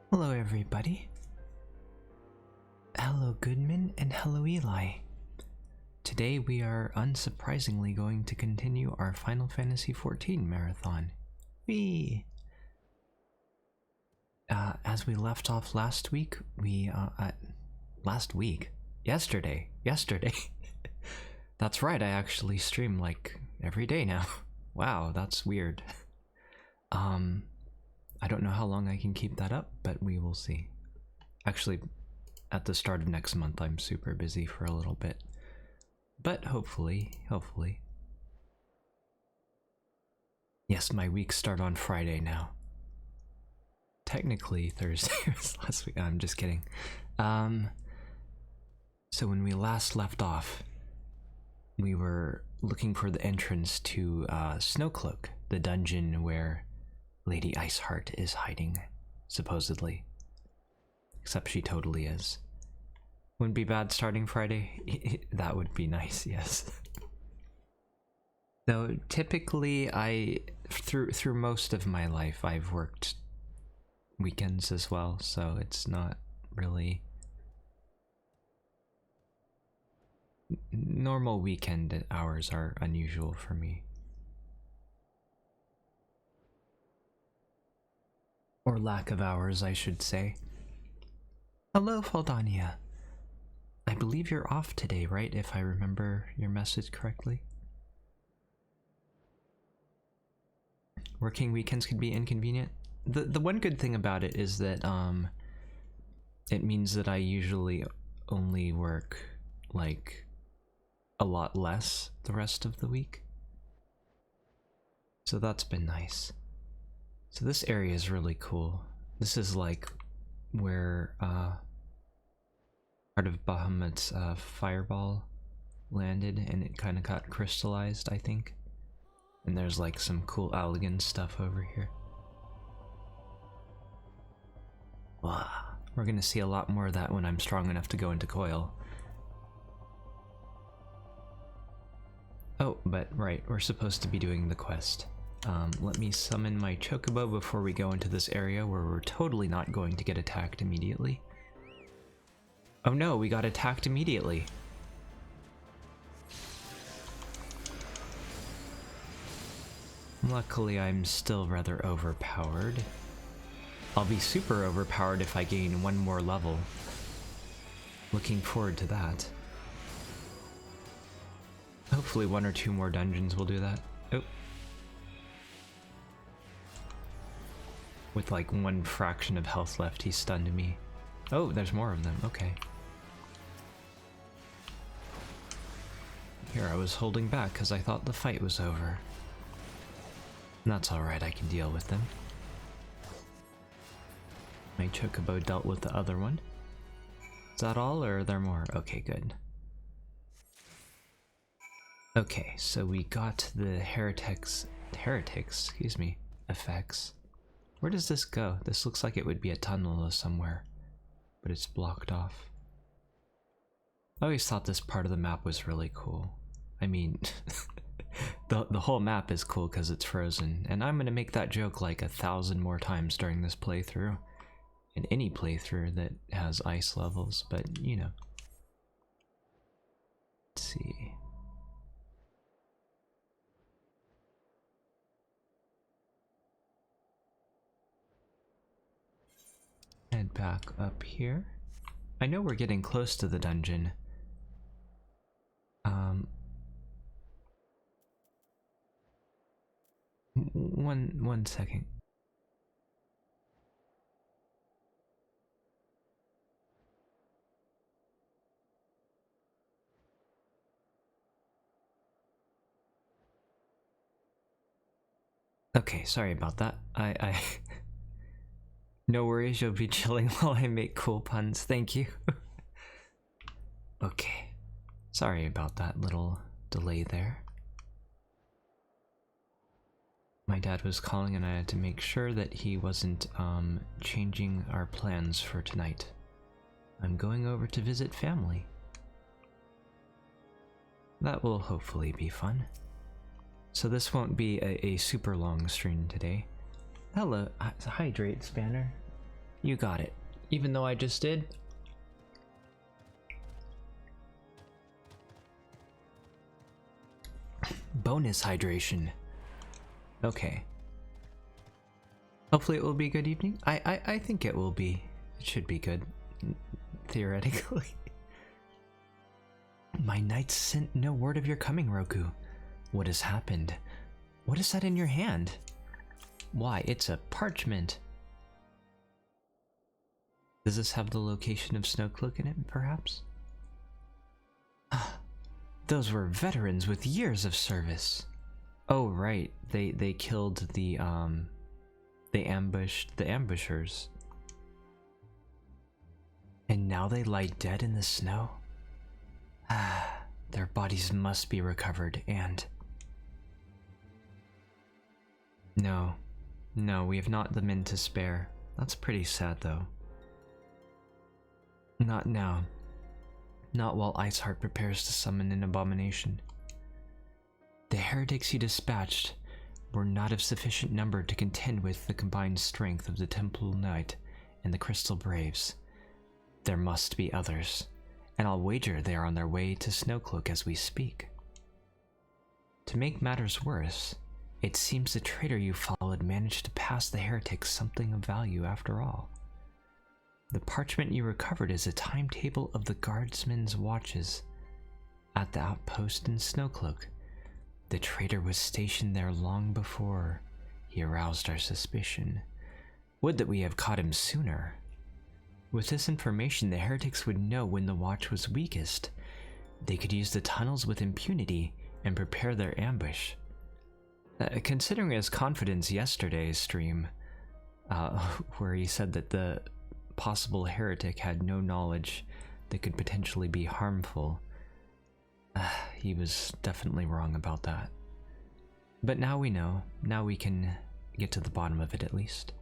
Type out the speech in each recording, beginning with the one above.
Hello everybody. Hello Goodman and hello Eli. Today we are unsurprisingly going to continue our Final Fantasy XIV marathon. Whee! As we left off last week, yesterday. That's right, I actually stream like every day now. Wow, that's weird. I don't know how long I can keep that up, but we will see. Actually, at the start of next month, I'm super busy for a little bit. But hopefully. Yes, my weeks start on Friday now. Technically, Thursday was last week. I'm just kidding. So when we last left off, we were looking for the entrance to Snowcloak, the dungeon where Lady Iceheart is hiding, supposedly. Except she totally is. Wouldn't be bad starting Friday? That would be nice, yes. So typically through most of my life, I've worked weekends as well, so it's not really... Normal weekend hours are unusual for me. Or lack of hours, I should say. Hello, Faldania. I believe you're off today, right? If I remember your message correctly. Working weekends can be inconvenient. The one good thing about it is that it means that I usually only work like a lot less the rest of the week. So that's been nice. So this area is really cool. This is like where part of Bahamut's fireball landed, and it kind of got crystallized, I think. And there's like some cool Allegan stuff over here. Wow. We're gonna see a lot more of that when I'm strong enough to go into Coil. Oh, but right, we're supposed to be doing the quest. Let me summon my Chocobo before we go into this area where we're totally not going to get attacked immediately. Oh no, we got attacked immediately. Luckily, I'm still rather overpowered. I'll be super overpowered if I gain one more level. Looking forward to that. Hopefully 1 or 2 more dungeons will do that. Oh. With like 1 fraction of health left, he stunned me. Oh, there's more of them. Okay. Here, I was holding back because I thought the fight was over. That's alright, I can deal with them. My Chocobo dealt with the other one. Is that all, or are there more? Okay, good. Okay, so we got the heretics, excuse me, effects. Where does this go? This looks like it would be a tunnel somewhere, but it's blocked off. I always thought this part of the map was really cool. I mean, the whole map is cool because it's frozen, and I'm gonna make that joke like 1,000 more times during this playthrough. In any playthrough that has ice levels, but you know. Let's see. Head back up here. I know we're getting close to the dungeon. One second. Okay, sorry about that. I No worries, you'll be chilling while I make cool puns. Thank you. Okay. Sorry about that little delay there. My dad was calling and I had to make sure that he wasn't changing our plans for tonight. I'm going over to visit family. That will hopefully be fun. So this won't be a super long stream today. Hello, hydrate, Spanner. You got it. Even though I just did. Bonus hydration. Okay. Hopefully it will be a good evening. I think it will be. It should be good. Theoretically. My knights sent no word of your coming, Roku. What has happened? What is that in your hand? Why, it's a parchment. Does this have the location of Snowcloak in it, perhaps? Those were veterans with years of service. Oh, right. They killed the, they ambushed the ambushers. And now they lie dead in the snow? Their bodies must be recovered, and... No, we have not the men to spare. That's pretty sad, though. Not now. Not while Iceheart prepares to summon an abomination. The heretics he dispatched were not of sufficient number to contend with the combined strength of the Temple Knight and the Crystal Braves. There must be others, and I'll wager they are on their way to Snowcloak as we speak. To make matters worse, it seems the traitor you followed managed to pass the heretics something of value after all. The parchment you recovered is a timetable of the guardsmen's watches at the outpost in Snowcloak. The traitor was stationed there long before he aroused our suspicion. Would that we have caught him sooner. With this information, the heretics would know when the watch was weakest. They could use the tunnels with impunity and prepare their ambush. Considering his confidence yesterday's stream, where he said that the possible heretic had no knowledge that could potentially be harmful, he was definitely wrong about that. But now we know. Now we can get to the bottom of it at least.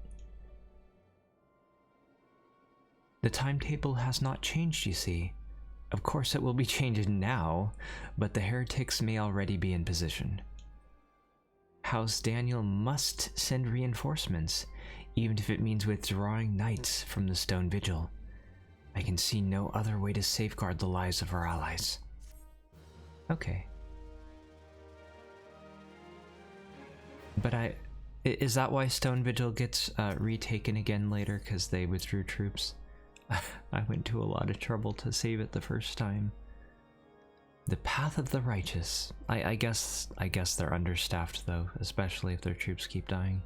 The timetable has not changed, you see. Of course it will be changed now, but the heretics may already be in position. House Daniel must send reinforcements, even if it means withdrawing knights from the Stone Vigil. I can see no other way to safeguard the lives of our allies. Okay. But is that why Stone Vigil gets retaken again later, because they withdrew troops? I went to a lot of trouble to save it the first time. The path of the righteous. I guess they're understaffed though, especially if their troops keep dying.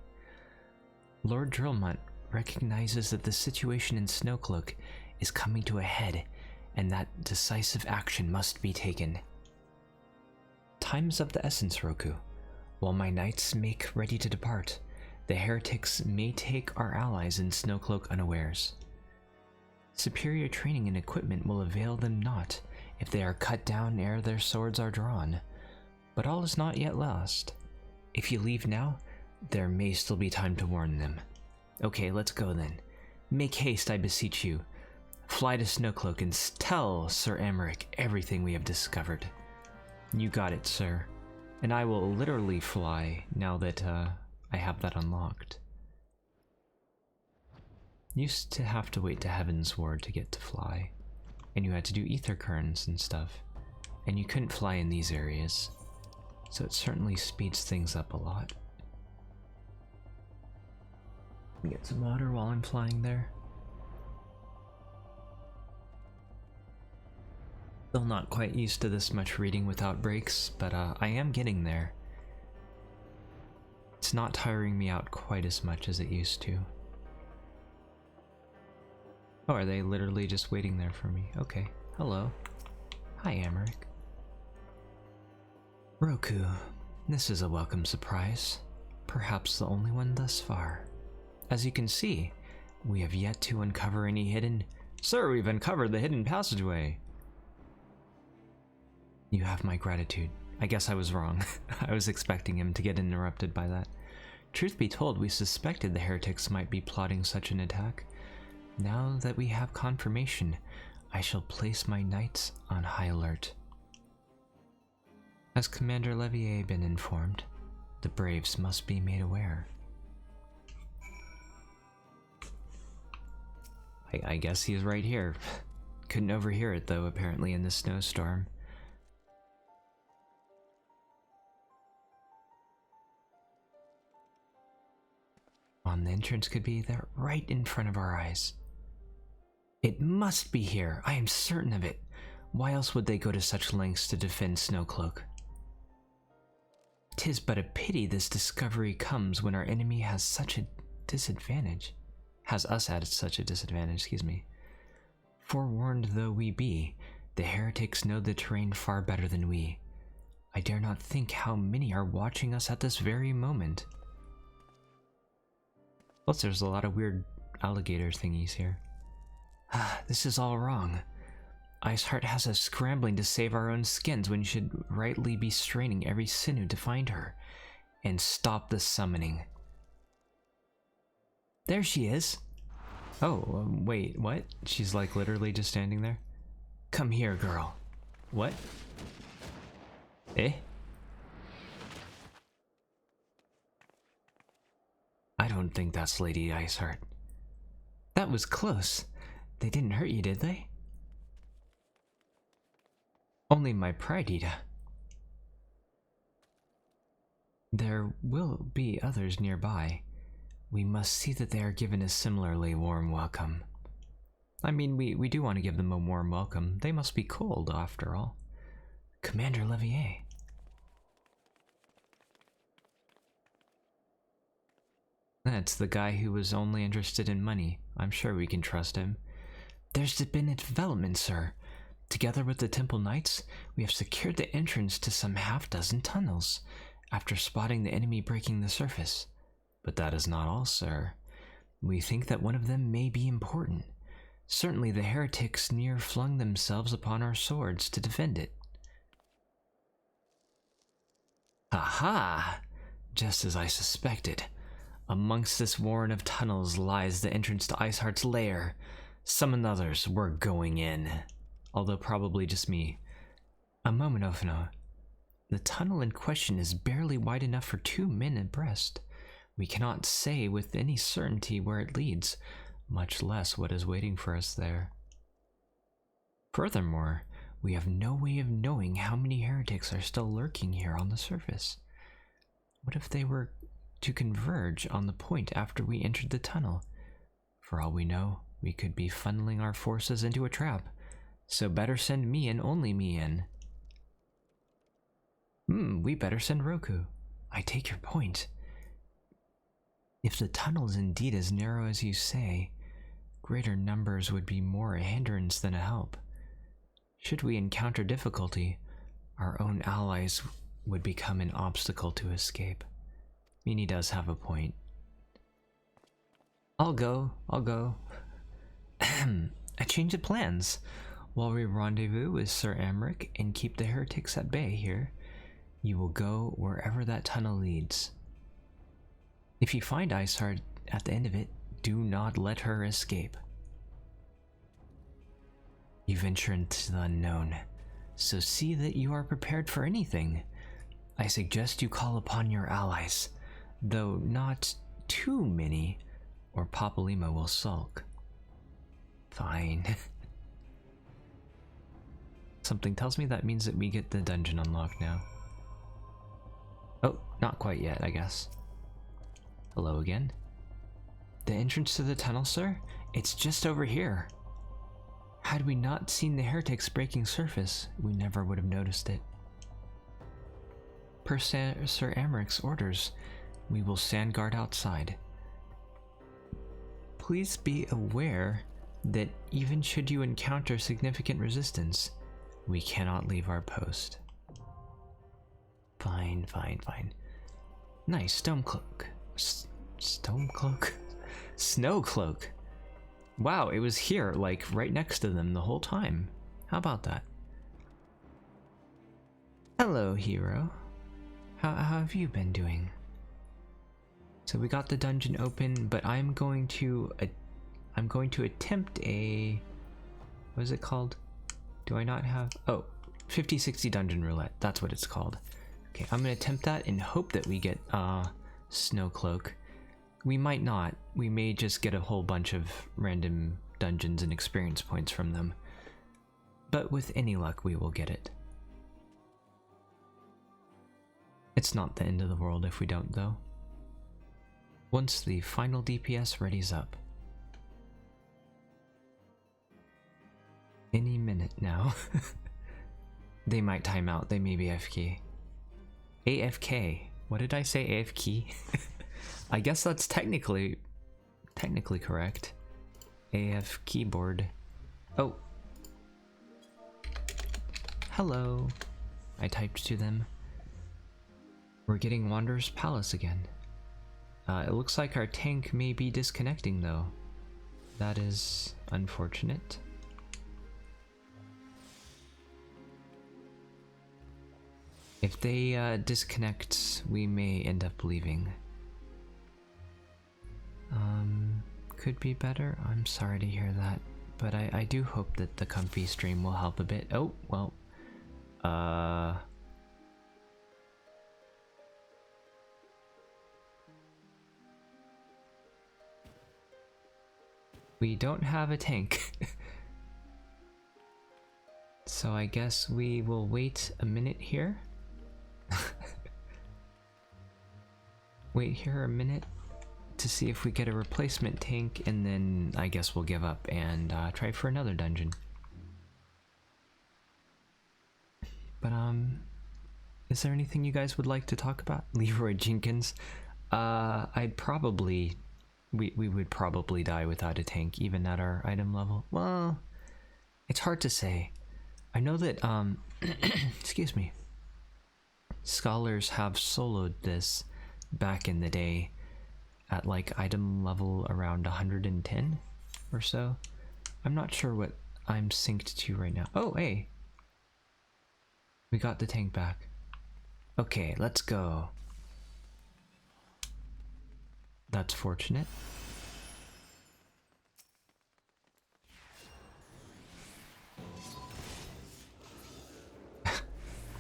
Lord Drillmont recognizes that the situation in Snowcloak is coming to a head, and that decisive action must be taken. Time is of the essence, Roku. While my knights make ready to depart, the heretics may take our allies in Snowcloak unawares. Superior training and equipment will avail them not if they are cut down ere their swords are drawn. But all is not yet lost. If you leave now, there may still be time to warn them. Okay, let's go then. Make haste, I beseech you. Fly to Snowcloak and tell Sir Emmerich everything we have discovered. You got it, sir. And I will literally fly now that I have that unlocked. Used to have to wait to Heaven's Ward to get to fly, and you had to do ether currents and stuff, and you couldn't fly in these areas, so it certainly speeds things up a lot. Get some water while I'm flying there. Still not quite used to this much reading without breaks, but I am getting there. It's not tiring me out quite as much as it used to. Oh, are they literally just waiting there for me? Okay. Hello. Hi, Emmerich. Roku, this is a welcome surprise. Perhaps the only one thus far. As you can see, we have yet to uncover any hidden... Sir, we've uncovered the hidden passageway! You have my gratitude. I guess I was wrong. I was expecting him to get interrupted by that. Truth be told, we suspected the heretics might be plotting such an attack. Now that we have confirmation, I shall place my knights on high alert. Has Commander Levier been informed? The Braves must be made aware. I guess he's right here. Couldn't overhear it though, apparently, in the snowstorm. The entrance could be there, right in front of our eyes. It must be here. I am certain of it. Why else would they go to such lengths to defend Snowcloak? 'Tis but a pity this discovery comes when our enemy has such a disadvantage. Has us at such a disadvantage, excuse me. Forewarned though we be, the heretics know the terrain far better than we. I dare not think how many are watching us at this very moment. Plus, there's a lot of weird alligator thingies here. This is all wrong. Iceheart has us scrambling to save our own skins when we should rightly be straining every sinew to find her and stop the summoning. There she is. Oh, wait, what? She's like literally just standing there? Come here, girl. What? Eh? I don't think that's Lady Iceheart. That was close. They didn't hurt you, did they? Only my pride, Ida. There will be others nearby. We must see that they are given a similarly warm welcome. I mean, we do want to give them a warm welcome. They must be cold, after all. Commander Levier. That's the guy who was only interested in money. I'm sure we can trust him. There's been a development, sir. Together with the Temple Knights, we have secured the entrance to some half-dozen tunnels, after spotting the enemy breaking the surface. But that is not all, sir. We think that one of them may be important. Certainly the heretics near flung themselves upon our swords to defend it. Aha! Just as I suspected. Amongst this warren of tunnels lies the entrance to Iceheart's lair. Summon others, we're going in. Although probably just me. A moment, Ofno. The tunnel in question is barely wide enough for 2 men abreast. We cannot say with any certainty where it leads, much less what is waiting for us there. Furthermore, we have no way of knowing how many heretics are still lurking here on the surface. What if they were to converge on the point after we entered the tunnel? For all we know, we could be funneling our forces into a trap, so better send me and only me in. We better send Roku. I take your point. If the tunnel is indeed as narrow as you say, greater numbers would be more a hindrance than a help. Should we encounter difficulty, our own allies would become an obstacle to escape. Meanie does have a point. I'll go. A change of plans. While we rendezvous with Sir Amric and keep the heretics at bay here, you will go wherever that tunnel leads. If you find Iceheart at the end of it, do not let her escape. You venture into the unknown, so see that you are prepared for anything. I suggest you call upon your allies, though not too many, or Papalima will sulk. Fine. Something tells me that means that we get the dungeon unlocked now. Oh, not quite yet, I guess. Hello again. The entrance to the tunnel, sir? It's just over here. Had we not seen the heretics breaking surface, we never would have noticed it. Per Sir Amric's orders, we will stand guard outside. Please be aware that even should you encounter significant resistance, we cannot leave our post. Fine. Nice stone cloak. Stone cloak? Snow cloak. Wow, it was here, like right next to them the whole time. How about that? Hello, hero. How have you been doing? So we got the dungeon open, but I'm going to attempt a, what is it called? Do I not have? Oh, 50-60 dungeon roulette. That's what it's called. Okay, I'm gonna attempt that and hope that we get Snow Cloak. We might not. We may just get a whole bunch of random unlock dungeons and experience points from them. But with any luck, we will get it. It's not the end of the world if we don't, though. Once the final DPS readies up. Any minute now. They might time out, they may be AFK. AFK. What did I say, AFK? I guess that's technically correct. AF keyboard. Oh. Hello. I typed to them. We're getting Wanderer's Palace again. It looks like our tank may be disconnecting though. That is unfortunate. If they disconnect, we may end up leaving. Could be better. I'm sorry to hear that, but I do hope that the comfy stream will help a bit. Oh, well. We don't have a tank. So I guess we will wait a minute here. Wait here a minute to see if we get a replacement tank, and then I guess we'll give up and try for another dungeon. But is there anything you guys would like to talk about? Leroy Jenkins? I'd probably... We would probably die without a tank, even at our item level. Well, it's hard to say. I know that, excuse me, scholars have soloed this back in the day at like item level around 110 or so. I'm not sure what I'm synced to right now. Oh, hey! We got the tank back. Okay, let's go. That's fortunate.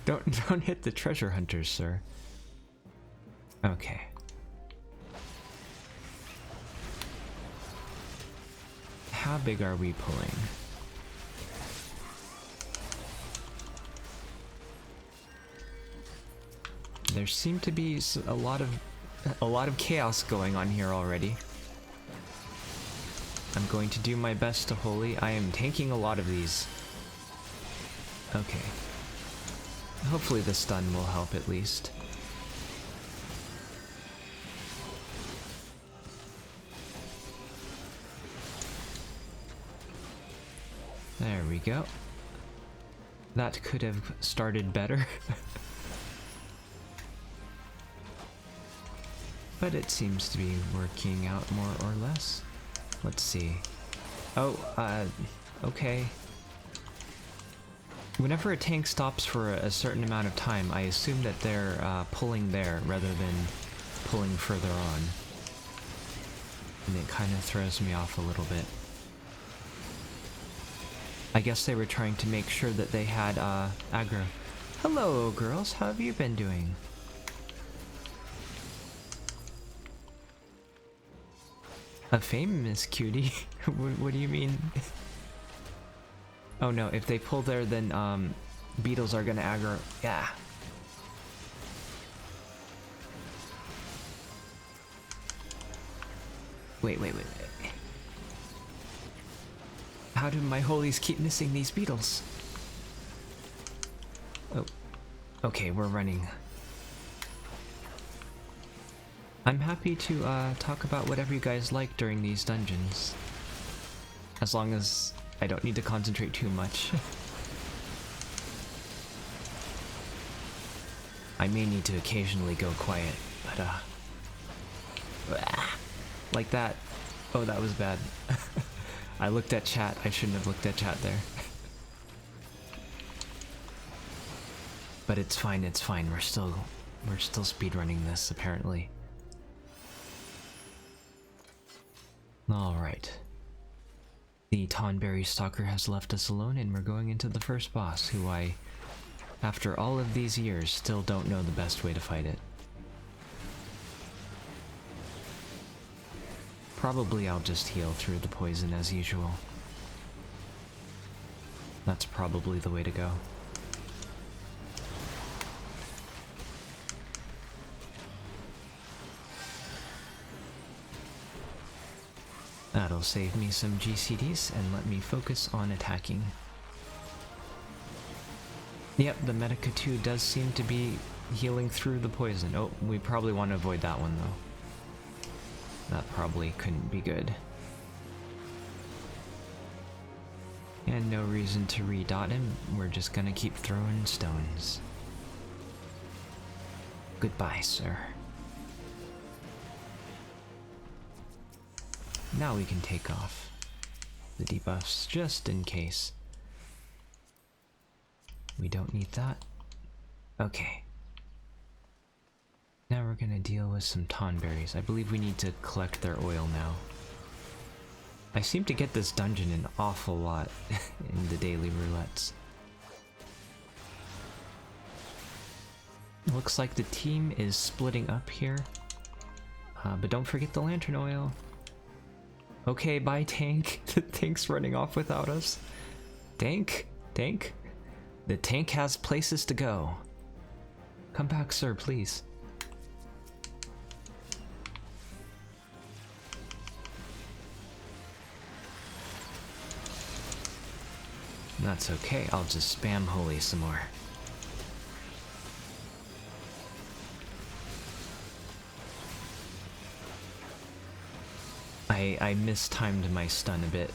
Don't hit the treasure hunters, sir. Okay. How big are we pulling? There seem to be a lot of chaos going on here already. I'm going to do my best to holy. I am tanking a lot of these. Okay. Hopefully the stun will help at least. There we go. That could have started better. But it seems to be working out more or less. Let's see. Oh, okay. Whenever a tank stops for a certain amount of time, I assume that they're pulling there rather than pulling further on. And it kind of throws me off a little bit. I guess they were trying to make sure that they had aggro. Hello girls, how have you been doing? A famous cutie? What do you mean? Oh no, if they pull there, then beetles are gonna aggro. Yeah. Wait. How do my holies keep missing these beetles? Oh. Okay, we're running. I'm happy to talk about whatever you guys like during these dungeons. As long as I don't need to concentrate too much. I may need to occasionally go quiet, but like that. Oh, that was bad. I looked at chat. I shouldn't have looked at chat there. But it's fine, it's fine. We're still speedrunning this, apparently. Alright. The Tonberry Stalker has left us alone, and we're going into the first boss, who I, after all of these years, still don't know the best way to fight it. Probably I'll just heal through the poison as usual. That's probably the way to go. That'll save me some GCDs and let me focus on attacking. Yep, the Medica 2 does seem to be healing through the poison. Oh, we probably want to avoid that one though. That probably couldn't be good. And no reason to redot him, we're just gonna keep throwing stones. Goodbye, sir. Now we can take off the debuffs just in case. We don't need that. Okay. Now we're gonna deal with some tonberries. I believe we need to collect their oil now. I seem to get this dungeon an awful lot in the daily roulettes. Looks like the team is splitting up here. But don't forget the lantern oil. Okay, bye tank. The tank's running off without us. Tank? Tank? The tank has places to go. Come back, sir, please. That's okay, I'll just spam holy some more. I mistimed my stun a bit.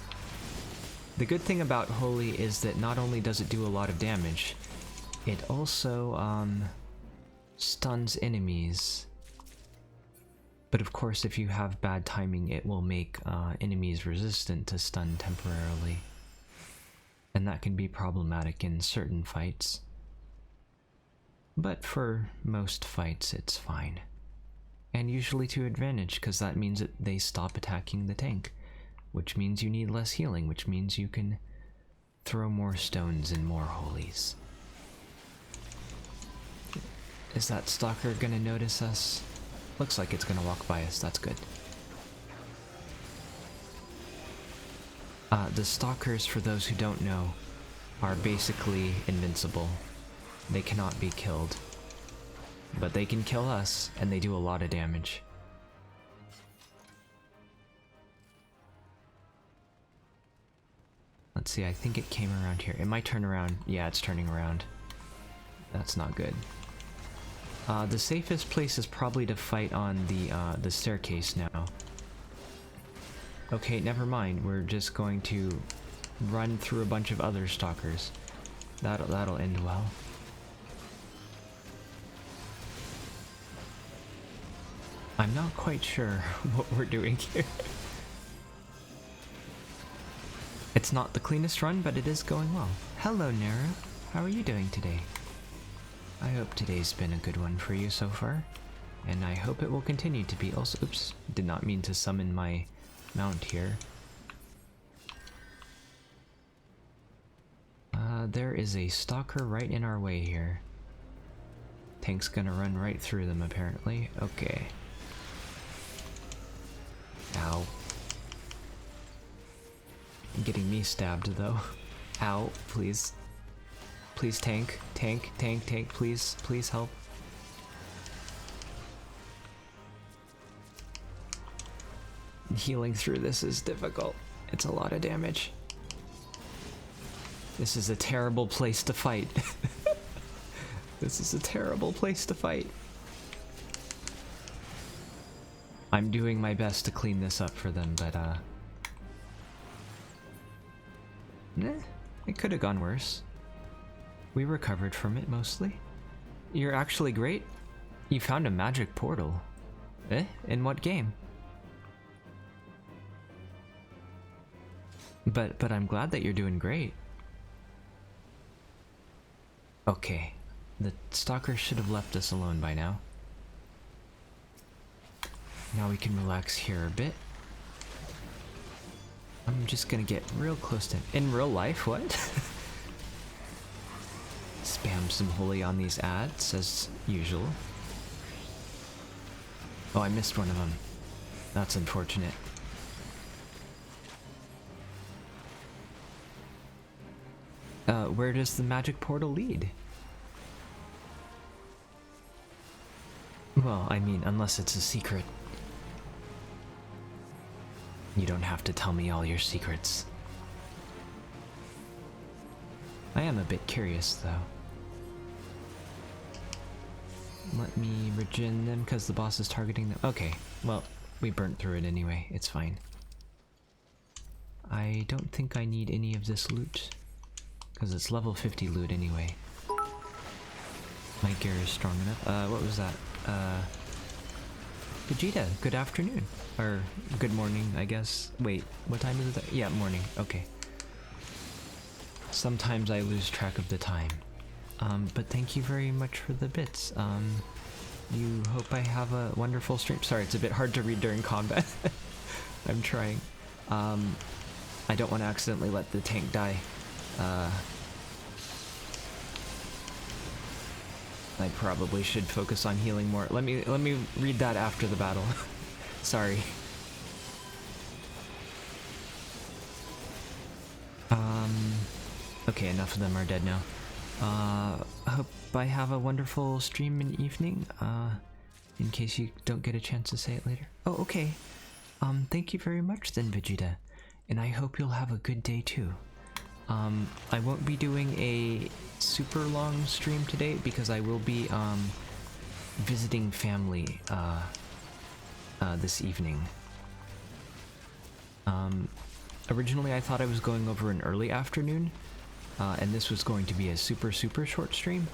The good thing about holy is that not only does it do a lot of damage, it also stuns enemies. But of course, if you have bad timing, it will make enemies resistant to stun temporarily. And that can be problematic in certain fights. But for most fights, it's fine. And usually to advantage, because that means that they stop attacking the tank. Which means you need less healing, which means you can throw more stones and more holies. Is that stalker gonna notice us? Looks like it's gonna walk by us, that's good. The stalkers, for those who don't know, are basically invincible. They cannot be killed. But they can kill us, and they do a lot of damage. Let's see, I think it came around here. It might turn around. Yeah, it's turning around. That's not good. The safest place is probably to fight on the staircase now. Okay, never mind. We're just going to run through a bunch of other stalkers. That'll end well. I'm not quite sure what we're doing here. It's not the cleanest run, but it is going well. Hello, Nara. How are you doing today? I hope today's been a good one for you so far. And I hope it will continue to be also— oops, did not mean to summon my mount here. There is a stalker right in our way here. Tank's gonna run right through them apparently. Okay. Ow. Getting me stabbed though. Ow, please. Please tank, tank, tank, tank, please, please help. Healing through this is difficult. It's a lot of damage. This is a terrible place to fight. This is a terrible place to fight. I'm doing my best to clean this up for them, but it could have gone worse. We recovered from it mostly. You're actually great. You found a magic portal. In what game? But I'm glad that you're doing great. Okay, the stalker should have left us alone by now. Now we can relax here a bit. I'm just gonna get real close to him. In real life, what? Spam some holy on these ads, as usual. Oh, I missed one of them. That's unfortunate. Where does the magic portal lead? Well, I mean, unless it's a secret. You don't have to tell me all your secrets. I am a bit curious, though. Let me regen them because the boss is targeting them. Okay, well, we burnt through it anyway. It's fine. I don't think I need any of this loot because it's level 50 loot anyway. My gear is strong enough. What was that? Vegeta, good afternoon. Or good morning, I guess. Wait, what time is it? Yeah, morning. Okay. Sometimes I lose track of the time. But thank you very much for the bits. You hope I have a wonderful stream. Sorry, it's a bit hard to read during combat. I'm trying. I don't want to accidentally let the tank die. I probably should focus on healing more. Let me read that after the battle. Sorry. Okay, enough of them are dead now. Hope I have a wonderful stream and evening, in case you don't get a chance to say it later. Oh, okay. Thank you very much then, Vegeta. And I hope you'll have a good day too. I won't be doing a super long stream today because I will be, visiting family, this evening. Originally I thought I was going over an early afternoon, and this was going to be a super short stream,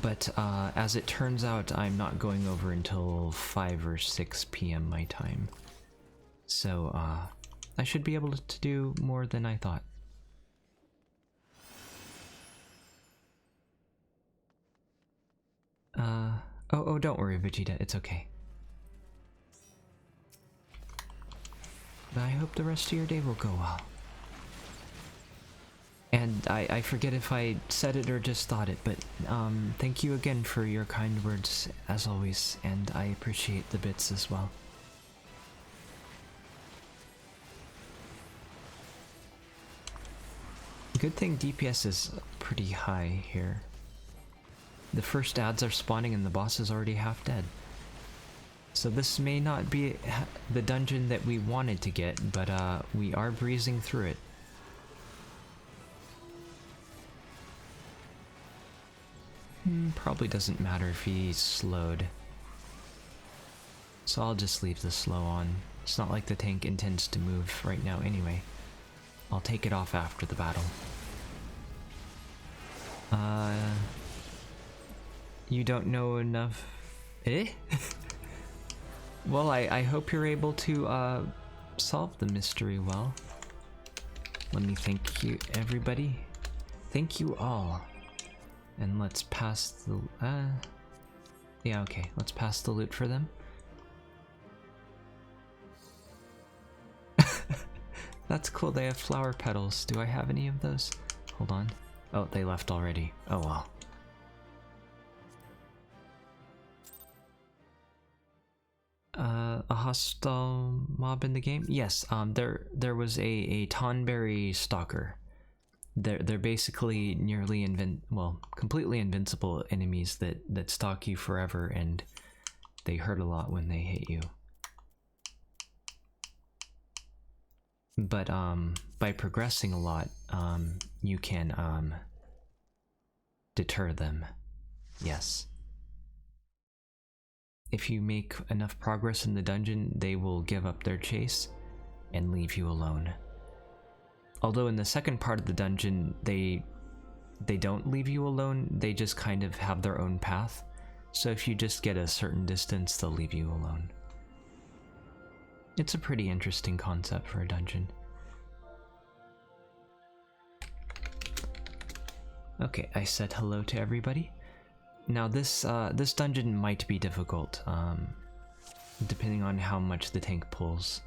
but as it turns out I'm not going over until 5 or 6 p.m. my time. So I should be able to do more than I thought. Oh, don't worry, Vegeta, it's okay. But I hope the rest of your day will go well. And I forget if I said it or just thought it, but thank you again for your kind words, as always, and I appreciate the bits as well. Good thing DPS is pretty high here. The first ads are spawning and the boss is already half dead. So this may not be the dungeon that we wanted to get, but we are breezing through it. Probably doesn't matter if he's slowed. So I'll just leave the slow on. It's not like the tank intends to move right now anyway. I'll take it off after the battle. You don't know enough... Eh? Well, I hope you're able to solve the mystery well. Let me thank you, everybody. Thank you all. And let's pass the... yeah, okay. Let's pass the loot for them. That's cool, they have flower petals. Do I have any of those? Hold on. Oh, they left already. Oh well. A hostile mob in the game? Yes, there was a Tonberry stalker. They're basically nearly completely invincible enemies that stalk you forever, and they hurt a lot when they hit you. But by progressing a lot, you can deter them. Yes. If you make enough progress in the dungeon, they will give up their chase and leave you alone. Although in the second part of the dungeon, they don't leave you alone, they just kind of have their own path. So if you just get a certain distance, they'll leave you alone. It's a pretty interesting concept for a dungeon. Okay, I said hello to everybody. Now this dungeon might be difficult, depending on how much the tank pulls,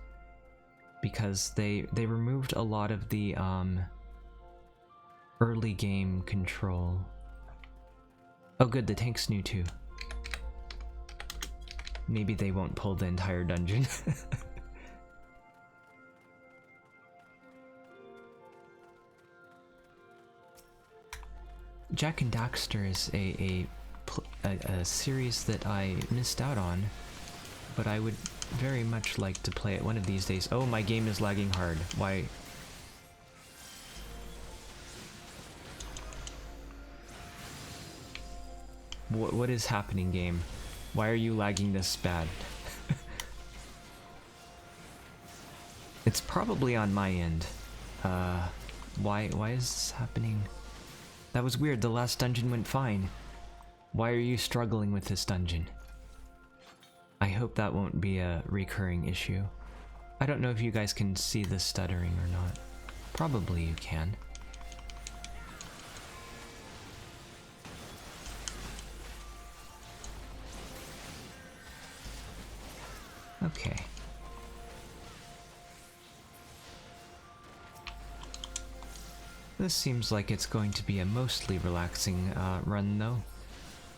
because they removed a lot of the early game control. Oh good, the tank's new too. Maybe they won't pull the entire dungeon. Jack and Daxter is a series that I missed out on, but I would very much like to play it one of these days. Oh, my game is lagging hard. Why? What is happening, game? Why are you lagging this bad? It's probably on my end. Why is this happening? That was weird, the last dungeon went fine. Why are you struggling with this dungeon? I hope that won't be a recurring issue. I don't know if you guys can see the stuttering or not. Probably you can. Okay. This seems like it's going to be a mostly relaxing run though.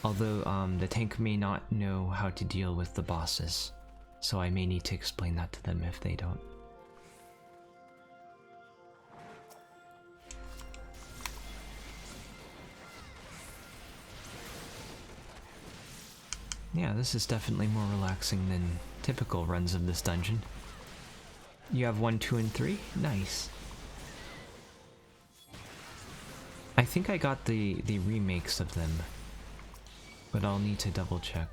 Although the tank may not know how to deal with the bosses. So I may need to explain that to them if they don't. Yeah, this is definitely more relaxing than typical runs of this dungeon. You have 1, 2, and 3? Nice. I think I got the remakes of them, but I'll need to double check.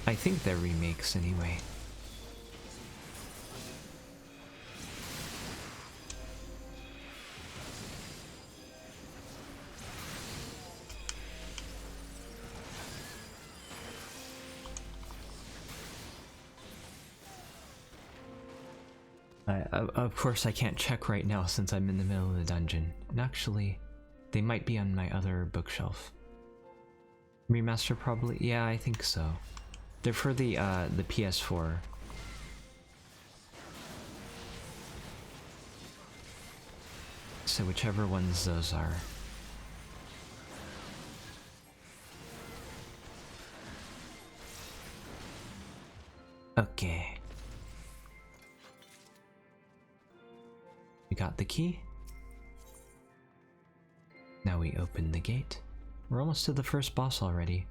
I think they're remakes anyway. Of course I can't check right now since I'm in the middle of the dungeon. And actually, they might be on my other bookshelf. Remaster probably? Yeah, I think so. They're for the PS4. So whichever ones those are. Okay. We got the key. Now we open the gate. We're almost to the first boss already.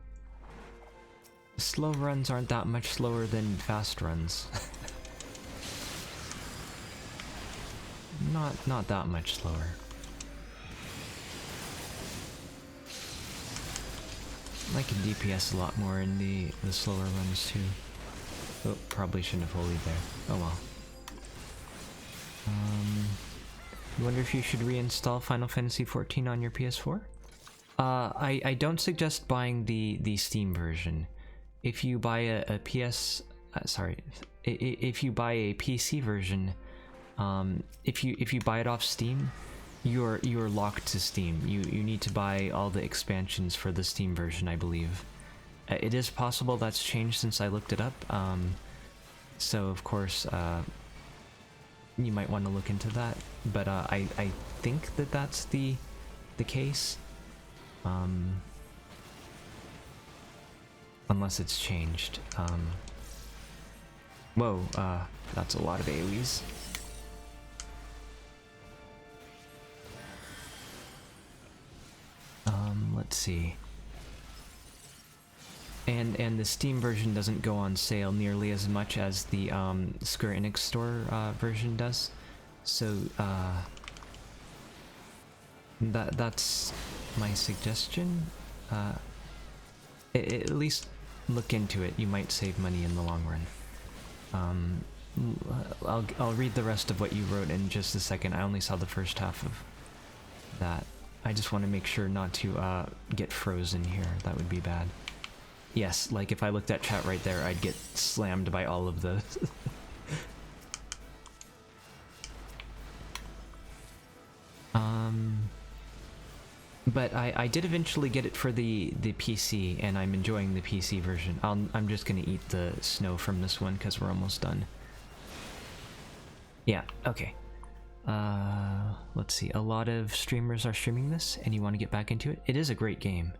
Slow runs aren't that much slower than fast runs. Not that much slower. I can DPS a lot more in the slower runs too. Oh, probably shouldn't have holy there. Oh well. You wonder if you should reinstall Final Fantasy XIV on your PS4? I don't suggest buying the Steam version. If you buy a if you buy a PC version, if you buy it off Steam, you're locked to Steam. You need to buy all the expansions for the Steam version, I believe. It is possible that's changed since I looked it up. So of course, you might want to look into that. But I think that that's the case. Unless it's changed. Whoa, that's a lot of AoEs. Let's see. And the Steam version doesn't go on sale nearly as much as the Square Enix store version does. So that's my suggestion. At least look into it. You might save money in the long run. I'll read the rest of what you wrote in just a second. I only saw the first half of that. I just want to make sure not to get frozen here. That would be bad. Yes, like if I looked at chat right there, I'd get slammed by all of those. But I did eventually get it for the PC, and I'm enjoying the PC version. I'm just gonna eat the snow from this one because we're almost done. Yeah, okay. Let's see. A lot of streamers are streaming this, and you want to get back into it. It is a great game.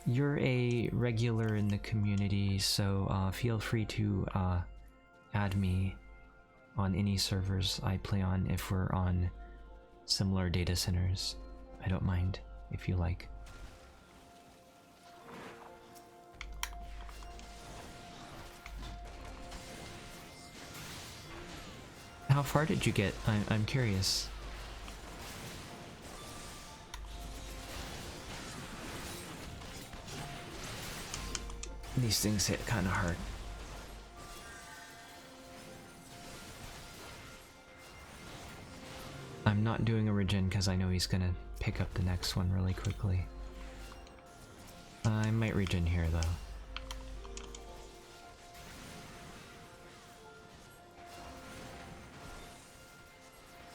You're a regular in the community, so feel free to add me on any servers I play on if we're on similar data centers. I don't mind if you like. How far did you get? I'm curious. These things hit kind of hard. I'm not doing a regen because I know he's gonna pick up the next one really quickly. I might regen here though.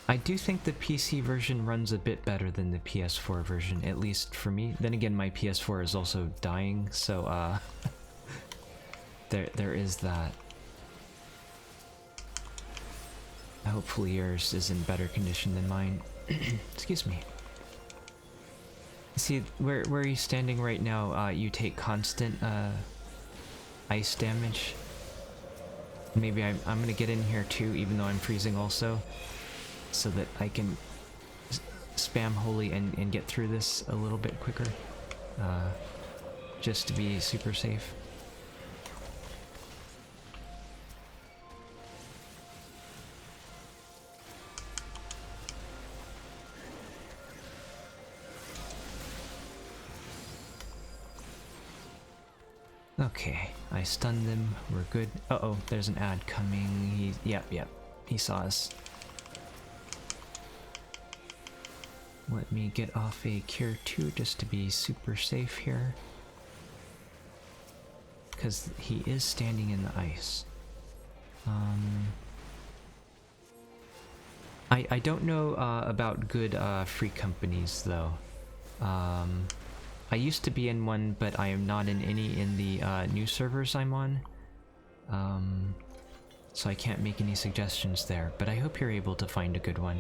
I do think the PC version runs a bit better than the PS4 version, at least for me. Then again, my PS4 is also dying, so there is that. Hopefully yours is in better condition than mine. Excuse me. See, where are you standing right now? You take constant ice damage. Maybe I'm gonna get in here too, even though I'm freezing also, so that I can spam holy and get through this a little bit quicker. Just to be super safe. Okay, I stunned them, we're good. Uh-oh, there's an ad coming. Yep, he saw us. Let me get off a cure 2 just to be super safe here. Because he is standing in the ice. I don't know about good free companies though. I used to be in one, but I am not in any in the new servers I'm on. So I can't make any suggestions there, but I hope you're able to find a good one.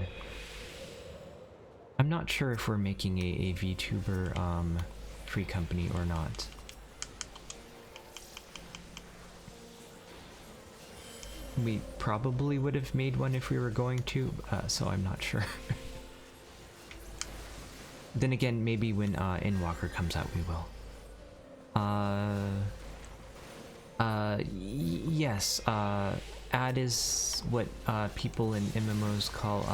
I'm not sure if we're making a VTuber free company or not. We probably would have made one if we were going to, so I'm not sure. Then again, maybe when Endwalker comes out, we will. Yes, ad is what people in MMOs call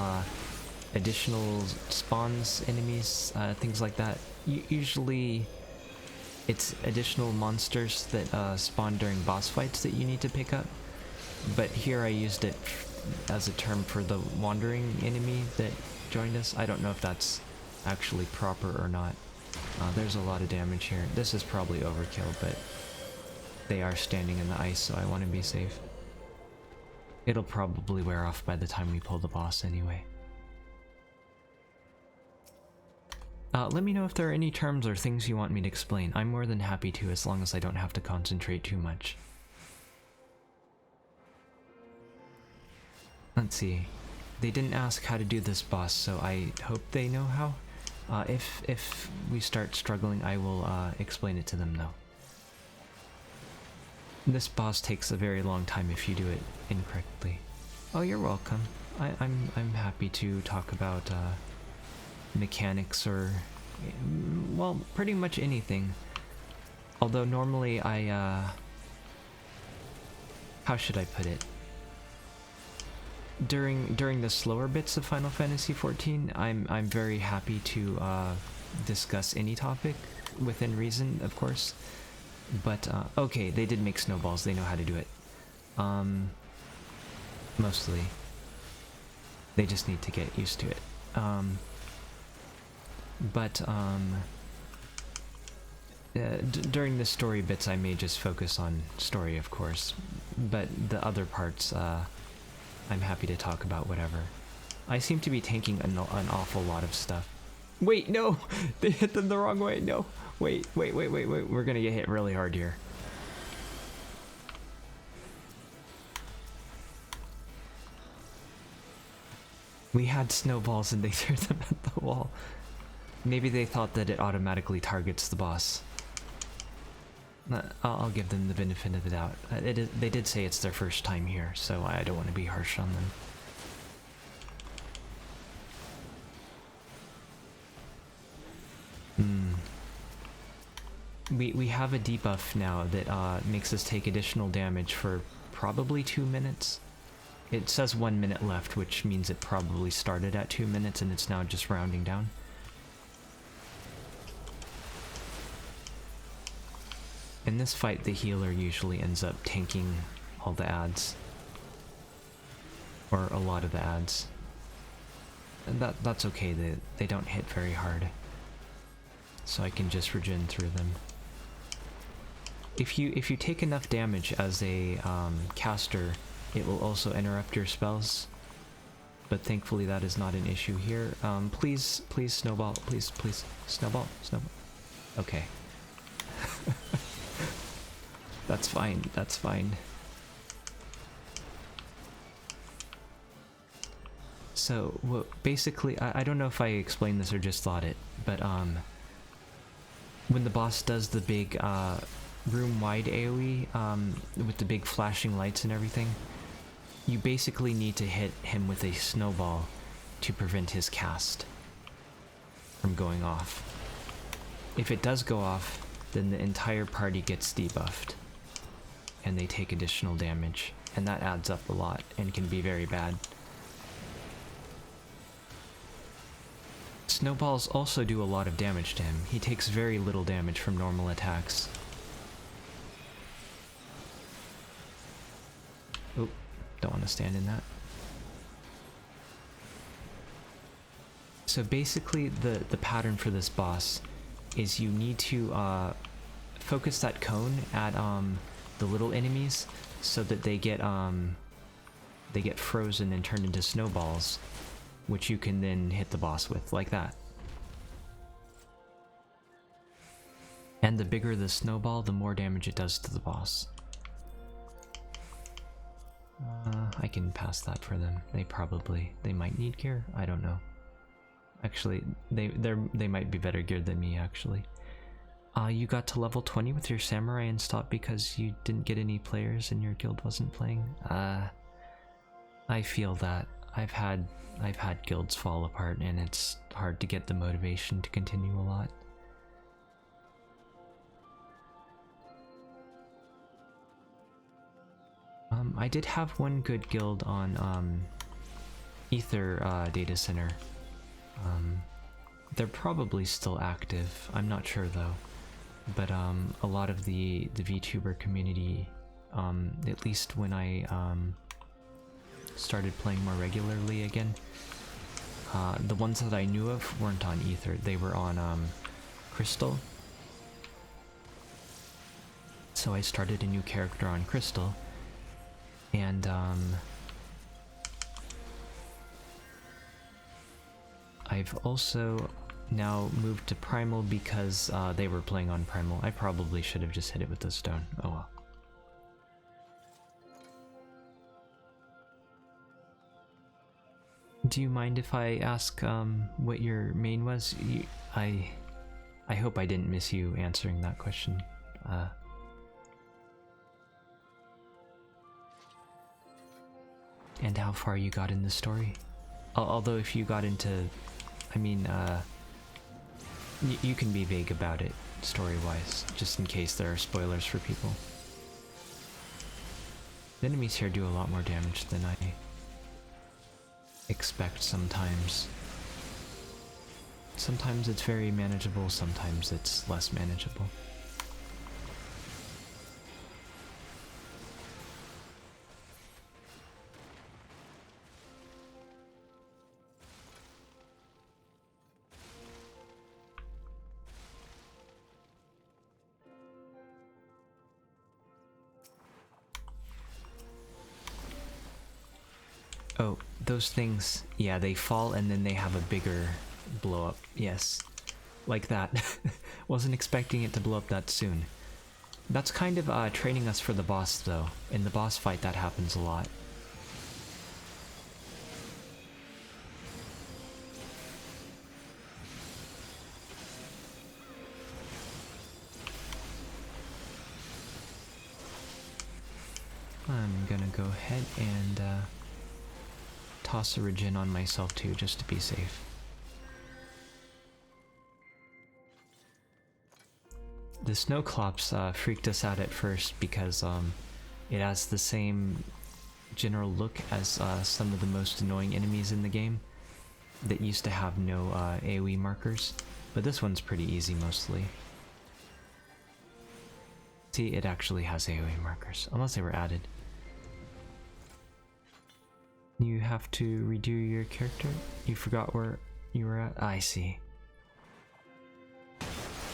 additional spawns, enemies, things like that. Usually it's additional monsters that spawn during boss fights that you need to pick up. But here I used it as a term for the wandering enemy that joined us. I don't know if that's actually proper or not. There's a lot of damage here. This is probably overkill, but they are standing in the ice, so I want to be safe. It'll probably wear off by the time we pull the boss anyway. Let me know if there are any terms or things you want me to explain. I'm more than happy to, as long as I don't have to concentrate too much. Let's see. They didn't ask how to do this boss, so I hope they know how. If we start struggling, I will explain it to them though. This boss takes a very long time if you do it incorrectly. Oh, you're welcome. I'm happy to talk about mechanics or, well, pretty much anything. Although normally I how should I put it? During the slower bits of Final Fantasy XIV, I'm very happy to discuss any topic within reason, of course. But okay, they did make snowballs. They know how to do it. Mostly. They just need to get used to it. During the story bits, I may just focus on story, of course. But the other parts, I'm happy to talk about whatever. I seem to be tanking an awful lot of stuff. Wait, no! They hit them the wrong way, no! Wait, we're gonna get hit really hard here. We had snowballs and they threw them at the wall. Maybe they thought that it automatically targets the boss. I'll give them the benefit of the doubt. They did say it's their first time here, so I don't want to be harsh on them. We have a debuff now that makes us take additional damage for probably 2 minutes. It says 1 minute left, which means it probably started at 2 minutes and it's now just rounding down. In this fight, the healer usually ends up tanking all the adds. Or a lot of the adds. And that's okay, they don't hit very hard. So I can just regen through them. If you take enough damage as a caster, it will also interrupt your spells. But thankfully that is not an issue here. Please snowball, please, snowball. Okay. That's fine, that's fine. So, well, basically, I don't know if I explained this or just thought it, but when the boss does the big room-wide AoE with the big flashing lights and everything, you basically need to hit him with a snowball to prevent his cast from going off. If it does go off, then the entire party gets debuffed, and they take additional damage, and that adds up a lot and can be very bad. Snowballs also do a lot of damage to him. He takes very little damage from normal attacks. Oop, don't want to stand in that. So basically the pattern for this boss is you need to focus that cone at the little enemies so that they get frozen and turned into snowballs, which you can then hit the boss with, like that. And the bigger the snowball, the more damage it does to the boss. I can pass that for them. They might need gear? I don't know. Actually, they might be better geared than me, actually. You got to level 20 with your samurai and stopped because you didn't get any players and your guild wasn't playing? I feel that. I've had guilds fall apart and it's hard to get the motivation to continue a lot. I did have one good guild on Ether Data Center. They're probably still active, I'm not sure though. But a lot of the VTuber community, at least when I started playing more regularly again, the ones that I knew of weren't on Ether, they were on Crystal. So I started a new character on Crystal, and I've also now moved to Primal because they were playing on Primal. I probably should have just hit it with the stone. Oh well. Do you mind if I ask what your main was? I hope I didn't miss you answering that question. And how far you got in the story? Although if you got into... I mean, you can be vague about it, story-wise, just in case there are spoilers for people. The enemies here do a lot more damage than I expect sometimes. Sometimes it's very manageable, sometimes it's less manageable. Oh, those things, yeah, they fall and then they have a bigger blow up. Yes, like that. Wasn't expecting it to blow up that soon. That's kind of training us for the boss though. In the boss fight that happens a lot. second and toss a regen on myself too, just to be safe. The Snowclops freaked us out at first because it has the same general look as some of the most annoying enemies in the game that used to have no AoE markers, but this one's pretty easy mostly. See, it actually has AoE markers, unless they were added. You have to redo your character? You forgot where you were at? I see.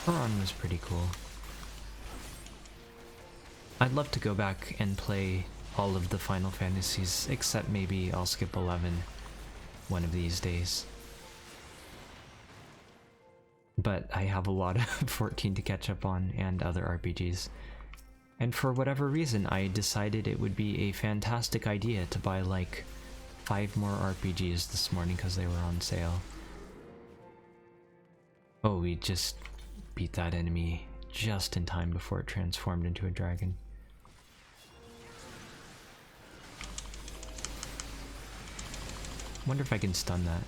Huron was pretty cool. I'd love to go back and play all of the Final Fantasies, except maybe I'll skip 11 one of these days. But I have a lot of 14 to catch up on and other RPGs. And for whatever reason, I decided it would be a fantastic idea to buy like 5 more RPGs this morning because they were on sale. Oh, we just beat that enemy just in time before it transformed into a dragon. Wonder if I can stun that.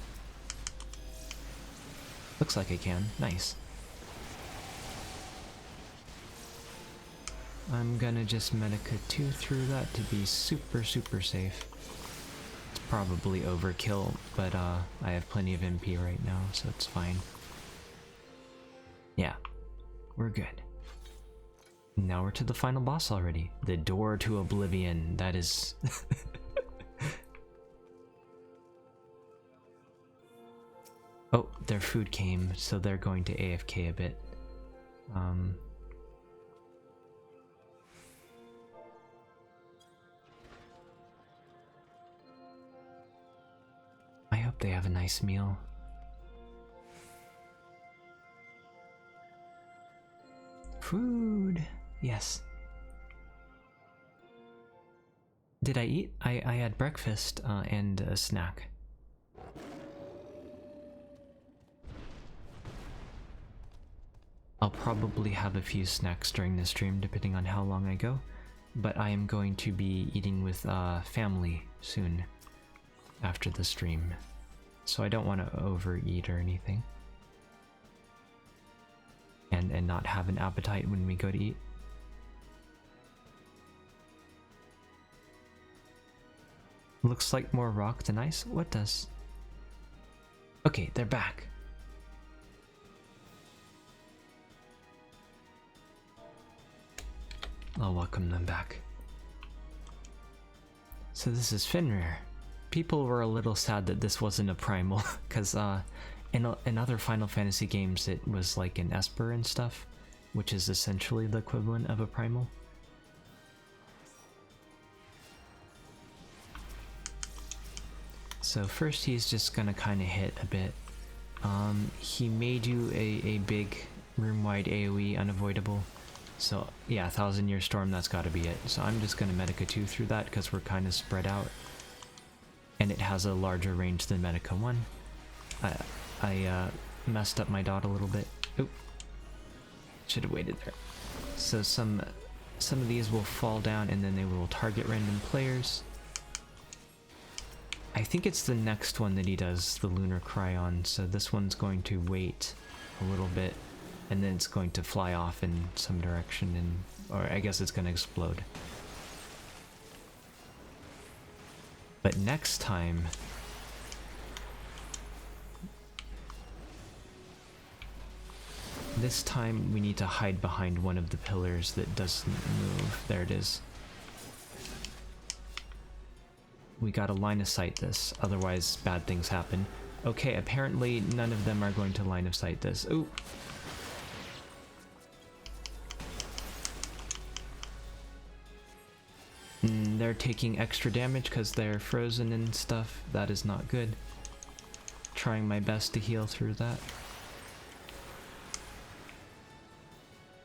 Looks like I can. Nice. I'm gonna just Medica 2 through that to be super safe. It's probably overkill, but I have plenty of MP right now, so it's fine. Yeah, we're good. Now we're to the final boss already. The door to oblivion. That is... Oh, their food came, so they're going to AFK a bit. I hope they have a nice meal. Food! Yes. Did I eat? I had breakfast and a snack. I'll probably have a few snacks during the stream depending on how long I go, but I am going to be eating with family soon after the stream, so I don't want to overeat or anything. And not have an appetite when we go to eat. Looks like more rock than ice? What does? Okay, they're back. I'll welcome them back. So this is Fenrir. People were a little sad that this wasn't a primal, because in other Final Fantasy games it was like an Esper and stuff, which is essentially the equivalent of a primal. So first he's just gonna kind of hit a bit. He made you a big room-wide AoE unavoidable. So yeah, 1000 Year Storm, that's gotta be it. So I'm just gonna Medica 2 through that because we're kind of spread out. And it has a larger range than Medica 1. I messed up my dot a little bit. Oop. Should have waited there. So some of these will fall down and then they will target random players. I think it's the next one that he does the Lunar Cry on, so this one's going to wait a little bit and then it's going to fly off in some direction, and or I guess it's going to explode. But next time, this time we need to hide behind one of the pillars that doesn't move. There it is. We gotta line of sight this, otherwise bad things happen. Okay, apparently none of them are going to line of sight this. Ooh. They're taking extra damage because they're frozen and stuff. That is not good. Trying my best to heal through that.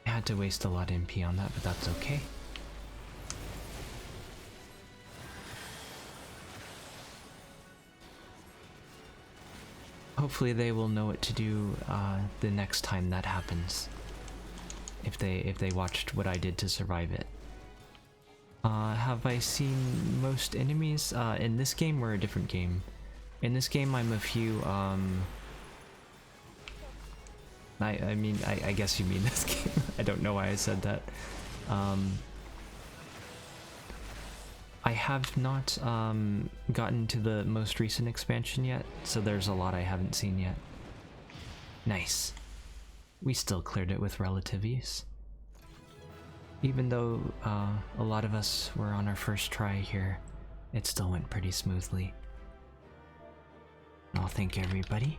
I had to waste a lot of MP on that, but that's okay. Hopefully they will know what to do the next time that happens. If they watched what I did to survive it. Have I seen most enemies? In this game or a different game? In this game, I'm a few, I mean, I guess you mean this game. I don't know why I said that. I have not, gotten to the most recent expansion yet, so there's a lot I haven't seen yet. Nice. We still cleared it with relative ease. Even though, a lot of us were on our first try here, it still went pretty smoothly. I'll thank everybody.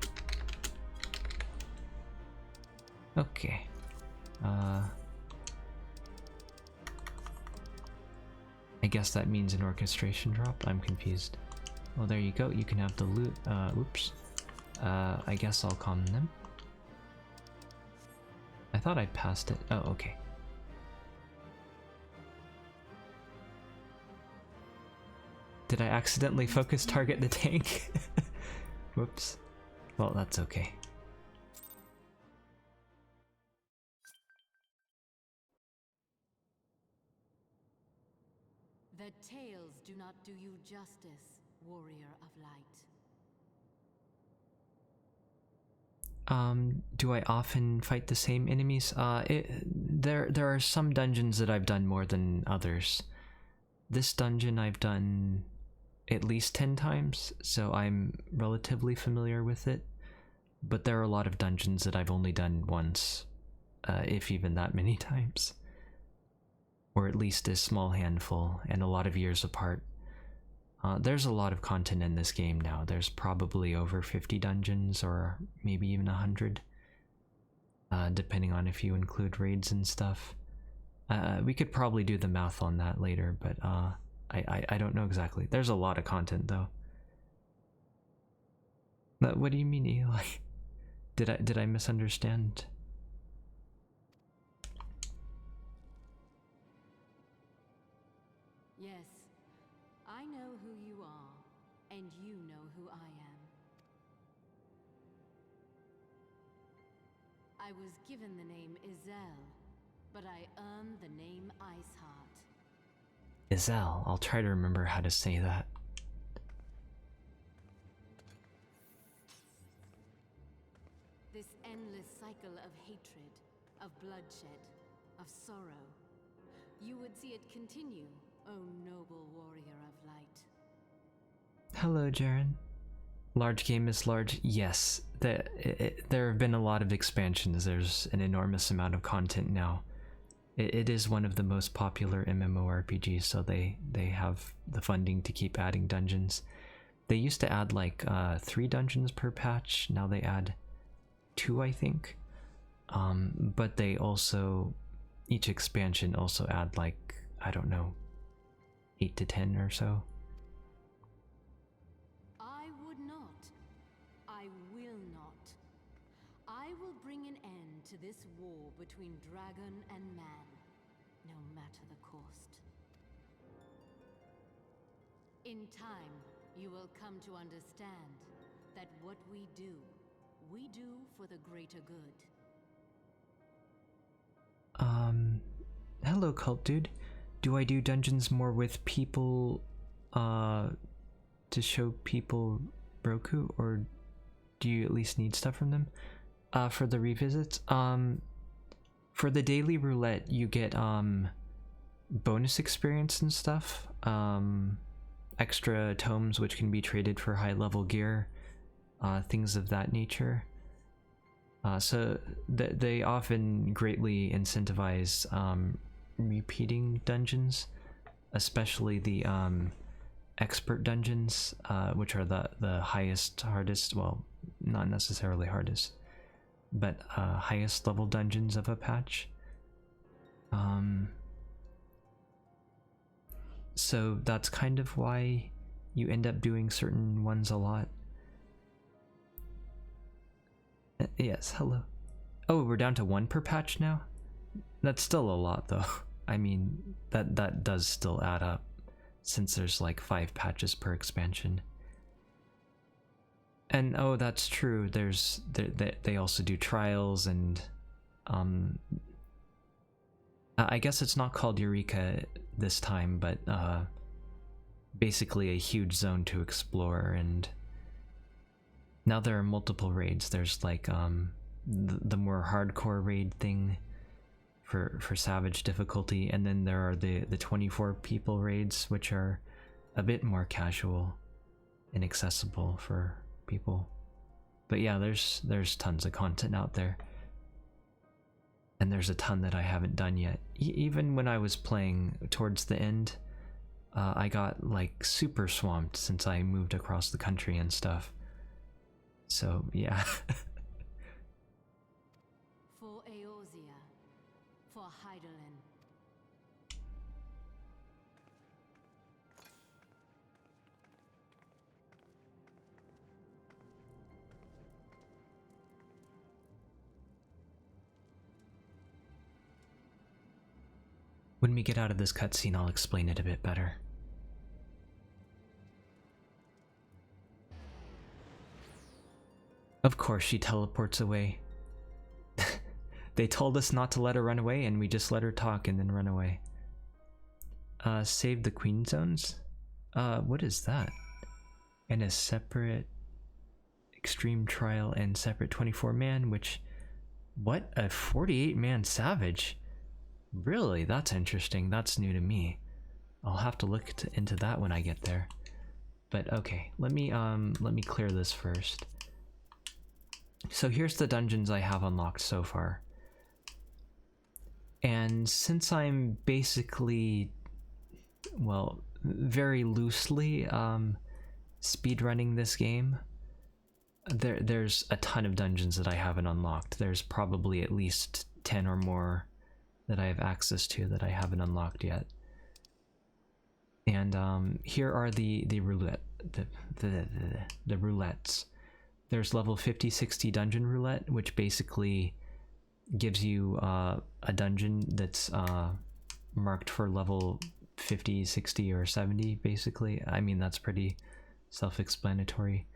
Okay. I guess that means an orchestration drop? I'm confused. Well, there you go. You can have the loot. Oops. I guess I'll calm them. I thought I passed it. Oh, okay. Did I accidentally focus target the tank? Whoops. Well, that's okay. The tales do not do you justice, warrior of light. Do I often fight the same enemies? There are some dungeons that I've done more than others. This dungeon I've done at least 10 times, so I'm relatively familiar with it. But there are a lot of dungeons that I've only done once, if even that many times. Or at least a small handful, and a lot of years apart. There's a lot of content in this game now. There's probably over 50 dungeons, or maybe even 100. Depending on if you include raids and stuff. We could probably do the math on that later, but I don't know exactly. There's a lot of content though. But what do you mean, Eli? Did I misunderstand? Yes, I know who you are, and you know who I am. I was given the name Izel, but I earned the name Iceheart. Izel, I'll try to remember how to say that. This endless cycle of hatred, of bloodshed, of sorrow. You would see it continue, O noble warrior of light. Hello, Jaren. Large game is large. Yes, there have been a lot of expansions. There's an enormous amount of content now. It is one of the most popular MMORPGs, so they have the funding to keep adding dungeons. They used to add like 3 dungeons per patch. Now they add 2, I think. But they also, each expansion also add like, I don't know, 8 to 10 or so. I would not. I will not. I will bring an end to this war between dragon and man, no matter the cost. In time, you will come to understand that what we do for the greater good. Hello, cult dude. Do I do dungeons more with people, to show people Roku, or do you at least need stuff from them? For the revisits, for the daily roulette, you get, bonus experience and stuff, extra tomes which can be traded for high-level gear, things of that nature. So they often greatly incentivize repeating dungeons, especially the expert dungeons, which are the highest, hardest, well, not necessarily hardest, but highest level dungeons of a patch. So that's kind of why you end up doing certain ones a lot. Yes, hello. Oh, we're down to 1 per patch now? That's still a lot though. I mean, that does still add up, since there's like 5 patches per expansion. And oh, that's true, they also do trials, and I guess it's not called Eureka this time, but basically a huge zone to explore, and now there are multiple raids. There's like the more hardcore raid thing for Savage difficulty, and then there are the 24 people raids, which are a bit more casual and accessible for people. But yeah, there's tons of content out there. And there's a ton that I haven't done yet. Even when I was playing towards the end, I got like super swamped since I moved across the country and stuff. So yeah. For Eorzea, for Hydaelyn. When we get out of this cutscene, I'll explain it a bit better. Of course she teleports away. They told us not to let her run away, and we just let her talk and then run away. Save the Queen Zones? What is that? And a separate Extreme Trial and separate 24-man, which... What? A 48-man Savage? Really? That's interesting. That's new to me. I'll have to look into that when I get there. But okay, let me clear this first. So here's the dungeons I have unlocked so far. And since I'm basically, well, very loosely speedrunning this game, there's a ton of dungeons that I haven't unlocked. There's probably at least 10 or more that I have access to that I haven't unlocked yet. And here are the roulettes. There's level 50-60 dungeon roulette, which basically gives you a dungeon that's marked for level 50, 60, or 70, basically. I mean, that's pretty self-explanatory.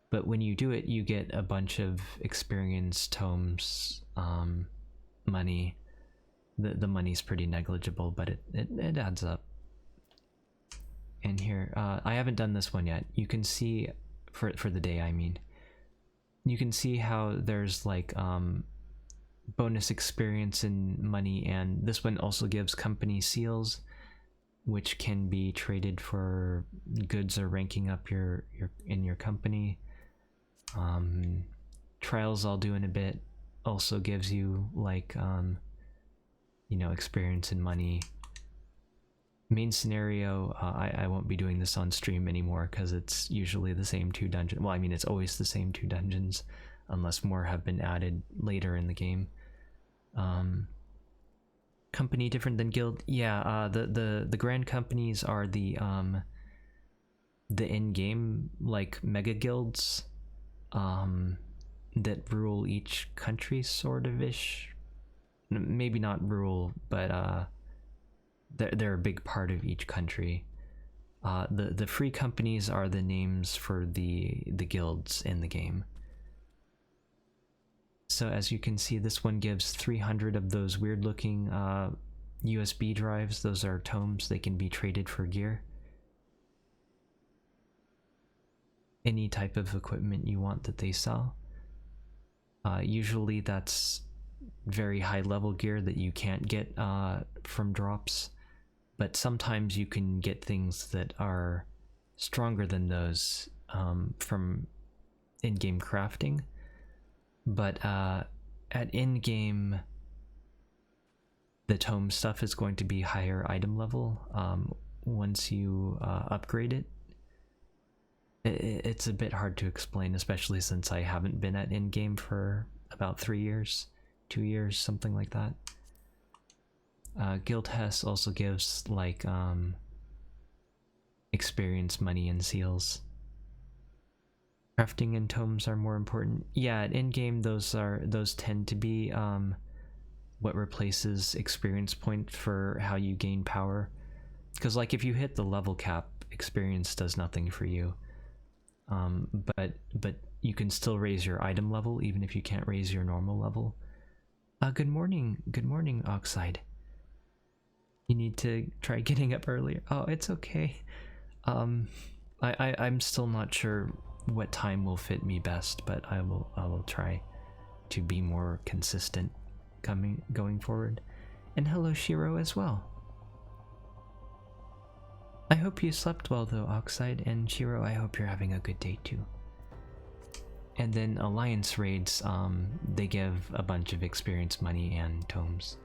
But when you do it, you get a bunch of experience, tomes, money. The money's pretty negligible, but it adds up. And here, I haven't done this one yet. You can see, for the day, I mean, you can see how there's like bonus experience and money, and this one also gives company seals, which can be traded for goods or ranking up in your company. Trials I'll do in a bit also gives you like you know, experience and money. Main scenario, I won't be doing this on stream anymore because it's usually the same 2 dungeons. Well, I mean, it's always the same 2 dungeons unless more have been added later in the game. Company different than guild? Yeah, the grand companies are the in-game like mega guilds that rule each country, sort of ish. Maybe not rule, but they're a big part of each country. The free companies are the names for the guilds in the game. So as you can see, this one gives 300 of those weird looking USB drives. Those are tomes. They can be traded for gear. Any type of equipment you want that they sell. Usually that's very high level gear that you can't get from drops, but sometimes you can get things that are stronger than those from in-game crafting. But at in-game, the tome stuff is going to be higher item level once you upgrade it. It's a bit hard to explain, especially since I haven't been at in-game for about 3 years, 2 years, something like that. Guild Hess also gives like experience, money, and seals. Crafting and tomes are more important. Yeah, at in-game those tend to be what replaces experience point for how you gain power. Because like if you hit the level cap, experience does nothing for you. But you can still raise your item level even if you can't raise your normal level. Good morning, Oxide. You need to try getting up earlier. Oh, it's okay. I'm still not sure what time will fit me best, but I will try to be more consistent going forward. And hello Shiro as well. I hope you slept well though, Oxide, and Shiro, I hope you're having a good day too. And then Alliance raids, they give a bunch of experience money and tomes.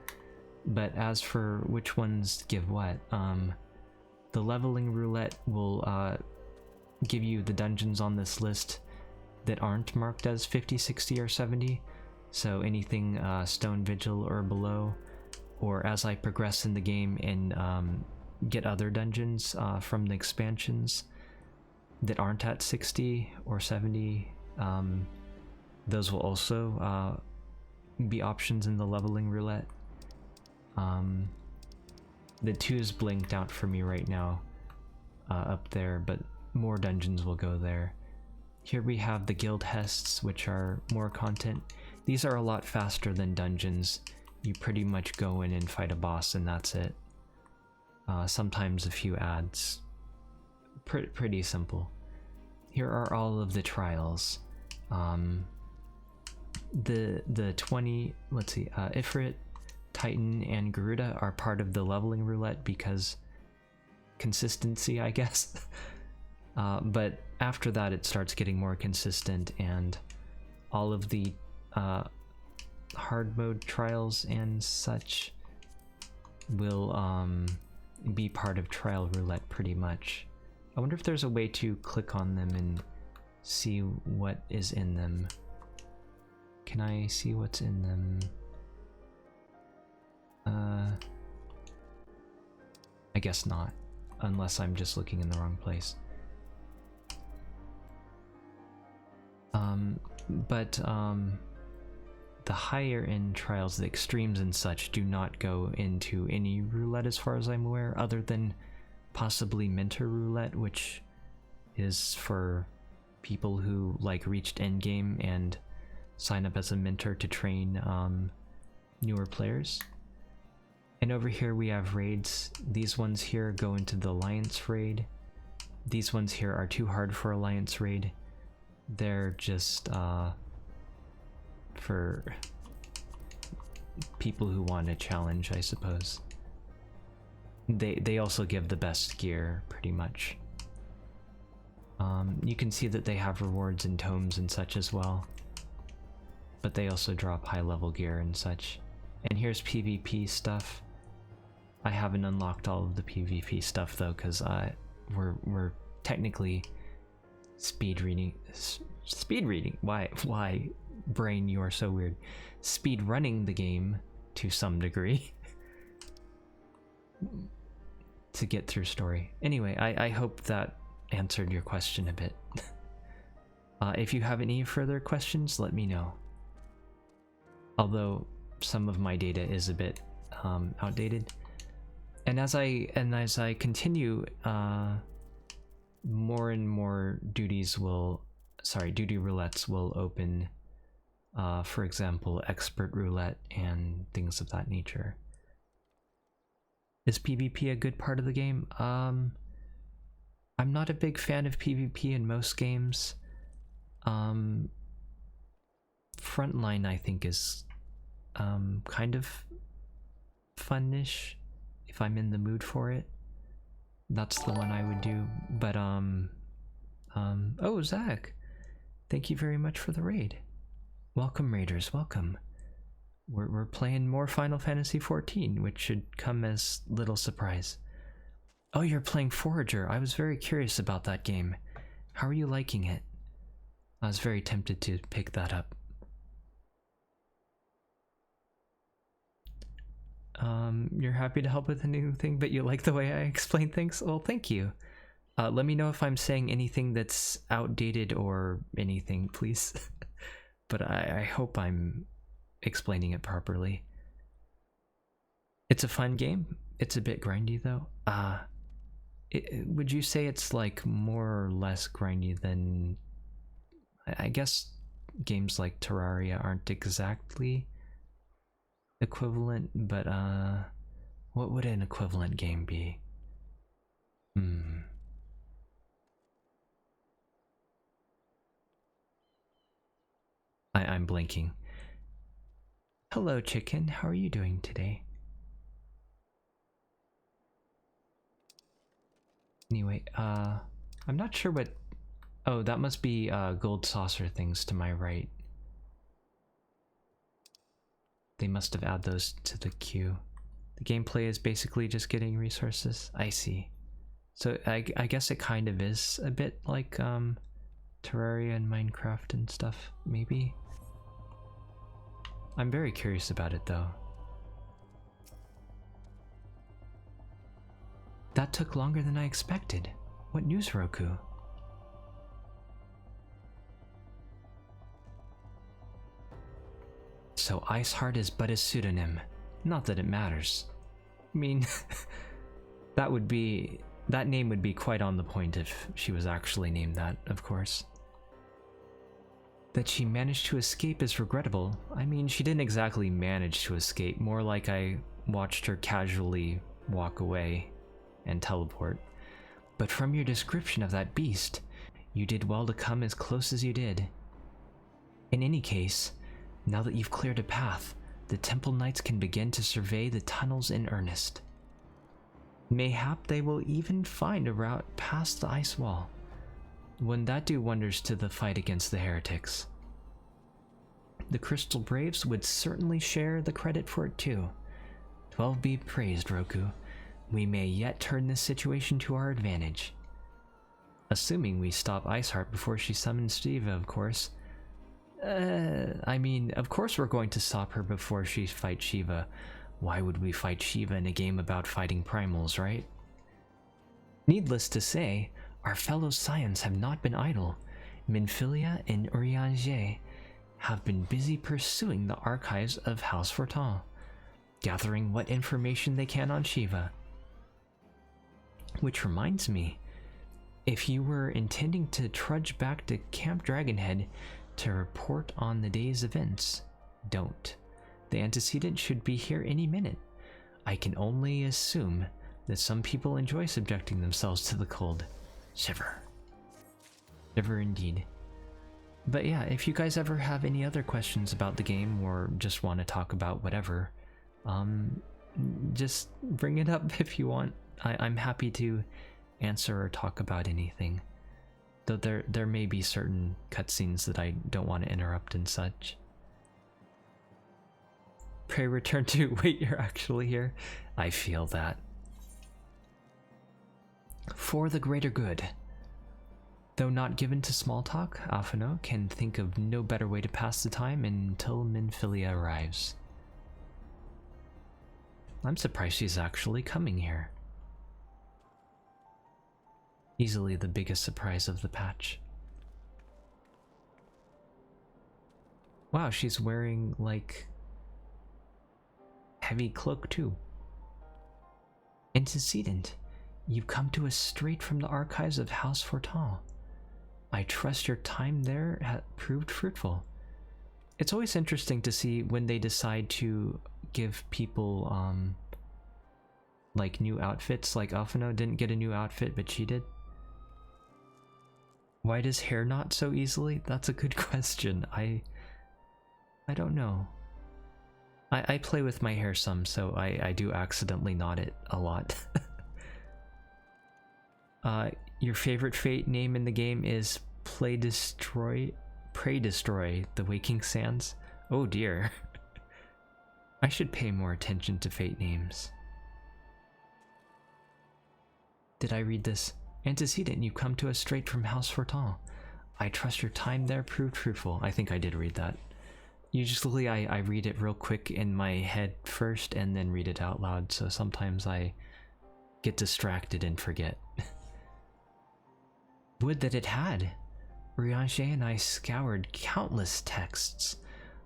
But as for which ones give what, the leveling roulette will give you the dungeons on this list that aren't marked as 50, 60, or 70. So anything Stone Vigil or below, or as I progress in the game and get other dungeons from the expansions that aren't at 60 or 70, those will also be options in the leveling roulette. The 2 is blinked out for me right now up there, but more dungeons will go there. Here we have the guild hests, which are more content. These are a lot faster than dungeons. You pretty much go in and fight a boss and that's it. Sometimes a few ads. Pretty simple. Here are all of the trials. The 20, let's see, Ifrit, Titan, and Garuda are part of the leveling roulette because consistency, I guess. But after that it starts getting more consistent, and all of the hard mode trials and such will be part of trial roulette pretty much. I wonder if there's a way to click on them and see what is in them. Can I see what's in them? I guess not, unless I'm just looking in the wrong place. But the higher end trials, the extremes and such, do not go into any roulette as far as I'm aware, other than possibly Mentor roulette, which is for people who like reached endgame and sign up as a mentor to train newer players. And over here we have raids. These ones here go into the Alliance raid. These ones here are too hard for Alliance raid. They're just for people who want a challenge, I suppose. They also give the best gear, pretty much. You can see that they have rewards and tomes and such as well, but they also drop high level gear and such. And here's PvP stuff. I haven't unlocked all of the PvP stuff though, because we're technically speed reading. Why, brain, you are so weird. Speed running the game to some degree to get through story. Anyway, I hope that answered your question a bit. If you have any further questions, let me know. Although some of my data is a bit outdated. And as I continue, more and more duty roulettes will open. For example, expert roulette and things of that nature. Is PvP a good part of the game? I'm not a big fan of PvP in most games. Frontline, I think, is kind of fun-ish if I'm in the mood for it. That's the one I would do. But oh, Zach, thank you very much for the raid. Welcome, raiders, welcome. We're playing more Final Fantasy XIV, which should come as little surprise. Oh, you're playing Forager. I was very curious about that game. How are you liking it? I was very tempted to pick that up. You're happy to help with a new thing, but you like the way I explain things? Well, thank you. Let me know if I'm saying anything that's outdated or anything, please. But I hope I'm explaining it properly. It's a fun game. It's a bit grindy though. Would you say it's like more or less grindy than... I guess games like Terraria aren't exactly equivalent, but What would an equivalent game be? I'm blinking. Hello, chicken. How are you doing today? Anyway, I'm not sure what... Oh, that must be gold saucer things to my right. They must have added those to the queue. The gameplay is basically just getting resources. I see. So I guess it kind of is a bit like Terraria and Minecraft and stuff, maybe? I'm very curious about it though. That took longer than I expected. What news, Roku? So Iceheart is but a pseudonym. Not that it matters. I mean, that name would be quite on the point if she was actually named that, of course. That she managed to escape is regrettable. I mean, she didn't exactly manage to escape, more like I watched her casually walk away and teleport. But from your description of that beast, you did well to come as close as you did. In any case, now that you've cleared a path, the Temple Knights can begin to survey the tunnels in earnest. Mayhap they will even find a route past the ice wall. Wouldn't that do wonders to the fight against the heretics? The Crystal Braves would certainly share the credit for it too. 12 be praised, Roku. We may yet turn this situation to our advantage. Assuming we stop Iceheart before she summons Shiva, of course. I mean, of course we're going to stop her before she fights Shiva. Why would we fight Shiva in a game about fighting primals, right? Needless to say, our fellow Scions have not been idle. Minfilia and Urianger have been busy pursuing the archives of House Fortal, gathering what information they can on Shiva. Which reminds me, if you were intending to trudge back to Camp Dragonhead to report on the day's events, don't. The antecedent should be here any minute. I can only assume that some people enjoy subjecting themselves to the cold. Shiver. Shiver indeed. But yeah, if you guys ever have any other questions about the game or just want to talk about whatever, just bring it up if you want. I'm happy to answer or talk about anything. Though there may be certain cutscenes that I don't want to interrupt and such. Pray return to, wait, you're actually here? I feel that. For the greater good. Though not given to small talk, Alphino can think of no better way to pass the time until Minfilia arrives. I'm surprised she's actually coming here. Easily the biggest surprise of the patch. Wow, she's wearing, like, heavy cloak too. Antecedent, you've come to us straight from the archives of House Fortal. I trust your time there proved fruitful. It's always interesting to see when they decide to give people, like, new outfits. Like, Alphino didn't get a new outfit, but she did. Why does hair knot so easily? That's a good question. I don't know. I play with my hair some, so I do accidentally knot it a lot. Your favorite Fate name in the game is Pray Destroy, the Waking Sands? Oh dear. I should pay more attention to Fate names. Did I read this? Antecedent, you come to us straight from House Fortal. I trust your time there proved fruitful. I think I did read that. Usually I read it real quick in my head first and then read it out loud, so sometimes I get distracted and forget. Would that it had! Urianger and I scoured countless texts,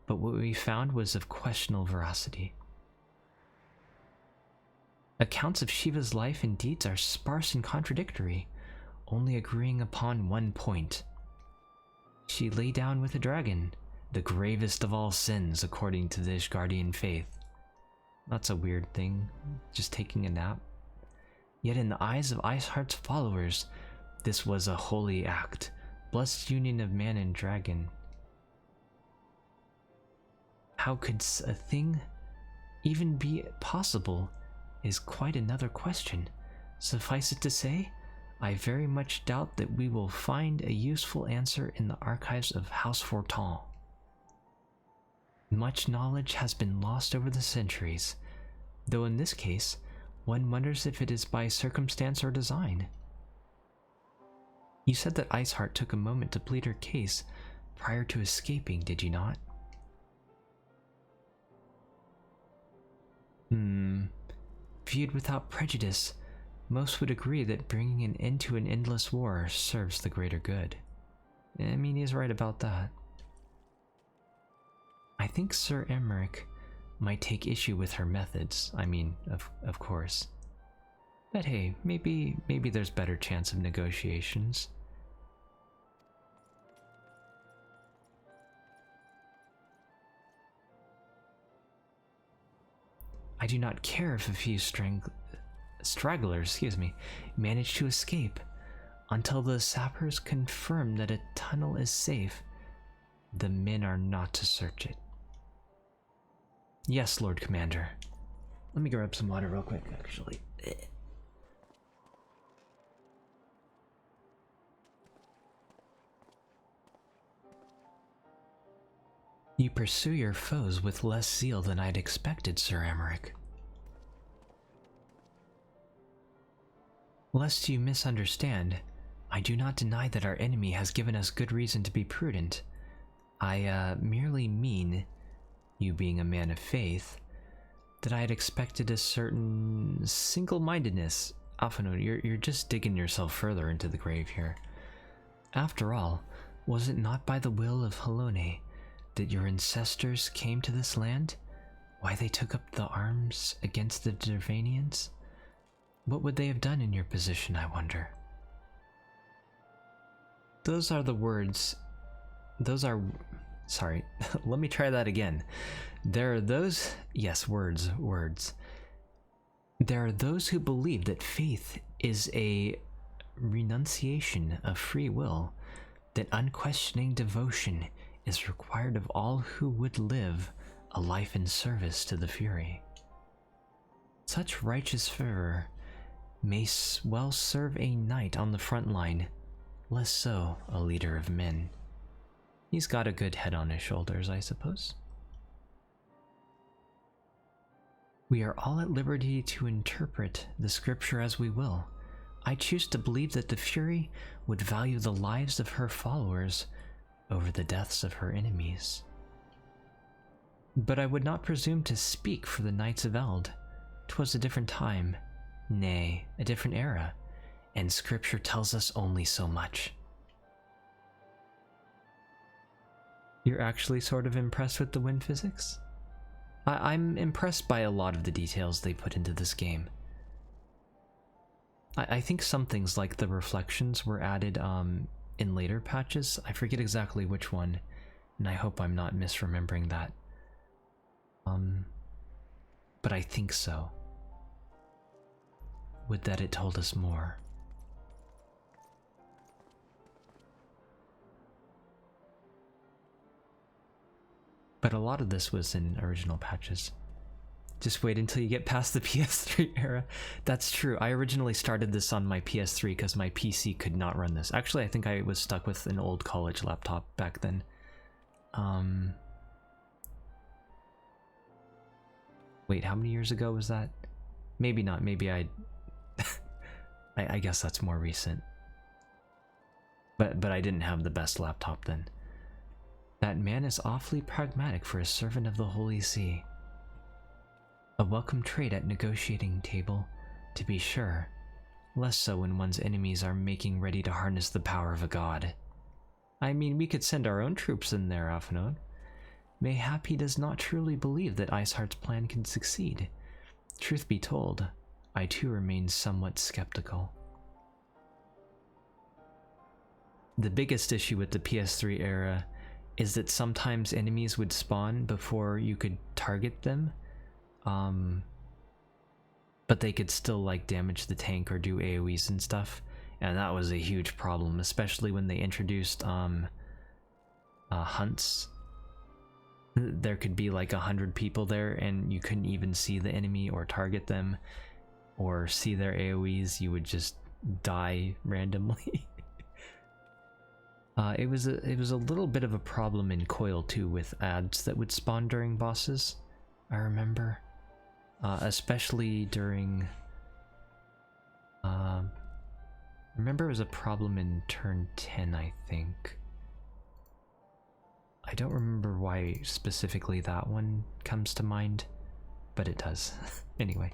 but what we found was of questionable veracity. Accounts of Shiva's life and deeds are sparse and contradictory, only agreeing upon one point. She lay down with a dragon, the gravest of all sins according to the Ishgardian faith. That's a weird thing, just taking a nap. Yet in the eyes of Iceheart's followers, this was a holy act, blessed union of man and dragon. How could a thing even be possible is quite another question. Suffice it to say, I very much doubt that we will find a useful answer in the archives of House Forton. Much knowledge has been lost over the centuries, though in this case, one wonders if it is by circumstance or design. You said that Iceheart took a moment to plead her case prior to escaping, did you not? Viewed without prejudice, most would agree that bringing an end to an endless war serves the greater good. I mean, he's right about that. I think Sir Emmerich might take issue with her methods. I mean, of course. But hey, maybe there's better chance of negotiations. I do not care if a few stragglers, manage to escape. Until the sappers confirm that a tunnel is safe, the men are not to search it. Yes, Lord Commander. Let me grab some water real quick, actually. You pursue your foes with less zeal than I'd expected, Sir Emmerich. Lest you misunderstand, I do not deny that our enemy has given us good reason to be prudent. I merely mean, you being a man of faith, that I had expected a certain single-mindedness. Alphinaud, you're just digging yourself further into the grave here. After all, was it not by the will of Halone that your ancestors came to this land? Why they took up the arms against the Dervanians? What would they have done in your position, I wonder? Those are the words. Sorry, let me try that again. There are those, yes, words. There are those who believe that faith is a renunciation of free will, that unquestioning devotion is required of all who would live a life in service to the Fury. Such righteous fervor may well serve a knight on the front line, less so a leader of men. He's got a good head on his shoulders, I suppose. We are all at liberty to interpret the scripture as we will. I choose to believe that the Fury would value the lives of her followers over the deaths of her enemies. But I would not presume to speak for the Knights of Eld. 'Twas a different time, nay, a different era, and scripture tells us only so much. You're actually sort of impressed with the wind physics? I'm impressed by a lot of the details they put into this game. I think some things like the reflections were added in later patches. I forget exactly which one, and I hope I'm not misremembering that. But I think so. Would that it told us more. But a lot of this was in original patches. Just wait until you get past the PS3 era. That's true. I originally started this on my PS3 because my PC could not run this. Actually, I think I was stuck with an old college laptop back then. Wait, how many years ago was that? Maybe not. Maybe I guess that's more recent. But I didn't have the best laptop then. That man is awfully pragmatic for a servant of the Holy See. A welcome trait at negotiating table, to be sure. Less so when one's enemies are making ready to harness the power of a god. I mean, we could send our own troops in there, Alphinaud. Mayhap he does not truly believe that Iceheart's plan can succeed. Truth be told, I too remain somewhat skeptical. The biggest issue with the PS3 era is that sometimes enemies would spawn before you could target them. But they could still like damage the tank or do AoEs and stuff, and that was a huge problem, especially when they introduced hunts. There could be like 100 people there and you couldn't even see the enemy or target them or see their AoEs. You would just die randomly. It was a little bit of a problem in Coil 2 with ads that would spawn during bosses, I remember. Especially during... remember it was a problem in turn 10, I think. I don't remember why specifically that one comes to mind, but it does. Anyway,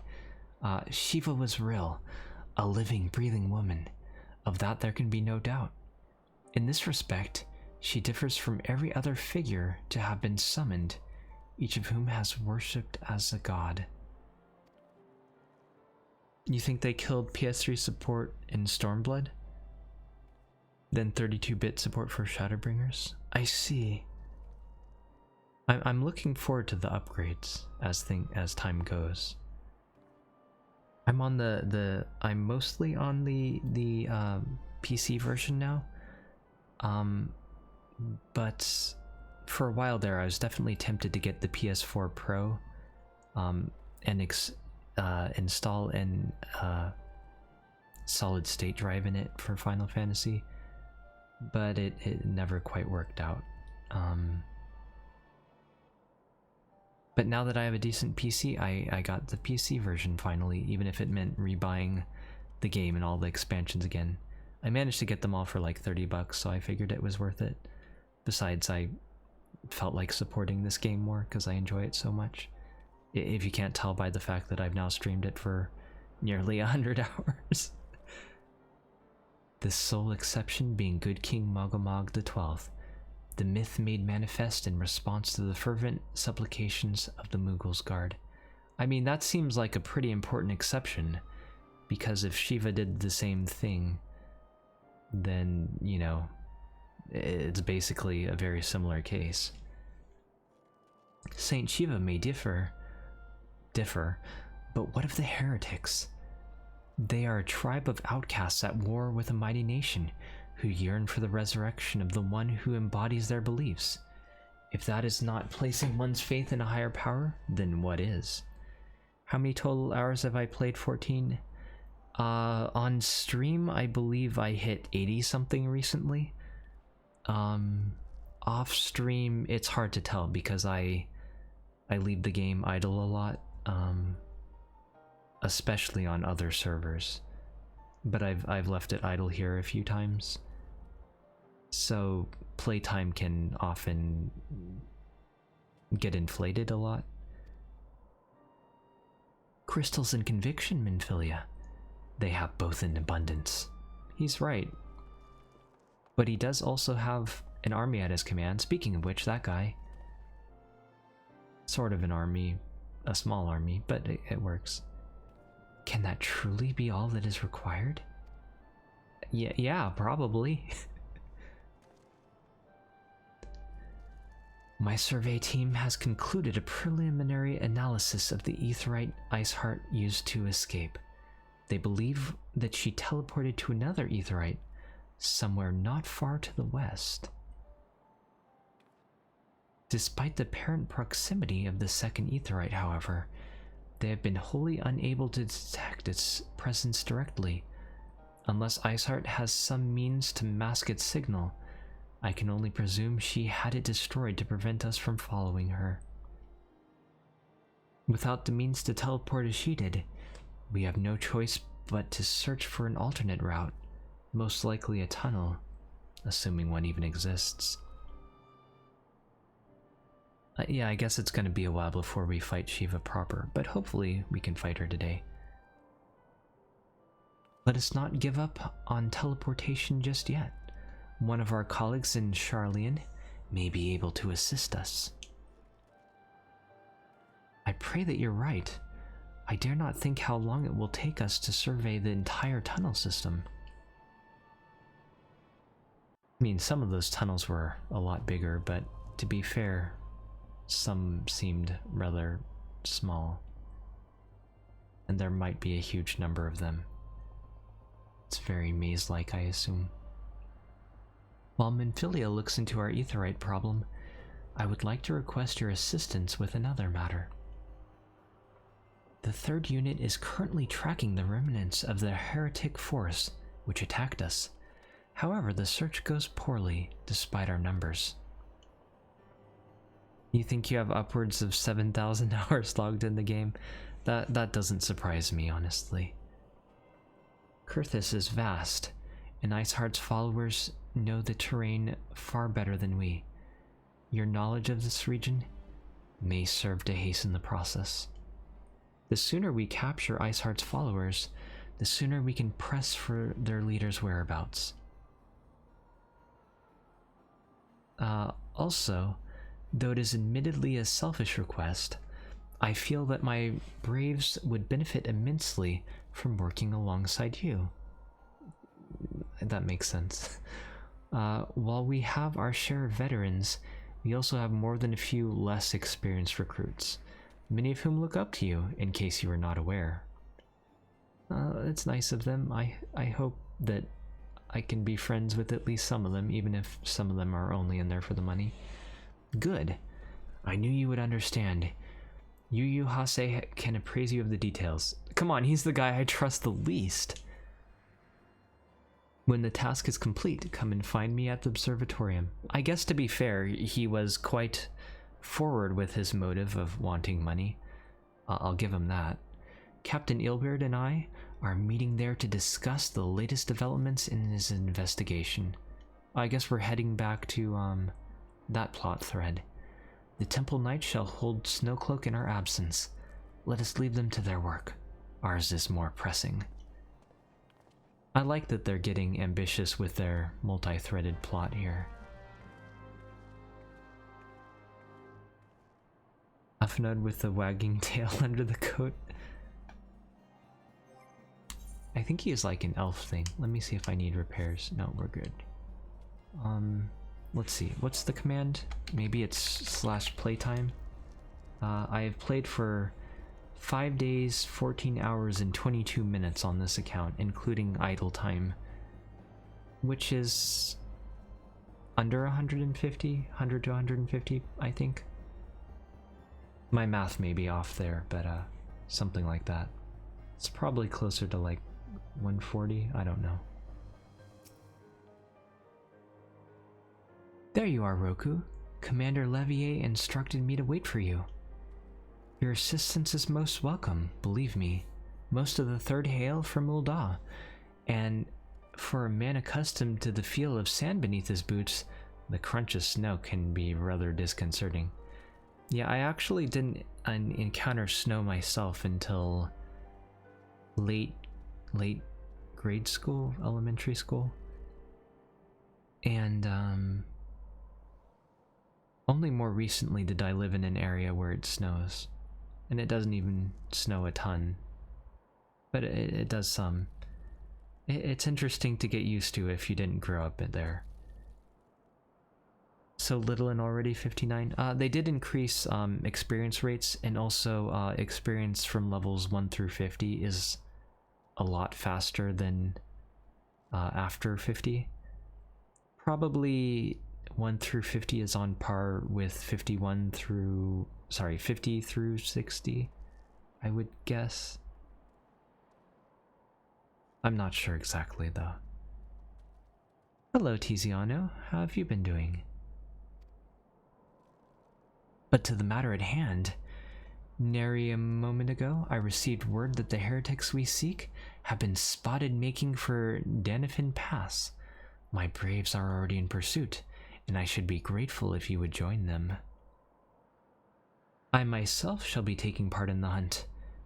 Shiva was real, a living, breathing woman. Of that there can be no doubt. In this respect, she differs from every other figure to have been summoned, each of whom has worshipped as a god. You think they killed PS3 support in Stormblood? Then 32-bit support for Shadowbringers? I see. I'm looking forward to the upgrades as time goes. I'm on I'm mostly on the PC version now. But for a while there, I was definitely tempted to get the PS4 Pro, and install an solid state drive in it for Final Fantasy, but it never quite worked out. But now that I have a decent PC, I got the PC version finally, even if it meant rebuying the game and all the expansions again. I managed to get them all for like $30, so I figured it was worth it. Besides, I felt like supporting this game more because I enjoy it so much. If you can't tell by the fact that I've now streamed it for nearly 100 hours. The sole exception being Good King Mogomog XII, the myth made manifest in response to the fervent supplications of the Mughals Guard. I mean, that seems like a pretty important exception, because if Shiva did the same thing, then, you know, it's basically a very similar case. Saint Shiva may differ, but what of the heretics? They are a tribe of outcasts at war with a mighty nation, who yearn for the resurrection of the one who embodies their beliefs. If that is not placing one's faith in a higher power, then what is? How many total hours have I played? 14? On stream, I believe I hit 80 something recently. Off stream, it's hard to tell because I leave the game idle a lot, especially on other servers. But I've left it idle here a few times. So playtime can often get inflated a lot. Crystals and conviction, Minfilia. They have both in abundance. He's right. But he does also have an army at his command. Speaking of which, that guy. Sort of an army. A small army, but it works. Can that truly be all that is required? Yeah, probably. My survey team has concluded a preliminary analysis of the aetheryte Iceheart used to escape. They believe that she teleported to another aetheryte, somewhere not far to the west. Despite the apparent proximity of the second aetheryte, however, they have been wholly unable to detect its presence directly. Unless Iceheart has some means to mask its signal, I can only presume she had it destroyed to prevent us from following her. Without the means to teleport as she did, we have no choice but to search for an alternate route, most likely a tunnel, assuming one even exists. Yeah, I guess it's gonna be a while before we fight Shiva proper, but hopefully we can fight her today. Let us not give up on teleportation just yet. One of our colleagues in Charlian may be able to assist us. I pray that you're right. I dare not think how long it will take us to survey the entire tunnel system. I mean, some of those tunnels were a lot bigger, but to be fair, some seemed rather small. and there might be a huge number of them. It's very maze-like, I assume. While Minfilia looks into our aetheryte problem, I would like to request your assistance with another matter. The 3rd unit is currently tracking the remnants of the heretic force which attacked us. However, the search goes poorly despite our numbers. You think you have upwards of 7,000 hours logged in the game? That doesn't surprise me, honestly. Kurthus is vast, and Iceheart's followers know the terrain far better than we. Your knowledge of this region may serve to hasten the process. The sooner we capture Iceheart's followers, the sooner we can press for their leader's whereabouts. Also, though it is admittedly a selfish request, I feel that my braves would benefit immensely from working alongside you. That makes sense. While we have our share of veterans, we also have more than a few less experienced recruits, many of whom look up to you, in case you are not aware. It's nice of them. I hope that I can be friends with at least some of them, even if some of them are only in there for the money. Good. I knew you would understand. Yu Yu Hase can appraise you of the details. Come on, he's the guy I trust the least. When the task is complete, come and find me at the observatorium. I guess to be fair, he was quite forward with his motive of wanting money. I'll give him that. Captain Ilbeard and I are meeting there to discuss the latest developments in his investigation. I guess we're heading back to, that plot thread. The Temple Knights shall hold Snowcloak in our absence. Let us leave them to their work. Ours is more pressing. I like that they're getting ambitious with their multi-threaded plot here. Afnod with the wagging tail under the coat. I think he is like an elf thing. Let me see if I need repairs. No, we're good. Let's see. What's the command? Maybe it's /playtime. I have played for 5 days, 14 hours, and 22 minutes on this account, including idle time, which is under 150, 100 to 150, I think. My math may be off there, but something like that. It's probably closer to like 140, I don't know. There you are, Roku. Commander Levier instructed me to wait for you. Your assistance is most welcome, believe me. Most of the 3rd hail from Ul'dah, and for a man accustomed to the feel of sand beneath his boots, the crunch of snow can be rather disconcerting. Yeah, I actually didn't encounter snow myself until late grade school, elementary school. And only more recently did I live in an area where it snows. And it doesn't even snow a ton, but it does some. It's interesting to get used to if you didn't grow up there. So little and already 59. They did increase experience rates, and also experience from levels 1 through 50 is a lot faster than after 50. Probably 1 through 50 is on par with 50 through 60, I would guess. I'm not sure exactly, though. Hello, Tiziano. How have you been doing? But to the matter at hand, nary a moment ago, I received word that the heretics we seek have been spotted making for Danifin Pass. My braves are already in pursuit, and I should be grateful if you would join them. I myself shall be taking part in the hunt.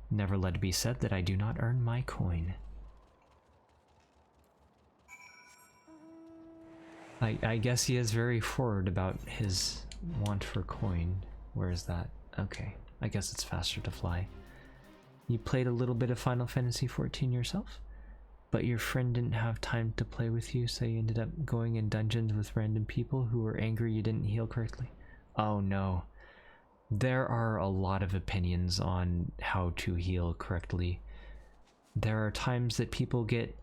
Never let it be said that I do not earn my coin. I guess he is very forward about his want for coin. Where is that? Okay, I guess it's faster to fly. You played a little bit of Final Fantasy XIV yourself? But your friend didn't have time to play with you, so you ended up going in dungeons with random people who were angry you didn't heal correctly? Oh no. There are a lot of opinions on how to heal correctly. There are times that people get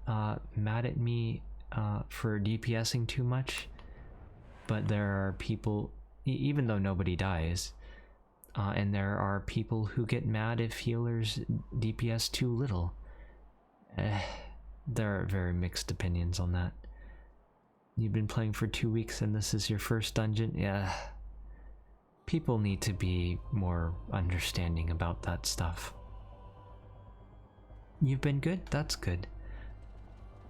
mad at me for DPSing too much, but there are people, even though nobody dies, and there are people who get mad if healers DPS too little. There are very mixed opinions on that. You've been playing for 2 weeks and this is your first dungeon? Yeah. People need to be more understanding about that stuff. You've been good? That's good.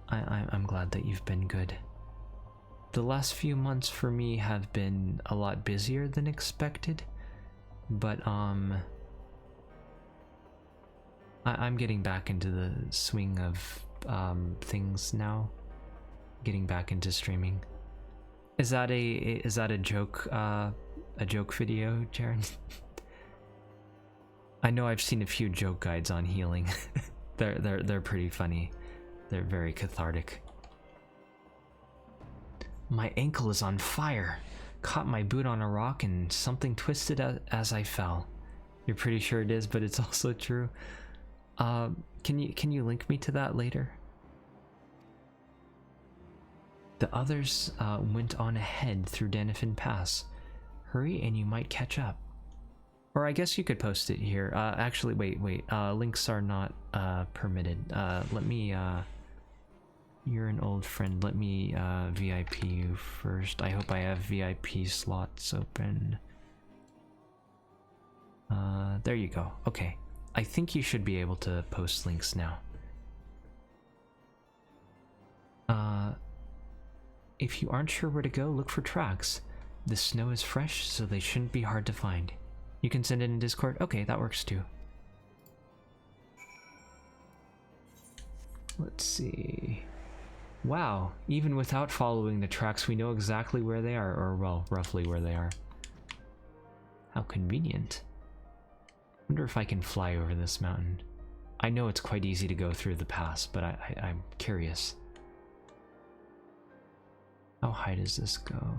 I'm glad that you've been good. The last few months for me have been a lot busier than expected, but I'm getting back into the swing of things now. Getting back into streaming. Is that a joke video, Jaren? I know I've seen a few joke guides on healing. They're pretty funny. They're very cathartic. My ankle is on fire. Caught my boot on a rock and something twisted as I fell. You're pretty sure it is, but it's also true. Can you link me to that later? The others went on ahead through Danifin Pass. Hurry and you might catch up. Or I guess you could post it here. Actually, wait. Links are not permitted. Let me, you're an old friend. Let me VIP you first. I hope I have VIP slots open. There you go. Okay. I think you should be able to post links now. If you aren't sure where to go, look for tracks. The snow is fresh, so they shouldn't be hard to find. You can send it in Discord? Okay, that works too. Let's see. Wow, even without following the tracks, we know exactly where they are, or well, roughly where they are. How convenient. Wonder if I can fly over this mountain. I know it's quite easy to go through the pass, but I'm curious. How high does this go?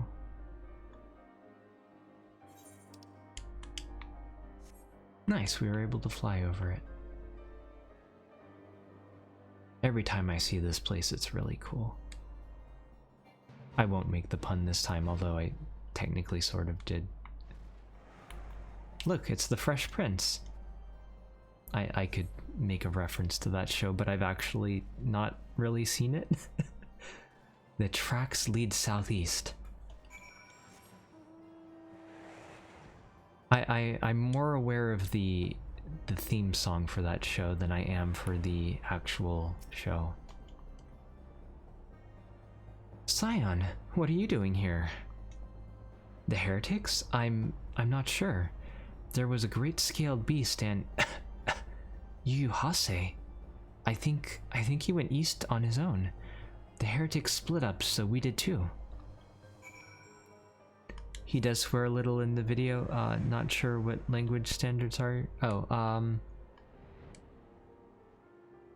Nice, we were able to fly over it. Every time I see this place, it's really cool. I won't make the pun this time, although I technically sort of did. Look, it's the Fresh Prince. I could make a reference to that show, but I've actually not really seen it. The tracks lead southeast. I'm more aware of the theme song for that show than I am for the actual show. Scion, what are you doing here? The heretics? I'm not sure. There was a great scaled beast and Yu Hase. I think he went east on his own. The heretics split up, so we did too. He does swear a little in the video. Not sure what language standards are. Oh,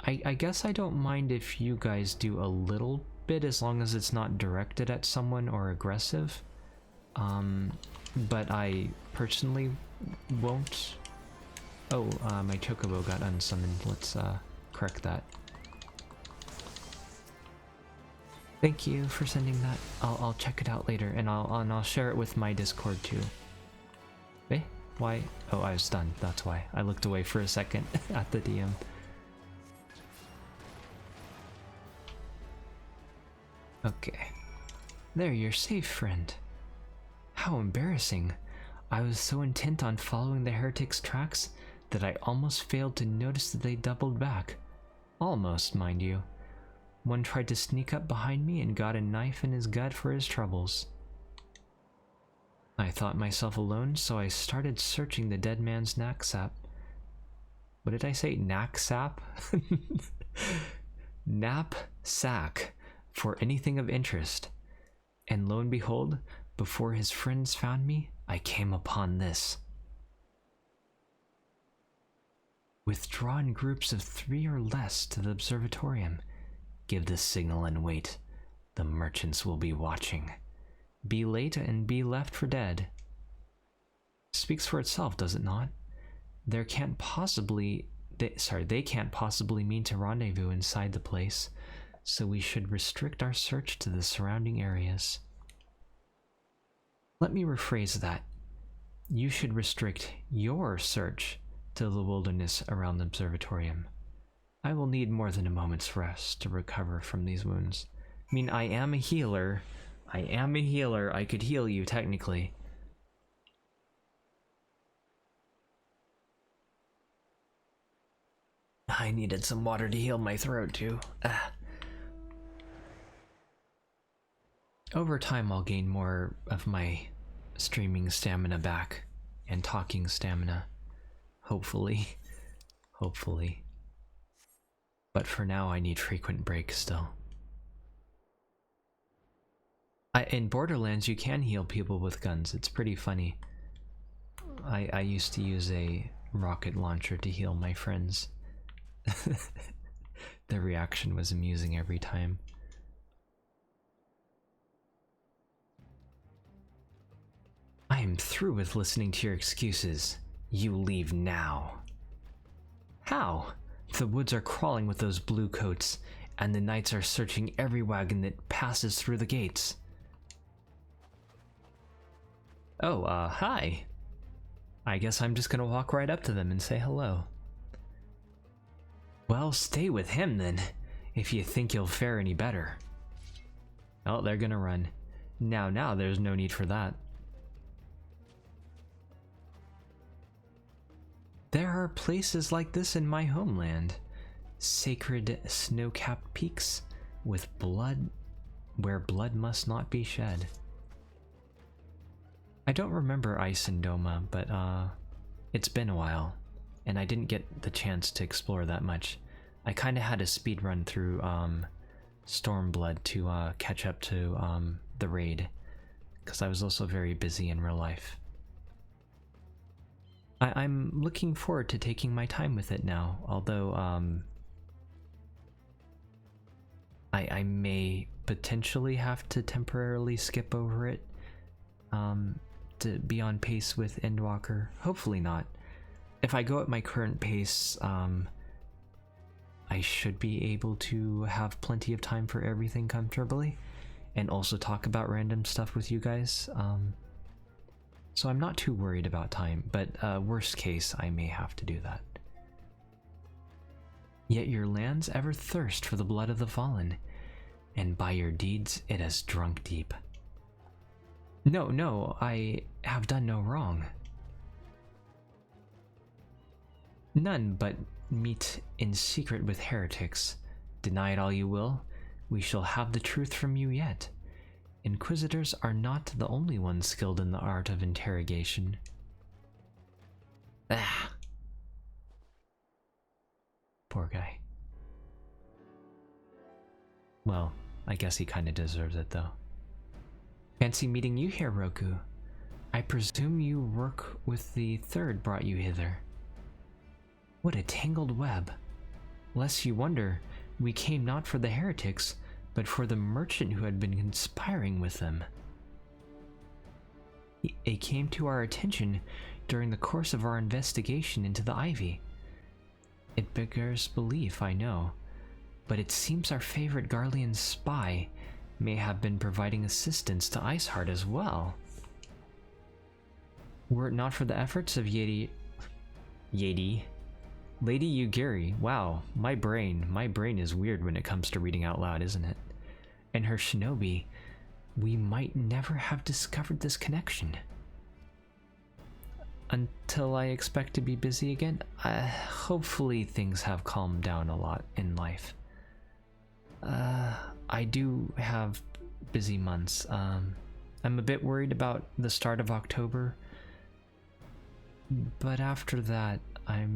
I guess I don't mind if you guys do a little bit as long as it's not directed at someone or aggressive. But I personally won't. Oh, my chocobo got unsummoned. Let's correct that. Thank you for sending that. I'll check it out later, and I'll share it with my Discord too. Eh? Why? Oh, I was stunned. That's why. I looked away for a second at the DM. Okay. There, you're safe, friend. How embarrassing. I was so intent on following the heretics' tracks that I almost failed to notice that they doubled back. Almost, mind you. One tried to sneak up behind me and got a knife in his gut for his troubles. I thought myself alone, so I started searching the dead man's knapsack. What did I say? Knapsack? Knapsack for anything of interest. And lo and behold, before his friends found me, I came upon this. Withdraw in groups of 3 or less to the observatorium. Give the signal and wait. The merchants will be watching. Be late and be left for dead. Speaks for itself, does it not? There can't possibly they can't possibly mean to rendezvous inside the place, so we should restrict our search to the surrounding areas. Let me rephrase that. You should restrict your search to the wilderness around the observatorium. I will need more than a moment's rest to recover from these wounds. I mean, I am a healer. I could heal you, technically. I needed some water to heal my throat, too. Over time, I'll gain more of my streaming stamina back, and talking stamina. Hopefully. Hopefully. But for now, I need frequent breaks still. In Borderlands, you can heal people with guns. It's pretty funny. I used to use a rocket launcher to heal my friends. The reaction was amusing every time. I am through with listening to your excuses. You leave now. How? The woods are crawling with those blue coats, and the knights are searching every wagon that passes through the gates. Oh, hi. I guess I'm just gonna walk right up to them and say hello. Well, stay with him then, if you think you'll fare any better. Oh, they're gonna run. Now, there's no need for that. There are places like this in my homeland. Sacred snow-capped peaks with blood, where blood must not be shed. I don't remember Ice and Doma, but it's been a while, and I didn't get the chance to explore that much. I kind of had a speed run through Stormblood to catch up to the raid, because I was also very busy in real life. I'm looking forward to taking my time with it now, although I may potentially have to temporarily skip over it to be on pace with Endwalker. Hopefully not. If I go at my current pace, I should be able to have plenty of time for everything comfortably, and also talk about random stuff with you guys. So I'm not too worried about time, but worst case, I may have to do that. Yet your lands ever thirst for the blood of the fallen, and by your deeds it has drunk deep. No, I have done no wrong. None but meet in secret with heretics. Deny it all you will, we shall have the truth from you yet. Inquisitors are not the only ones skilled in the art of interrogation. Ah. Poor guy. Well, I guess he kinda deserves it though. Fancy meeting you here, Roku. I presume you work with the third brought you hither. What a tangled web. Lest you wonder, we came not for the heretics, but for the merchant who had been conspiring with them. It came to our attention during the course of our investigation into the Ivy. It beggars belief, I know, but it seems our favorite Garlean spy may have been providing assistance to Iceheart as well. Were it not for the efforts of Lady Yugiri, wow, my brain is weird when it comes to reading out loud, isn't it? And her shinobi, we might never have discovered this connection. Until I expect to be busy again, hopefully things have calmed down a lot in life. I do have busy months. I'm a bit worried about the start of October, but after that, I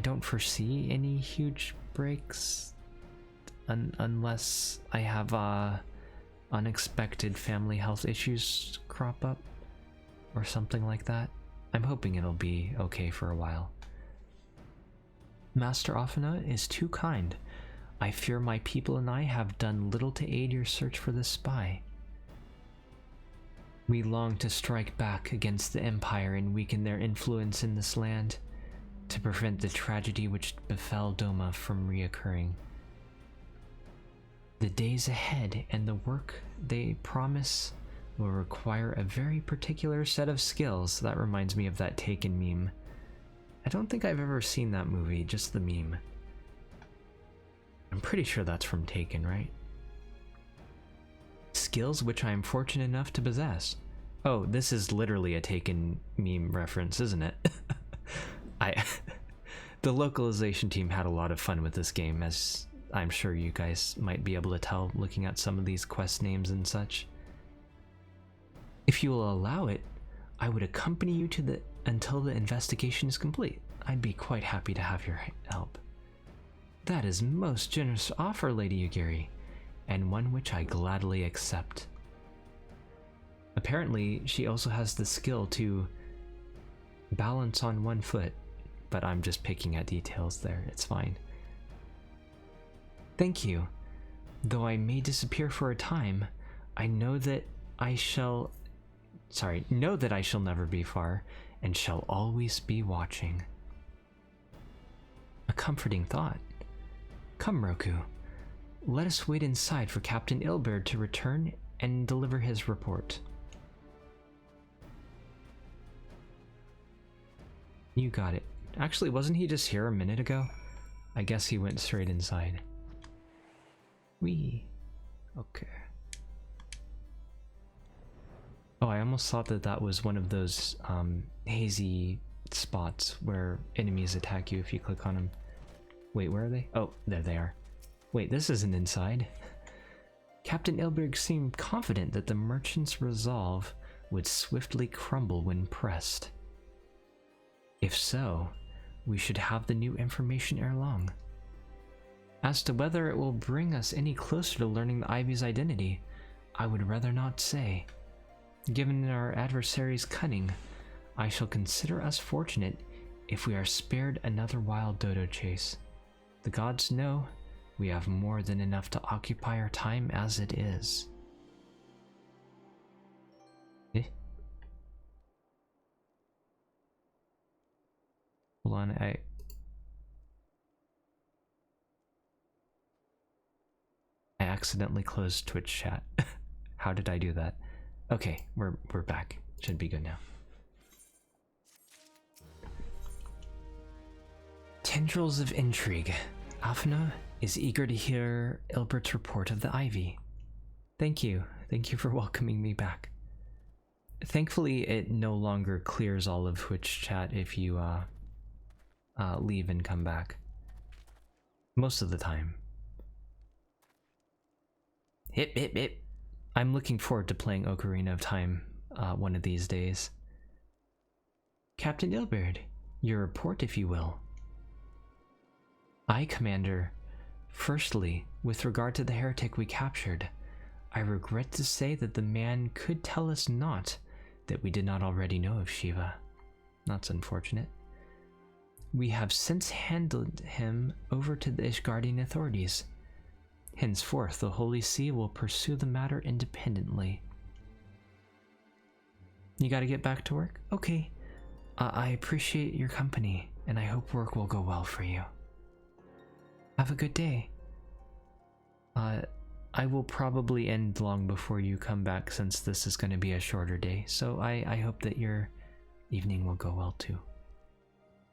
don't foresee any huge breaks, unless I have unexpected family health issues crop up or something like that. I'm hoping it'll be okay for a while. Master Afina is too kind. I fear my people and I have done little to aid your search for this spy. We long to strike back against the Empire and weaken their influence in this land. to prevent the tragedy which befell Doma from reoccurring. The days ahead and the work they promise will require a very particular set of skills. That reminds me of that Taken meme. I don't think I've ever seen that movie, just the meme. I'm pretty sure that's from Taken, right? Skills which I am fortunate enough to possess. Oh, this is literally a Taken meme reference, isn't it? The localization team had a lot of fun with this game, as I'm sure you guys might be able to tell looking at some of these quest names and such. If you will allow it, I would accompany you to until the investigation is complete. I'd be quite happy to have your help. That is most generous offer, Lady Yugiri, and one which I gladly accept. Apparently, she also has the skill to balance on one foot, but I'm just picking at details there, it's fine. Thank you. Though I may disappear for a time, I know that I shall never be far, and shall always be watching. A comforting thought. Come, Roku. Let us wait inside for Captain Ilberd to return and deliver his report. You got it. Actually, wasn't he just here a minute ago? I guess he went straight inside. Whee. Okay. Oh, I almost thought that was one of those hazy spots where enemies attack you if you click on them. Wait, where are they? Oh, there they are. Wait, this isn't inside. Captain Ilberg seemed confident that the merchant's resolve would swiftly crumble when pressed. If so, we should have the new information ere long. As to whether it will bring us any closer to learning the Ivy's identity, I would rather not say. Given our adversary's cunning, I shall consider us fortunate if we are spared another wild dodo chase. The gods know we have more than enough to occupy our time as it is. Hold on, I accidentally closed Twitch chat. How did I do that? Okay, we're back. Should be good now. Tendrils of intrigue. Afna is eager to hear Ilbert's report of the Ivy. Thank you. Thank you for welcoming me back. Thankfully, it no longer clears all of Twitch chat if you leave and come back. Most of the time. Hip hip hip. I'm looking forward to playing Ocarina of Time one of these days. Captain Ilberd, your report if you will. Aye, Commander. Firstly, with regard to the heretic we captured, I regret to say that the man could tell us naught that we did not already know of Shiva. That's unfortunate. We have since handed him over to the Ishgardian authorities. Henceforth, the Holy See will pursue the matter independently. You gotta get back to work? Okay. I appreciate your company, and I hope work will go well for you. Have a good day. I will probably end long before you come back since this is going to be a shorter day, so I hope that your evening will go well too.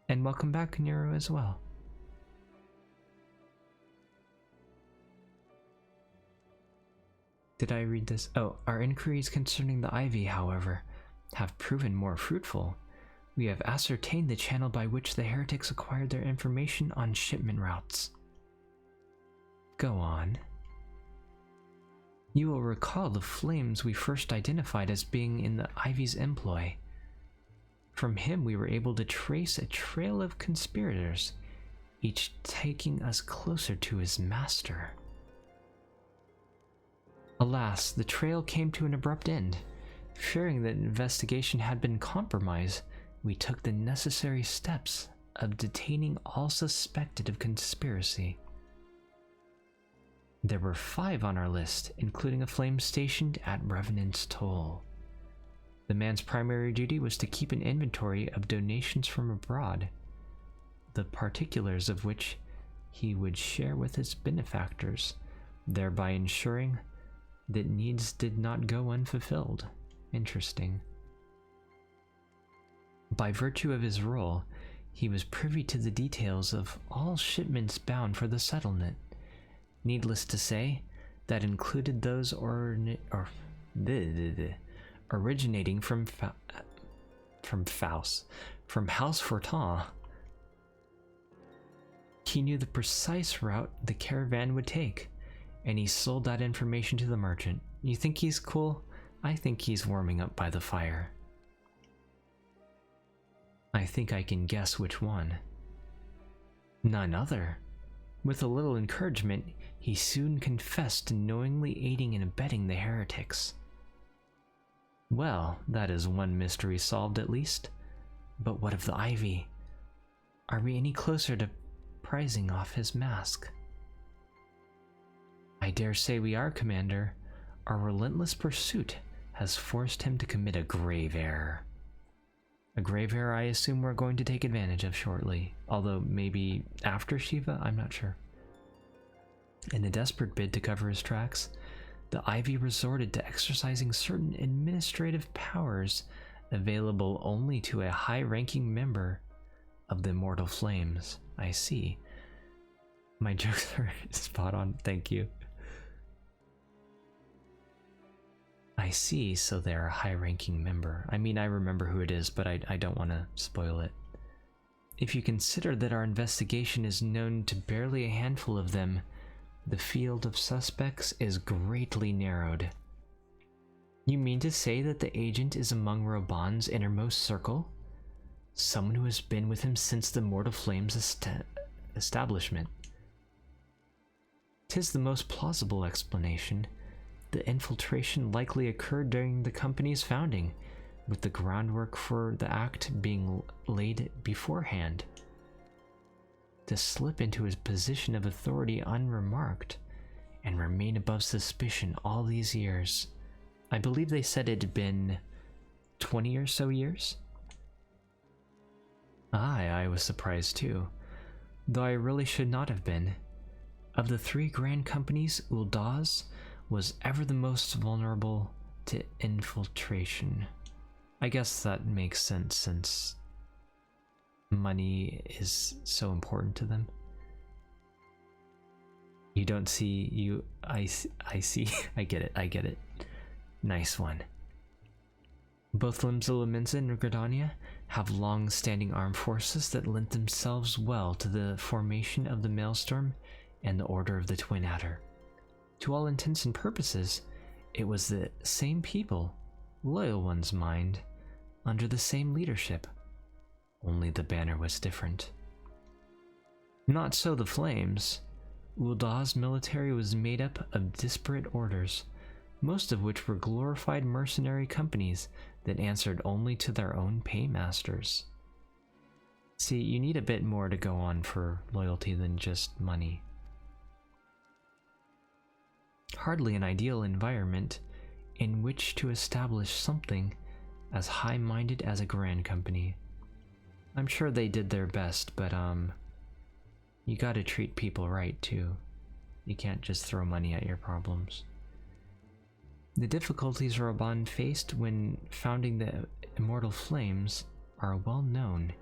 And welcome back, Nero, as well. Did I read this? Oh, our inquiries concerning the Ivy, however, have proven more fruitful. We have ascertained the channel by which the heretics acquired their information on shipment routes. Go on. You will recall the flames we first identified as being in the Ivy's employ. From him we were able to trace a trail of conspirators, each taking us closer to his master. Alas, the trail came to an abrupt end. Fearing that investigation had been compromised, we took the necessary steps of detaining all suspected of conspiracy. There were 5 on our list, including a flame stationed at Revenant's Toll. The man's primary duty was to keep an inventory of donations from abroad. the particulars of which he would share with his benefactors, thereby ensuring that needs did not go unfulfilled. Interesting. By virtue of his role, he was privy to the details of all shipments bound for the settlement. Needless to say, that included those originating from House Fortin. He knew the precise route the caravan would take, and he sold that information to the merchant. You think he's cool? I think he's warming up by the fire. I think I can guess which one. None other. With a little encouragement, he soon confessed to knowingly aiding and abetting the heretics. Well, that is one mystery solved at least. But what of the Ivy? Are we any closer to prizing off his mask? I dare say we are, Commander. Our relentless pursuit has forced him to commit a grave error. A grave error I assume we're going to take advantage of shortly, although maybe after Shiva, I'm not sure. In a desperate bid to cover his tracks, the Ivy resorted to exercising certain administrative powers available only to a high-ranking member of the Immortal Flames. I see. My jokes are spot on, thank you. I see, so they're a high-ranking member. I mean, I remember who it is, but I don't want to spoil it. If you consider that our investigation is known to barely a handful of them, the field of suspects is greatly narrowed. You mean to say that the agent is among Roban's innermost circle? Someone who has been with him since the Mortal Flames establishment. 'Tis the most plausible explanation. The infiltration likely occurred during the company's founding, with the groundwork for the act being laid beforehand. To slip into his position of authority unremarked, and remain above suspicion all these years. I believe they said it had been 20 or so years? Aye, I was surprised too, though I really should not have been. Of the three grand companies, Uldaz was ever the most vulnerable to infiltration. I guess that makes sense since money is so important to them. You don't see I see. I get it. Nice one. Both Limsa and Gridania have long-standing armed forces that lent themselves well to the formation of the Maelstrom and the Order of the Twin Adder. To all intents and purposes, it was the same people, loyal ones mind, under the same leadership. Only the banner was different. Not so the Flames. Uldah's military was made up of disparate orders, most of which were glorified mercenary companies that answered only to their own paymasters. See, you need a bit more to go on for loyalty than just money. Hardly an ideal environment in which to establish something as high-minded as a grand company. I'm sure they did their best, but you gotta treat people right too. You can't just throw money at your problems. The difficulties Raban faced when founding the Immortal Flames are well known.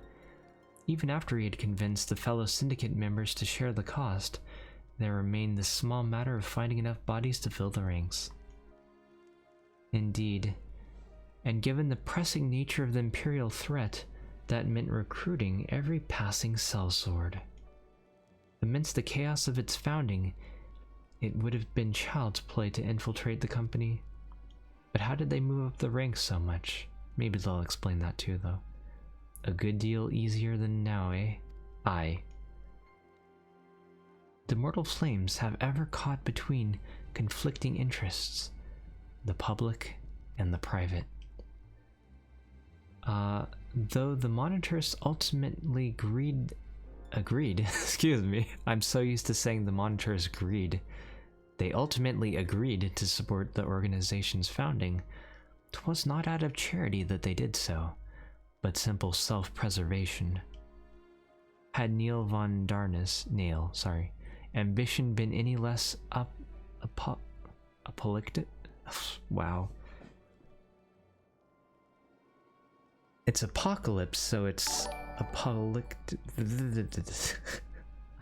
Even after he had convinced the fellow syndicate members to share the cost, there remained the small matter of finding enough bodies to fill the ranks. Indeed, and given the pressing nature of the Imperial threat, that meant recruiting every passing sellsword. Amidst the chaos of its founding, it would have been child's play to infiltrate the company. But how did they move up the ranks so much? Maybe they'll explain that too, though. A good deal easier than now, eh? Aye. The Mortal Flames have ever caught between conflicting interests, the public and the private. Though the monitors ultimately agreed, excuse me, I'm so used to saying the monitors agreed. They ultimately agreed to support the organization's founding. 'Twas not out of charity that they did so, but simple self-preservation. Had Neil von Darnus, ambition been any less apocalyptic? Wow. It's apocalypse, so it's apocalyptic.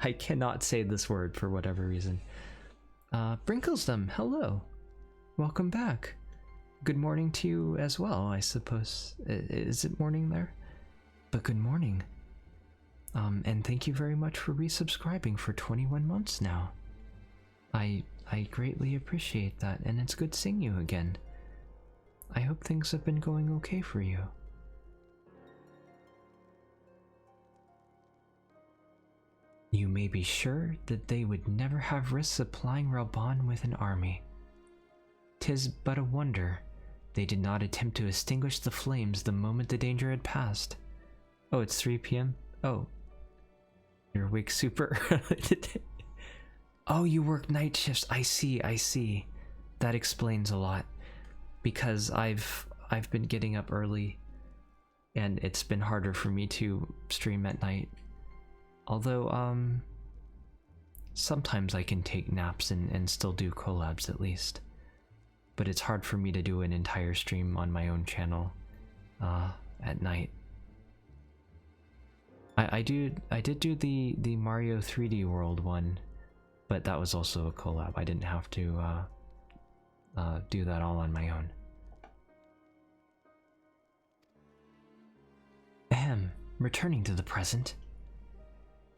I cannot say this word for whatever reason. Brinklesdom, hello. Welcome back. Good morning to you as well, I suppose. Is it morning there? But good morning. And thank you very much for resubscribing for 21 months now. I greatly appreciate that, and it's good seeing you again. I hope things have been going okay for you. You may be sure that they would never have risked supplying Ralban with an army. 'Tis but a wonder they did not attempt to extinguish the flames the moment the danger had passed. Oh, it's 3 p.m.? Oh. You're awake super early today. Oh, you work night shifts. I see. That explains a lot. Because I've been getting up early, and it's been harder for me to stream at night. Although, sometimes I can take naps and still do collabs at least. But it's hard for me to do an entire stream on my own channel, at night. I did do the Mario 3D World one, but that was also a collab. I didn't have to, do that all on my own. Ahem, returning to the present.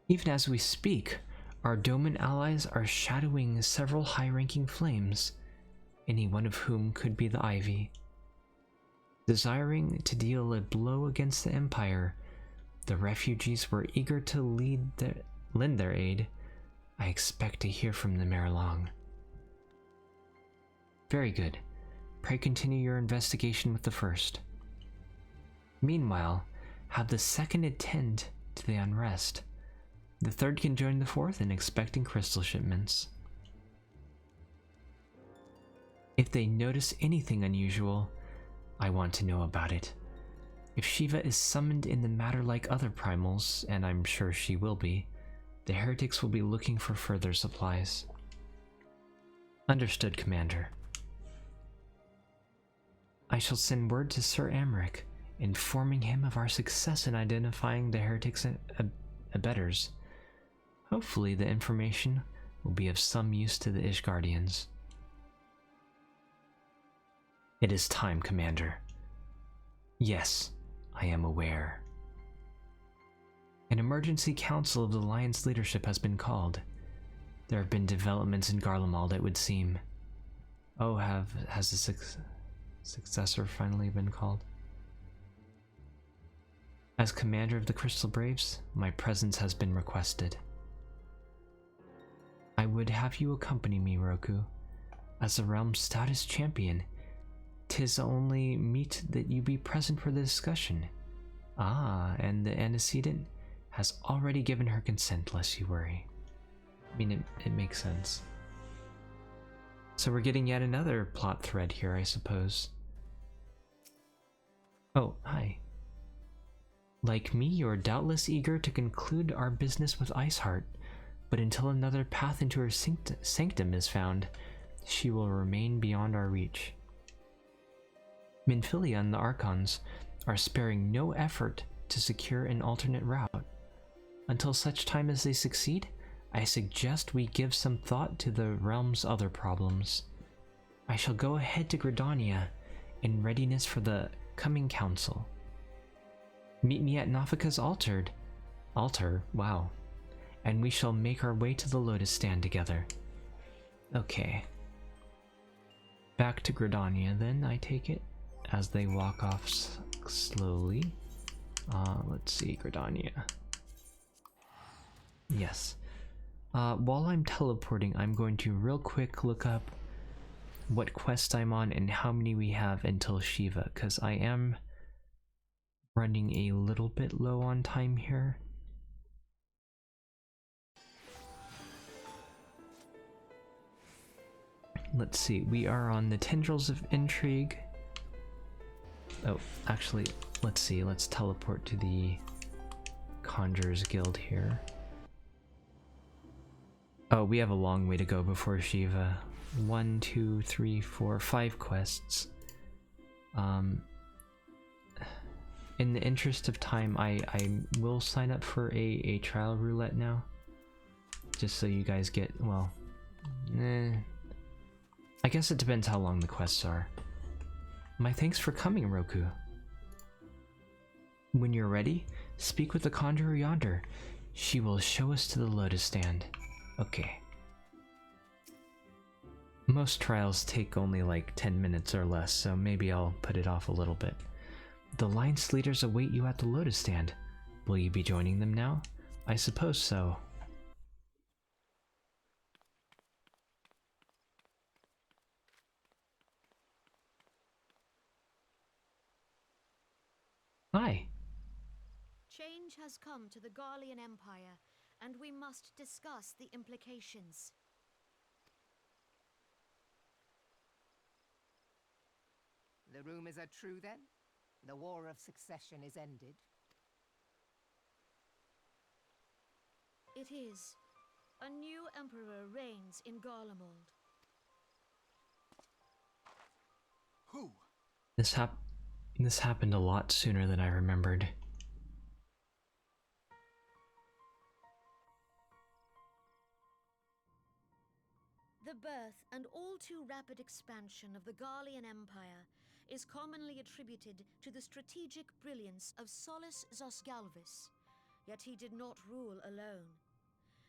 Even as we speak, our Doman allies are shadowing several high-ranking flames, any one of whom could be the Ivy. Desiring to deal a blow against the Empire, the refugees were eager to lend their aid. I expect to hear from them ere long. Very good. Pray continue your investigation with the first. Meanwhile, have the second attend to the unrest. The third can join the fourth in expecting crystal shipments. If they notice anything unusual, I want to know about it. If Shiva is summoned in the matter like other primals, and I'm sure she will be, the heretics will be looking for further supplies. Understood, Commander. I shall send word to Sir Amric, informing him of our success in identifying the heretics' abettors. Hopefully the information will be of some use to the Ishgardians. It is time, Commander. Yes, I am aware. An emergency council of the Lion's leadership has been called. There have been developments in Garlemald, it would seem. Oh, has the successor finally been called? As commander of the Crystal Braves, my presence has been requested. I would have you accompany me, Roku. As the realm's stoutest champion, 'tis only meet that you be present for the discussion. Ah, and the antecedent has already given her consent, lest you worry. I mean, it makes sense. So we're getting yet another plot thread here, I suppose. Oh, hi. Like me, you're doubtless eager to conclude our business with Iceheart, but until another path into her sanctum is found, she will remain beyond our reach. Minfilia and the Archons are sparing no effort to secure an alternate route. Until such time as they succeed, I suggest we give some thought to the realm's other problems. I shall go ahead to Gridania in readiness for the coming council. Meet me at Nafika's altar, wow, and we shall make our way to the Lotus Stand together. Okay. Back to Gridania then, I take it, as they walk off slowly. Let's see, Gridania. Yes. While I'm teleporting, I'm going to real quick look up what quest I'm on and how many we have until Shiva, because I am running a little bit low on time here. Let's see, we are on the Tendrils of Intrigue. Oh, actually, let's see, let's teleport to the Conjurer's Guild here. Oh, we have a long way to go before Shiva. 1, 2, 3, 4, 5 quests. In the interest of time, I will sign up for a trial roulette now. Just so you guys get, well, I guess it depends how long the quests are. My thanks for coming, Roku. When you're ready, speak with the conjurer yonder. She will show us to the lotus stand. Okay. Most trials take only like 10 minutes or less, so maybe I'll put it off a little bit. The alliance leaders await you at the lotus stand. Will you be joining them now? I suppose so. Hi. Change has come to the Garlean Empire, and we must discuss the implications. The rumors are true, then? The War of Succession is ended? It is. A new emperor reigns in Garlemald. Who? This happened a lot sooner than I remembered. The birth and all too rapid expansion of the Garlean Empire is commonly attributed to the strategic brilliance of Solus Zosgalvis, yet he did not rule alone.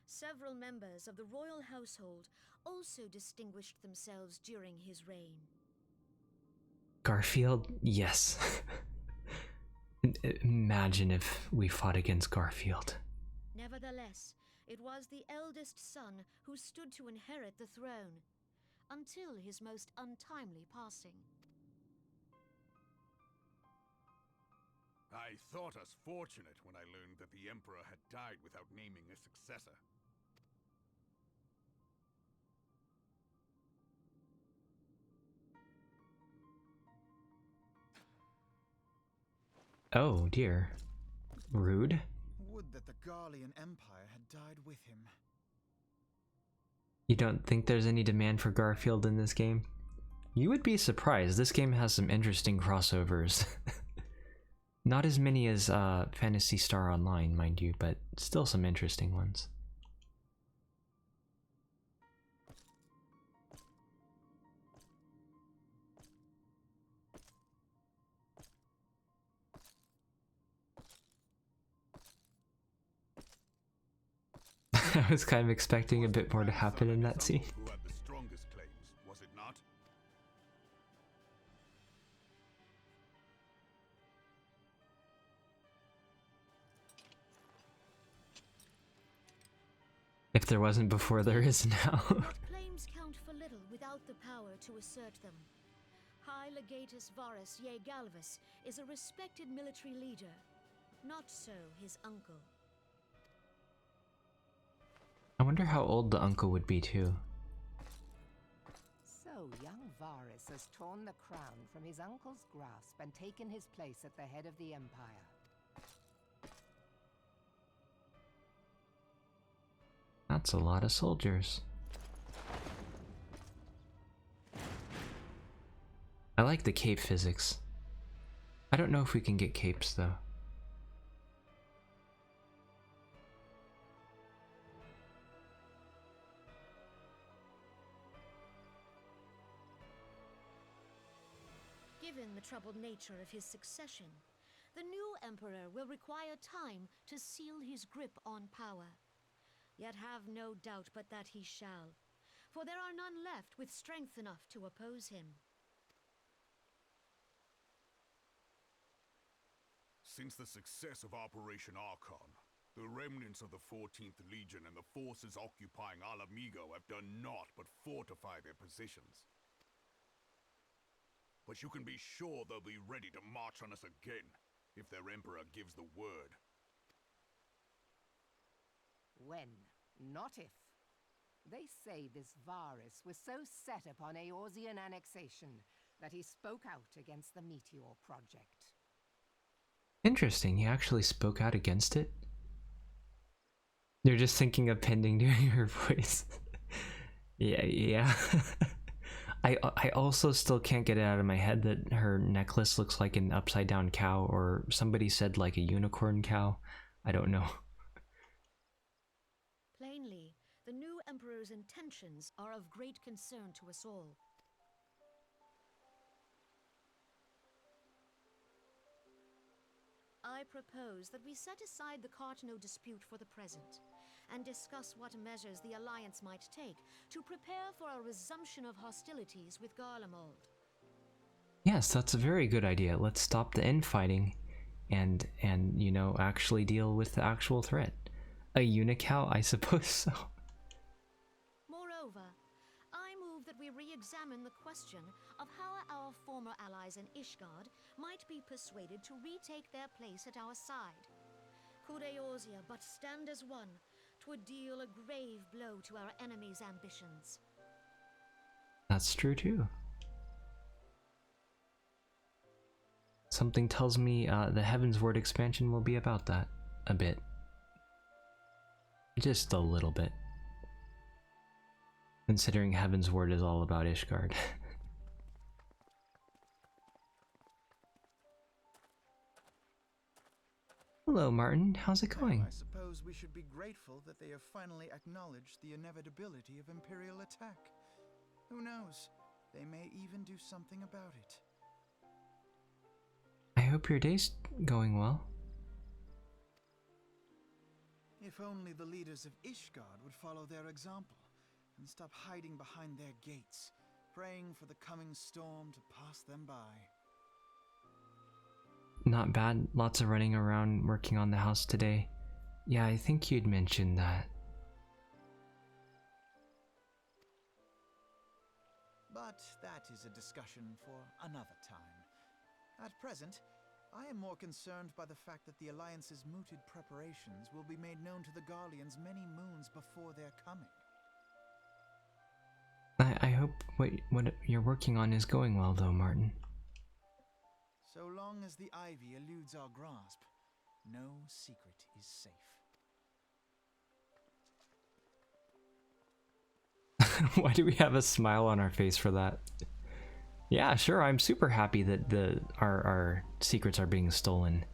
Several members of the royal household also distinguished themselves during his reign. Garfield? Yes. Imagine if we fought against Garfield. Nevertheless, it was the eldest son who stood to inherit the throne, until his most untimely passing. I thought us fortunate when I learned that the Emperor had died without naming a successor. Oh dear. Rude? Would that the Garlean Empire had died with him. You don't think there's any demand for Garfield in this game? You would be surprised. This game has some interesting crossovers. Not as many as Phantasy Star Online, mind you, but still some interesting ones. I was kind of expecting a bit more to happen in that scene. Who had the strongest claims, was it not? If there wasn't before, there is now. Claims count for little without the power to assert them. High Legatus Varus Ye Galvus is a respected military leader. Not so his uncle. I wonder how old the uncle would be too. So young Varus has torn the crown from his uncle's grasp and taken his place at the head of the Empire. That's a lot of soldiers. I like the cape physics. I don't know if we can get capes though. Given the troubled nature of his succession, the new emperor will require time to seal his grip on power. Yet have no doubt but that he shall, for there are none left with strength enough to oppose him. Since the success of Operation Archon, the remnants of the 14th Legion and the forces occupying Alamigo have done naught but fortify their positions. But you can be sure they'll be ready to march on us again, if their Emperor gives the word. When, not if. They say this Varus was so set upon Eorzean annexation that he spoke out against the Meteor Project. Interesting, he actually spoke out against it? You're just thinking of Pending doing her voice. Yeah. I also still can't get it out of my head that her necklace looks like an upside down cow, or somebody said like a unicorn cow. I don't know. Plainly, the new Emperor's intentions are of great concern to us all. I propose that we set aside the Cartano dispute for the present, and discuss what measures the Alliance might take to prepare for a resumption of hostilities with Garlemald. Yes, that's a very good idea. Let's stop the infighting and you know, actually deal with the actual threat. A unicow, I suppose so. Moreover, I move that we re-examine the question of how our former allies in Ishgard might be persuaded to retake their place at our side. Could Eorzea but stand as one, 'twould deal a grave blow to our enemies' ambitions. That's true too. Something tells me the Heaven's Word expansion will be about that. A bit. Just a little bit. Considering Heaven's Word is all about Ishgard. Hello, Martin. How's it going? Well, I suppose we should be grateful that they have finally acknowledged the inevitability of Imperial attack. Who knows? They may even do something about it. I hope your day's going well. If only the leaders of Ishgard would follow their example and stop hiding behind their gates, praying for the coming storm to pass them by. Not bad. Lots of running around working on the house today. Yeah, I think you'd mentioned that. But that is a discussion for another time. At present, I am more concerned by the fact that the Alliance's mooted preparations will be made known to the Garleans many moons before their coming. I hope what you're working on is going well though, Martin. So long as the ivy eludes our grasp, no secret is safe. Why do we have a smile on our face for that? Yeah, sure, I'm super happy that our secrets are being stolen.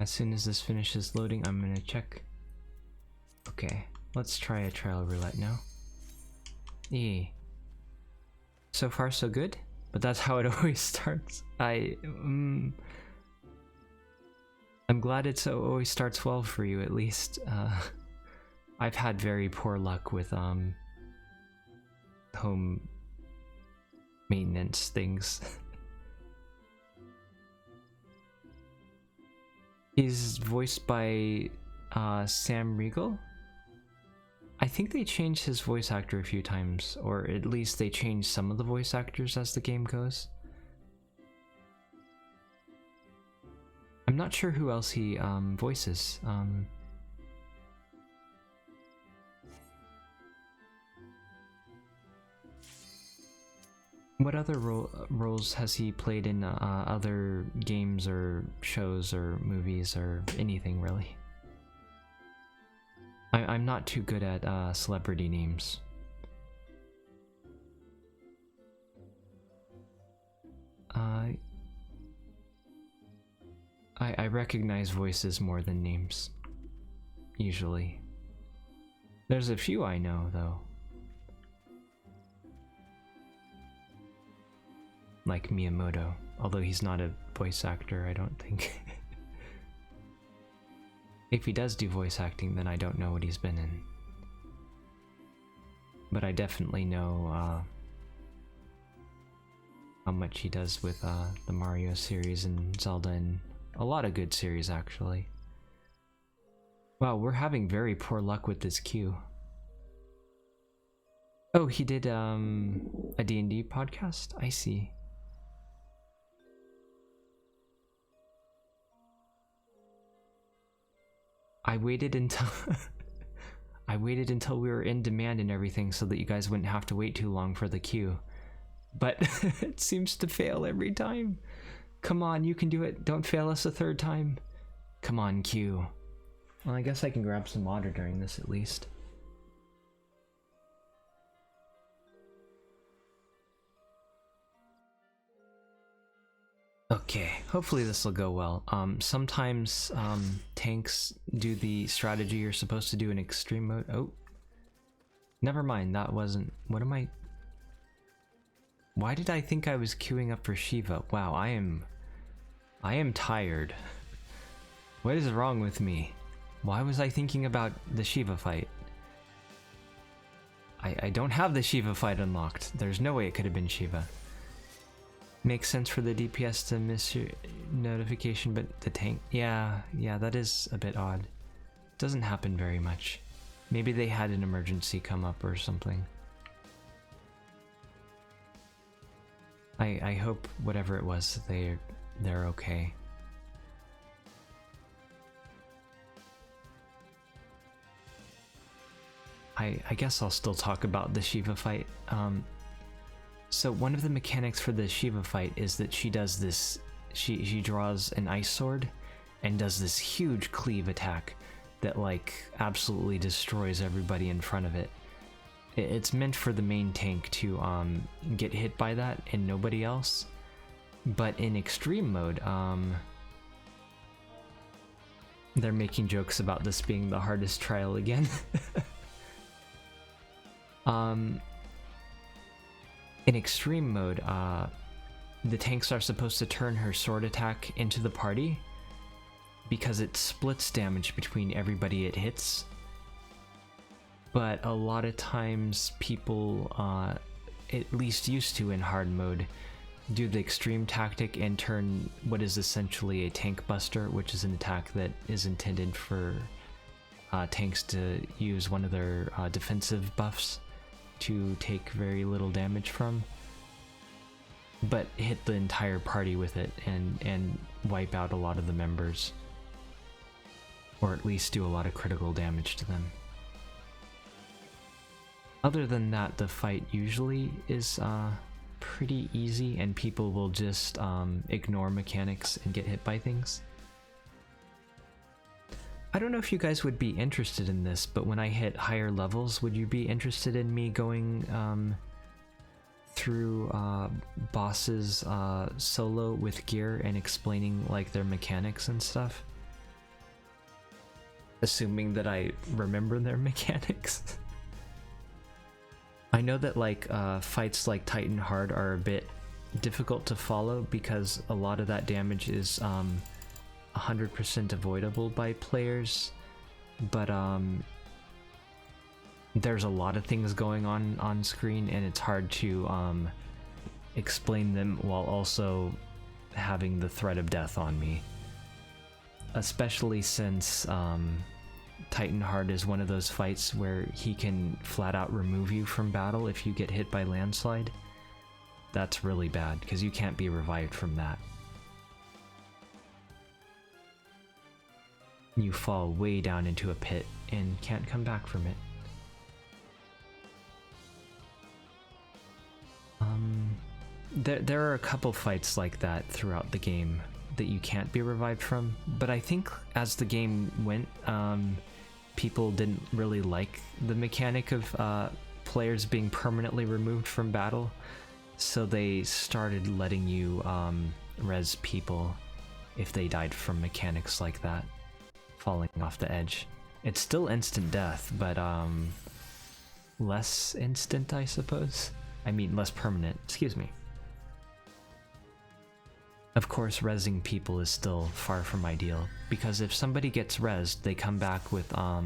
As soon as this finishes loading, I'm gonna check. Okay, let's try a trial roulette now. So far so good, but that's how it always starts. I'm glad it always starts well for you, at least. I've had very poor luck with home maintenance things. He's voiced by Sam Riegel. I think they changed his voice actor a few times, or at least they changed some of the voice actors as the game goes. I'm not sure who else he voices. What other roles has he played in other games or shows or movies or anything really? I'm not too good at celebrity names. I recognize voices more than names, usually. There's a few I know, though. Like Miyamoto, although he's not a voice actor, I don't think. If he does do voice acting, then I don't know what he's been in. But I definitely know how much he does with the Mario series and Zelda and a lot of good series, actually. Wow, we're having very poor luck with this queue. Oh, he did a D&D podcast? I see. I waited until I waited until we were in demand and everything so that you guys wouldn't have to wait too long for the queue. but it seems to fail every time. Come on, you can do it. Don't fail us a third time. Come on, Q. Well, I guess I can grab some water during this at least. Okay, hopefully this will go well. Sometimes tanks do the strategy you're supposed to do in extreme mode. Oh, never mind, that wasn't... What am I... Why did I think I was queuing up for Shiva? Wow, I am tired. What is wrong with me? Why was I thinking about the Shiva fight? I don't have the Shiva fight unlocked. There's no way it could have been Shiva. Makes sense for the DPS to miss your notification, but the tank... Yeah, that is a bit odd. Doesn't happen very much. Maybe they had an emergency come up or something. I hope whatever it was, they're okay. I guess I'll still talk about the Shiva fight. So one of the mechanics for the Shiva fight is that she does this, she draws an ice sword and does this huge cleave attack that like absolutely destroys everybody in front of it. It's meant for the main tank to get hit by that and nobody else. But in extreme mode, they're making jokes about this being the hardest trial again. In extreme mode, the tanks are supposed to turn her sword attack into the party because it splits damage between everybody it hits. But a lot of times people, at least used to in hard mode, do the extreme tactic and turn what is essentially a tank buster, which is an attack that is intended for tanks to use one of their defensive buffs to take very little damage from, but hit the entire party with it and wipe out a lot of the members, or at least do a lot of critical damage to them. Other than that, the fight usually is pretty easy and people will just ignore mechanics and get hit by things. I don't know if you guys would be interested in this, but when I hit higher levels, would you be interested in me going through bosses solo with gear and explaining like their mechanics and stuff? Assuming that I remember their mechanics. I know that like fights like Titan Hard are a bit difficult to follow because a lot of that damage is 100% avoidable by players, but there's a lot of things going on screen and it's hard to explain them while also having the threat of death on me, especially since Titan Hard is one of those fights where he can flat out remove you from battle if you get hit by landslide. That's really bad because you can't be revived from that. You fall way down into a pit and can't come back from it. There are a couple fights like that throughout the game that you can't be revived from, but I think as the game went, people didn't really like the mechanic of players being permanently removed from battle, so they started letting you res people if they died from mechanics like that, falling off the edge. It's still instant death, but less instant, I suppose. I mean, less permanent, excuse me. Of course, rezzing people is still far from ideal, because if somebody gets rezzed, they come back with, I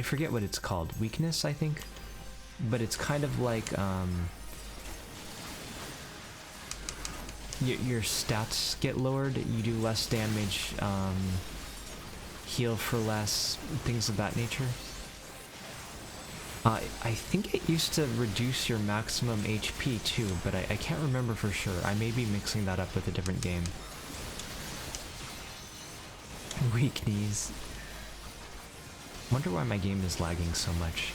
forget what it's called, weakness, I think? But it's kind of like, your stats get lowered, you do less damage, heal for less, things of that nature. I think it used to reduce your maximum HP too, but I can't remember for sure. I may be mixing that up with a different game. Weak knees. Wonder why my game is lagging so much.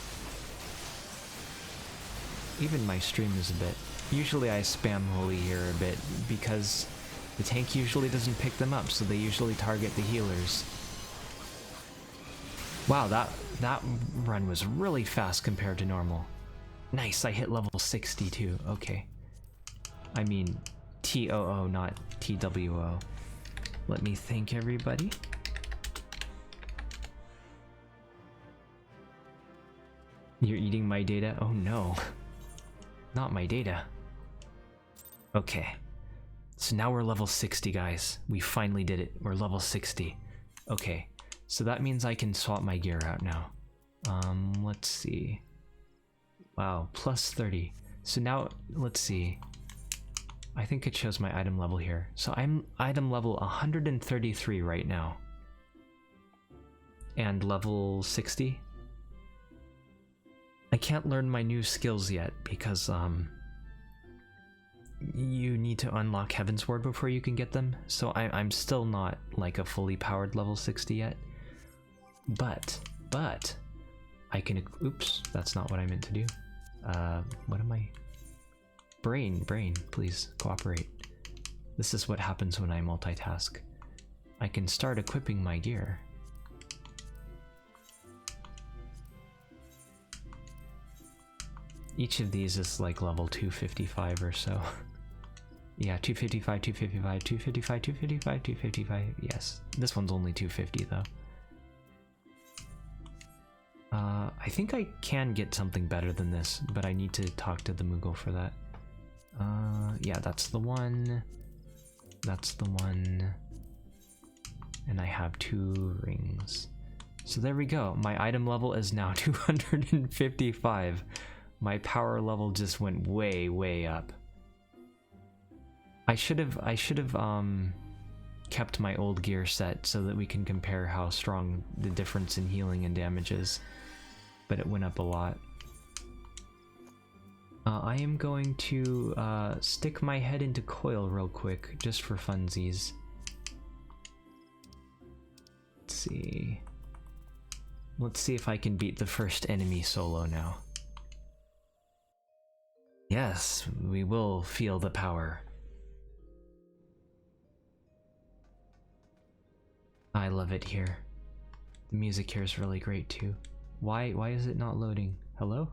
even my stream is a bit. Usually I spam holy here a bit because the tank usually doesn't pick them up, so they usually target the healers. Wow, that run was really fast compared to normal. Nice, I hit level 62. Okay. I mean TOO, not TWO. Let me thank everybody. You're eating my data? Oh no. Not my data. Okay. So now we're level 60, guys. We finally did it. We're level 60. Okay. So that means I can swap my gear out now. Let's see. Wow, plus 30. So now, let's see. I think it shows my item level here. So I'm item level 133 right now. And level 60. I can't learn my new skills yet because, you need to unlock Heaven's Ward before you can get them. So I'm still not like a fully powered level 60 yet. But, I can, oops, that's not what I meant to do. What am I? Brain, please cooperate. This is what happens when I multitask. I can start equipping my gear. Each of these is like level 255 or so. Yeah, 255, 255, 255, 255, 255. Yes, this one's only 250 though. I think I can get something better than this, but I need to talk to the Moogle for that. Yeah, that's the one. That's the one. And I have 2 rings. So there we go. My item level is now 255. My power level just went way up. I should have kept my old gear set so that we can compare how strong the difference in healing and damage is. But it went up a lot. I am going to stick my head into coil real quick, just for funsies. Let's see. Let's see if I can beat the first enemy solo now. Yes, we will feel the power. I love it here. The music here is really great too. Why is it not loading? Hello?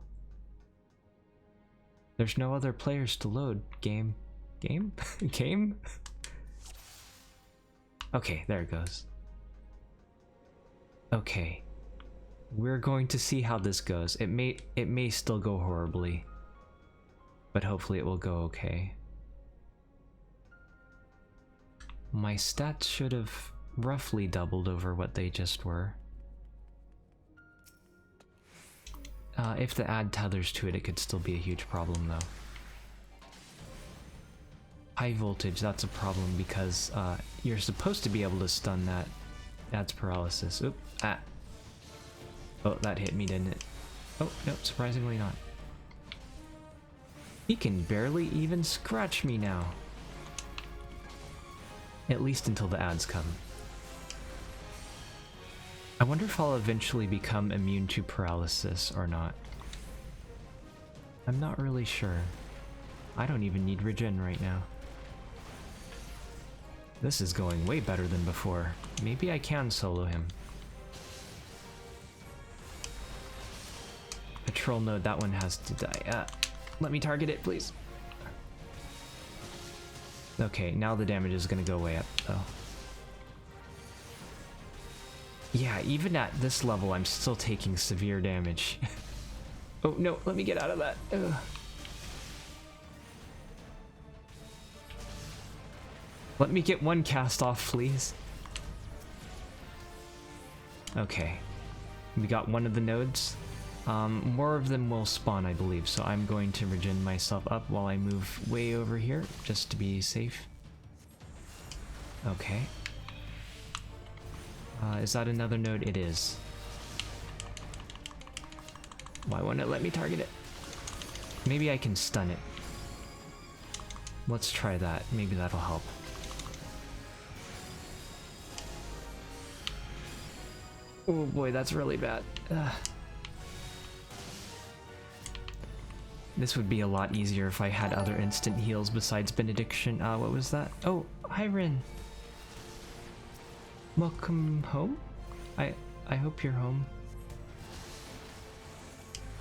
There's no other players to load. Game? Game? Okay, there it goes. Okay. We're going to see how this goes. It may still go horribly, but hopefully it will go okay. My stats should have roughly doubled over what they just were. If the ad tethers to it, it could still be a huge problem though. High voltage, that's a problem because you're supposed to be able to stun that. Adds paralysis. Oop, ah. Oh, that hit me, didn't it? Oh, no, surprisingly not. He can barely even scratch me now. At least until the ads come. I wonder if I'll eventually become immune to paralysis or not. I'm not really sure. I don't even need regen right now. This is going way better than before. Maybe I can solo him. Patrol node, that one has to die. Let me target it, please. Okay, now the damage is gonna go way up, though. Yeah, even at this level, I'm still taking severe damage. Oh no, let me get out of that. Ugh. Let me get one cast off, please. Okay. We got one of the nodes. More of them will spawn, I believe, so I'm going to regen myself up while I move way over here, just to be safe. Okay. Is that another node? It is. Why won't it let me target it? Maybe I can stun it. Let's try that. Maybe that'll help. Oh boy, that's really bad. This would be a lot easier if I had other instant heals besides Benediction. What was that? Oh, hi Rin. Welcome home? I hope you're home.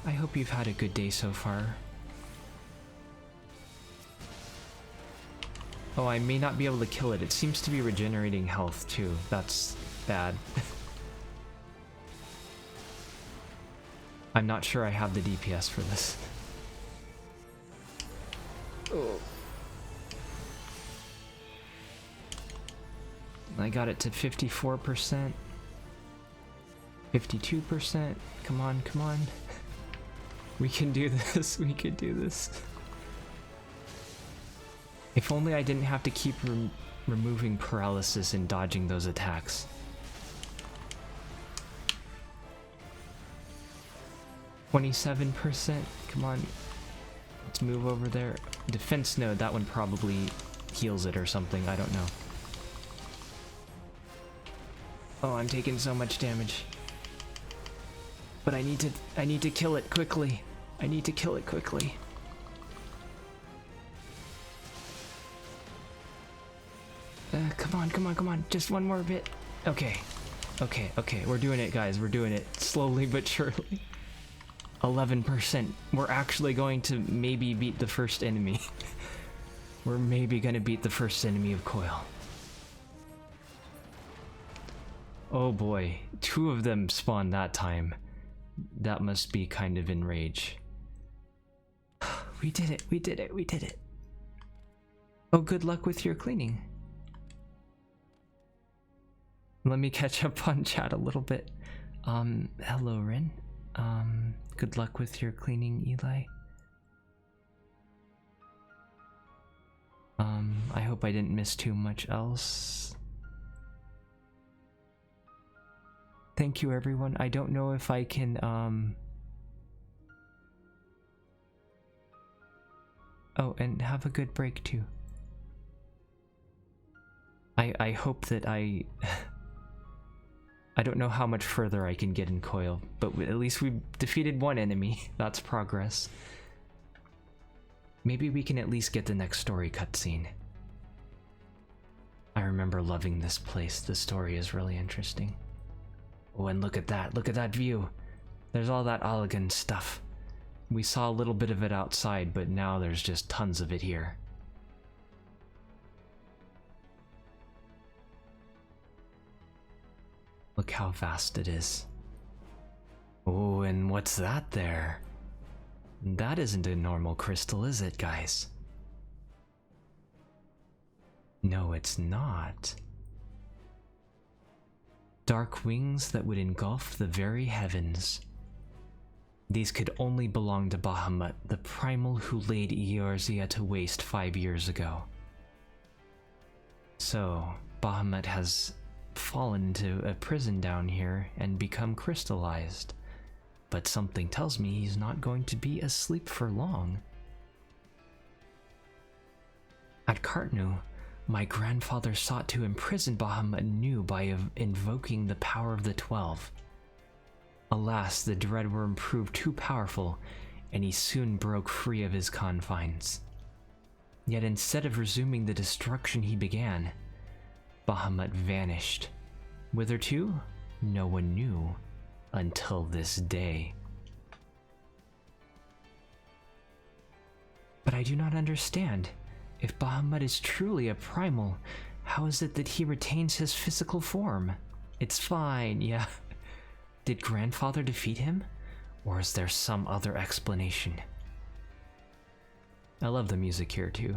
I hope you've had a good day so far. Oh, I may not be able to kill it. It seems to be regenerating health too. That's bad. I'm not sure I have the DPS for this. Oh. I got it to 54%. 52%. Come on, come on. We can do this. We can do this. If only I didn't have to keep removing paralysis and dodging those attacks. %. Come on. Let's move over there. Defense node, that one probably heals it or something. I don't know. Oh, I'm taking so much damage. But I need to kill it quickly. I need to kill it quickly. Come on, come on, come on. Just one more bit. Okay. Okay, okay. We're doing it, guys. We're doing it. Slowly but surely. 11%. We're actually going to maybe beat the first enemy. We're maybe gonna beat the first enemy of Coil. Oh boy. 2 of them spawned that time. That must be kind of enrage. We did it. We did it. We did it. Oh, good luck with your cleaning. Let me catch up on chat a little bit. Hello, Rin. Good luck with your cleaning, Eli. I hope I didn't miss too much else. Thank you, everyone. I don't know if I can, Oh, and have a good break, too. I hope that I don't know how much further I can get in Coil, but at least we defeated one enemy. That's progress. Maybe we can at least get the next story cutscene. I remember loving this place. The story is really interesting. Oh, and look at that view. There's all that Allagan stuff. We saw a little bit of it outside, but now there's just tons of it here. Look how vast it is. Oh, and what's that there? That isn't a normal crystal, is it, guys? No, it's not. Dark wings that would engulf the very heavens. These could only belong to Bahamut, the primal who laid Eorzea to waste 5 years ago. So, Bahamut has fallen into a prison down here and become crystallized. But something tells me he's not going to be asleep for long. At Kartnu, my grandfather sought to imprison Bahamut anew by invoking the power of the 12. Alas, the Dreadworm proved too powerful, and he soon broke free of his confines. Yet instead of resuming the destruction he began, Bahamut vanished. Whither to? No one knew, until this day. But I do not understand. If Bahamut is truly a primal, how is it that he retains his physical form? It's fine, yeah. Did Grandfather defeat him? Or is there some other explanation? I love the music here too.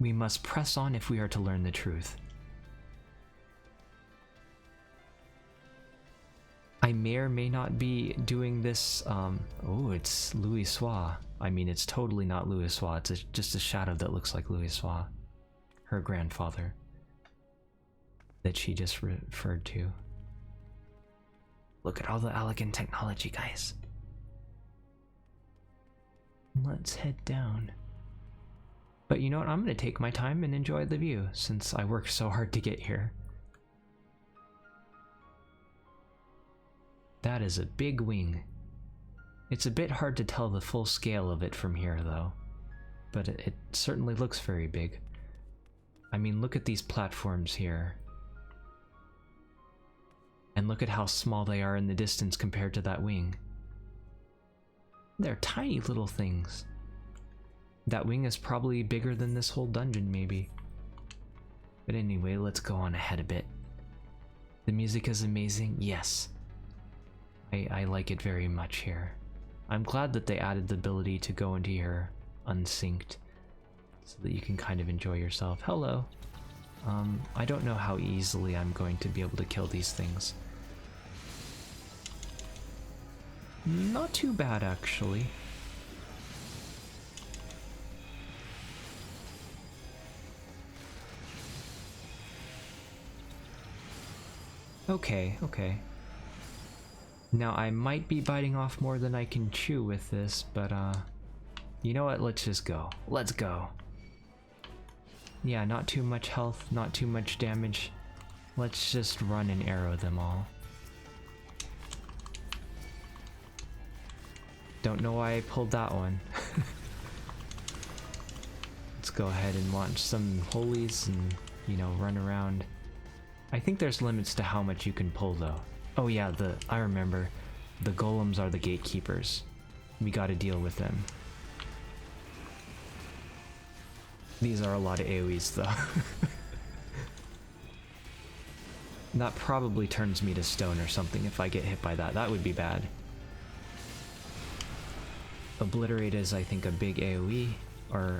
We must press on if we are to learn the truth. I may or may not be doing this, oh, it's Louis Soir. I mean, it's totally not Louis Soir, it's just a shadow that looks like Louis Soir. Her grandfather. That she just referred to. Look at all the elegant technology, guys. Let's head down. But you know what, I'm gonna take my time and enjoy the view, since I worked so hard to get here. That is a big wing. It's a bit hard to tell the full scale of it from here, though. But it certainly looks very big. I mean, look at these platforms here. And look at how small they are in the distance compared to that wing. They're tiny little things. That wing is probably bigger than this whole dungeon, maybe. But anyway, let's go on ahead a bit. The music is amazing, yes. I like it very much here. I'm glad that they added the ability to go into here unsynced, so that you can kind of enjoy yourself. Hello. I don't know how easily I'm going to be able to kill these things. Not too bad, actually. Okay, okay. Now, I might be biting off more than I can chew with this, but, you know what? Let's just go. Let's go. Yeah, not too much health, not too much damage. Let's just run and arrow them all. Don't know why I pulled that one. Let's go ahead and launch some holies and, you know, run around. I think there's limits to how much you can pull, though. Oh yeah, I remember. The golems are the gatekeepers. We gotta deal with them. These are a lot of AoEs, though. That probably turns me to stone or something if I get hit by that. That would be bad. Obliterate is, I think, a big AoE, or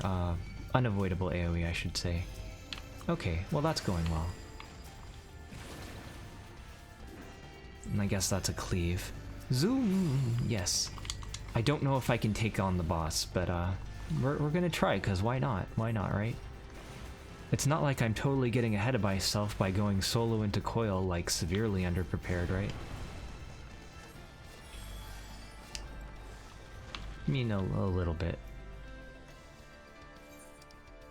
unavoidable AoE, I should say. Okay, well that's going well. And I guess that's a cleave. Zoom! Yes. I don't know if I can take on the boss, but we're gonna try, because why not? Why not, right? It's not like I'm totally getting ahead of myself by going solo into Coil, like, severely underprepared, right? I mean, a little bit.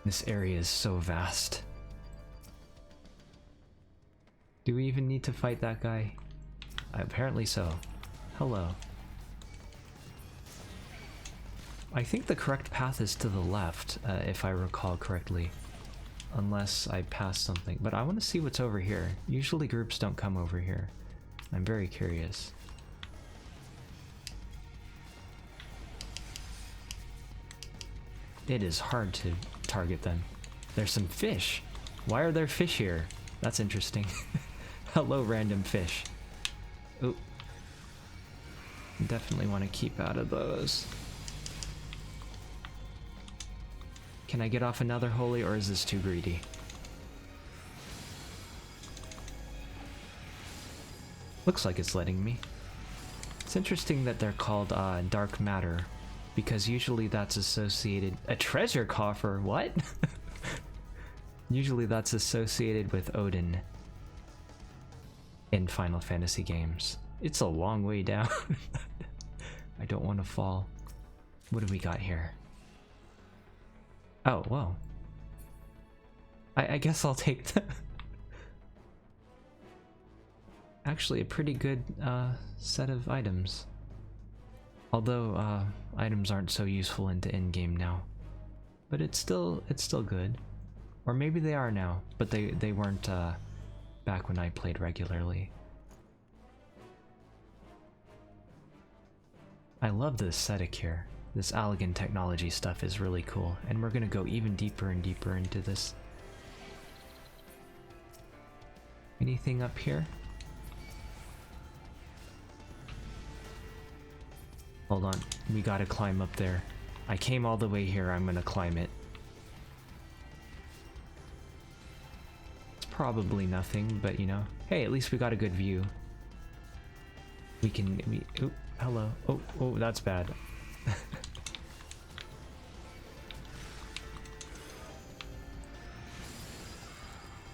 This area is so vast. Do we even need to fight that guy? Apparently so. Hello. I think the correct path is to the left, if I recall correctly. Unless I passed something. But I want to see what's over here. Usually groups don't come over here. I'm very curious. It is hard to target them. There's some fish. Why are there fish here? That's interesting. Hello, random fish. Ooh. Definitely want to keep out of those. Can I get off another holy, or is this too greedy? Looks like it's letting me. It's interesting that they're called dark matter, because usually that's associated— a treasure coffer, what? Usually that's associated with Odin in Final Fantasy games. It's a long way down. I don't want to fall. What do we got here? Oh, whoa. I guess I'll take that. Actually, a pretty good set of items. Although items aren't so useful into endgame now. But it's still good. Or maybe they are now, but they weren't back when I played regularly. I love the aesthetic here. This Allegan technology stuff is really cool, and we're gonna go even deeper and deeper into this. Anything up here? Hold on, we gotta climb up there. I came all the way here, I'm gonna climb it. It's probably nothing, but you know, hey, at least we got a good view. Oop, hello. Oh, that's bad. At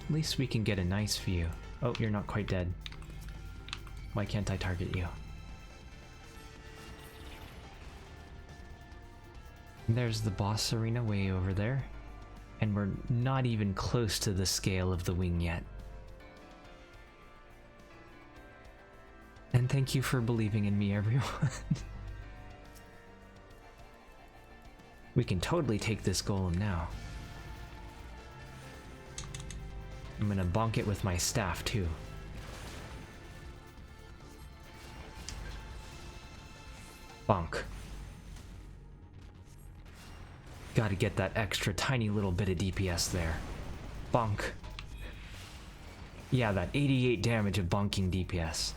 least we can get a nice view. Oh, you're not quite dead. Why can't I target you? There's the boss arena way over there. And we're not even close to the scale of the wing yet. And thank you for believing in me, everyone. We can totally take this golem now. I'm gonna bonk it with my staff too. Bonk. Gotta get that extra tiny little bit of DPS there. Bonk. Yeah, that 88 damage of bonking DPS.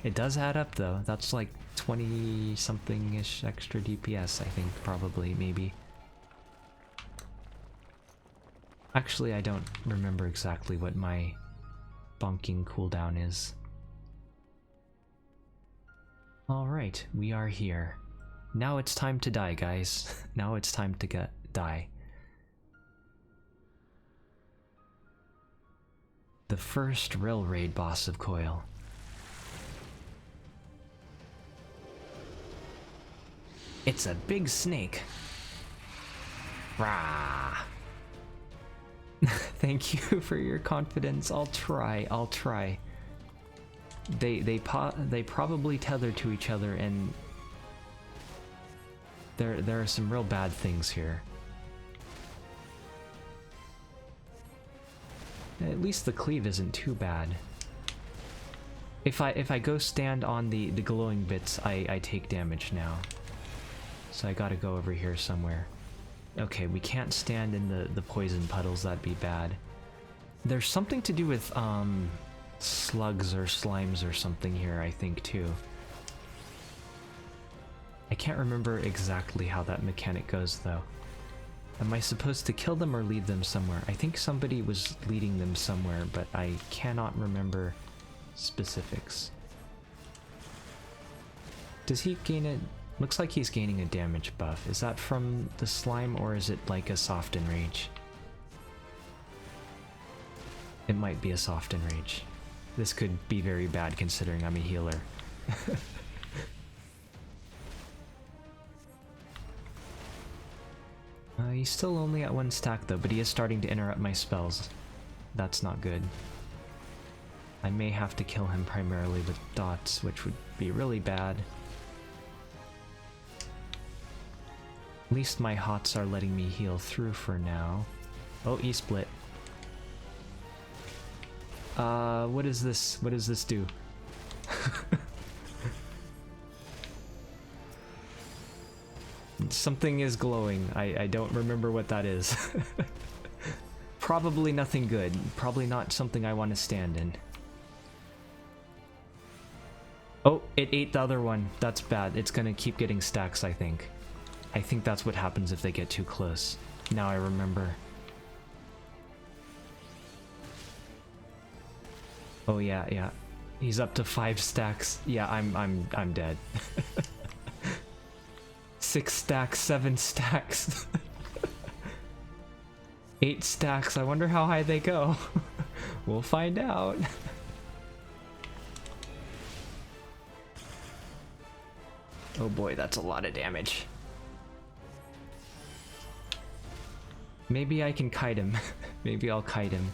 It does add up though. That's like 20 something-ish extra DPS, I think, probably, maybe. Actually, I don't remember exactly what my bonking cooldown is. Alright, we are here. Now it's time to die, guys. Now it's time to die. The first real raid boss of Coil. It's a big snake. Rah! Thank you for your confidence. I'll try. They probably tether to each other, and there are some real bad things here. At least the cleave isn't too bad. If I go stand on the glowing bits, I take damage now. So I gotta go over here somewhere. Okay, we can't stand in the poison puddles, that'd be bad. There's something to do with slugs or slimes or something here, I think, too. I can't remember exactly how that mechanic goes, though. Am I supposed to kill them or lead them somewhere? I think somebody was leading them somewhere, but I cannot remember specifics. Does he gain a... Looks like he's gaining a damage buff. Is that from the slime, or is it like a soft enrage? It might be a soft enrage. This could be very bad considering I'm a healer. He's still only at 1 stack though, but he is starting to interrupt my spells. That's not good. I may have to kill him primarily with dots, which would be really bad. At least my hots are letting me heal through for now. Oh, E-split. What is this? What does this do? Something is glowing. I don't remember what that is. Probably nothing good. Probably not something I want to stand in. Oh, it ate the other one. That's bad. It's gonna keep getting stacks, I think. I think that's what happens if they get too close. Now I remember. Oh yeah. He's up to 5 stacks. Yeah, I'm dead. 6 stacks, 7 stacks. 8 stacks. I wonder how high they go. We'll find out. Oh boy, that's a lot of damage. Maybe I can kite him. Maybe I'll kite him.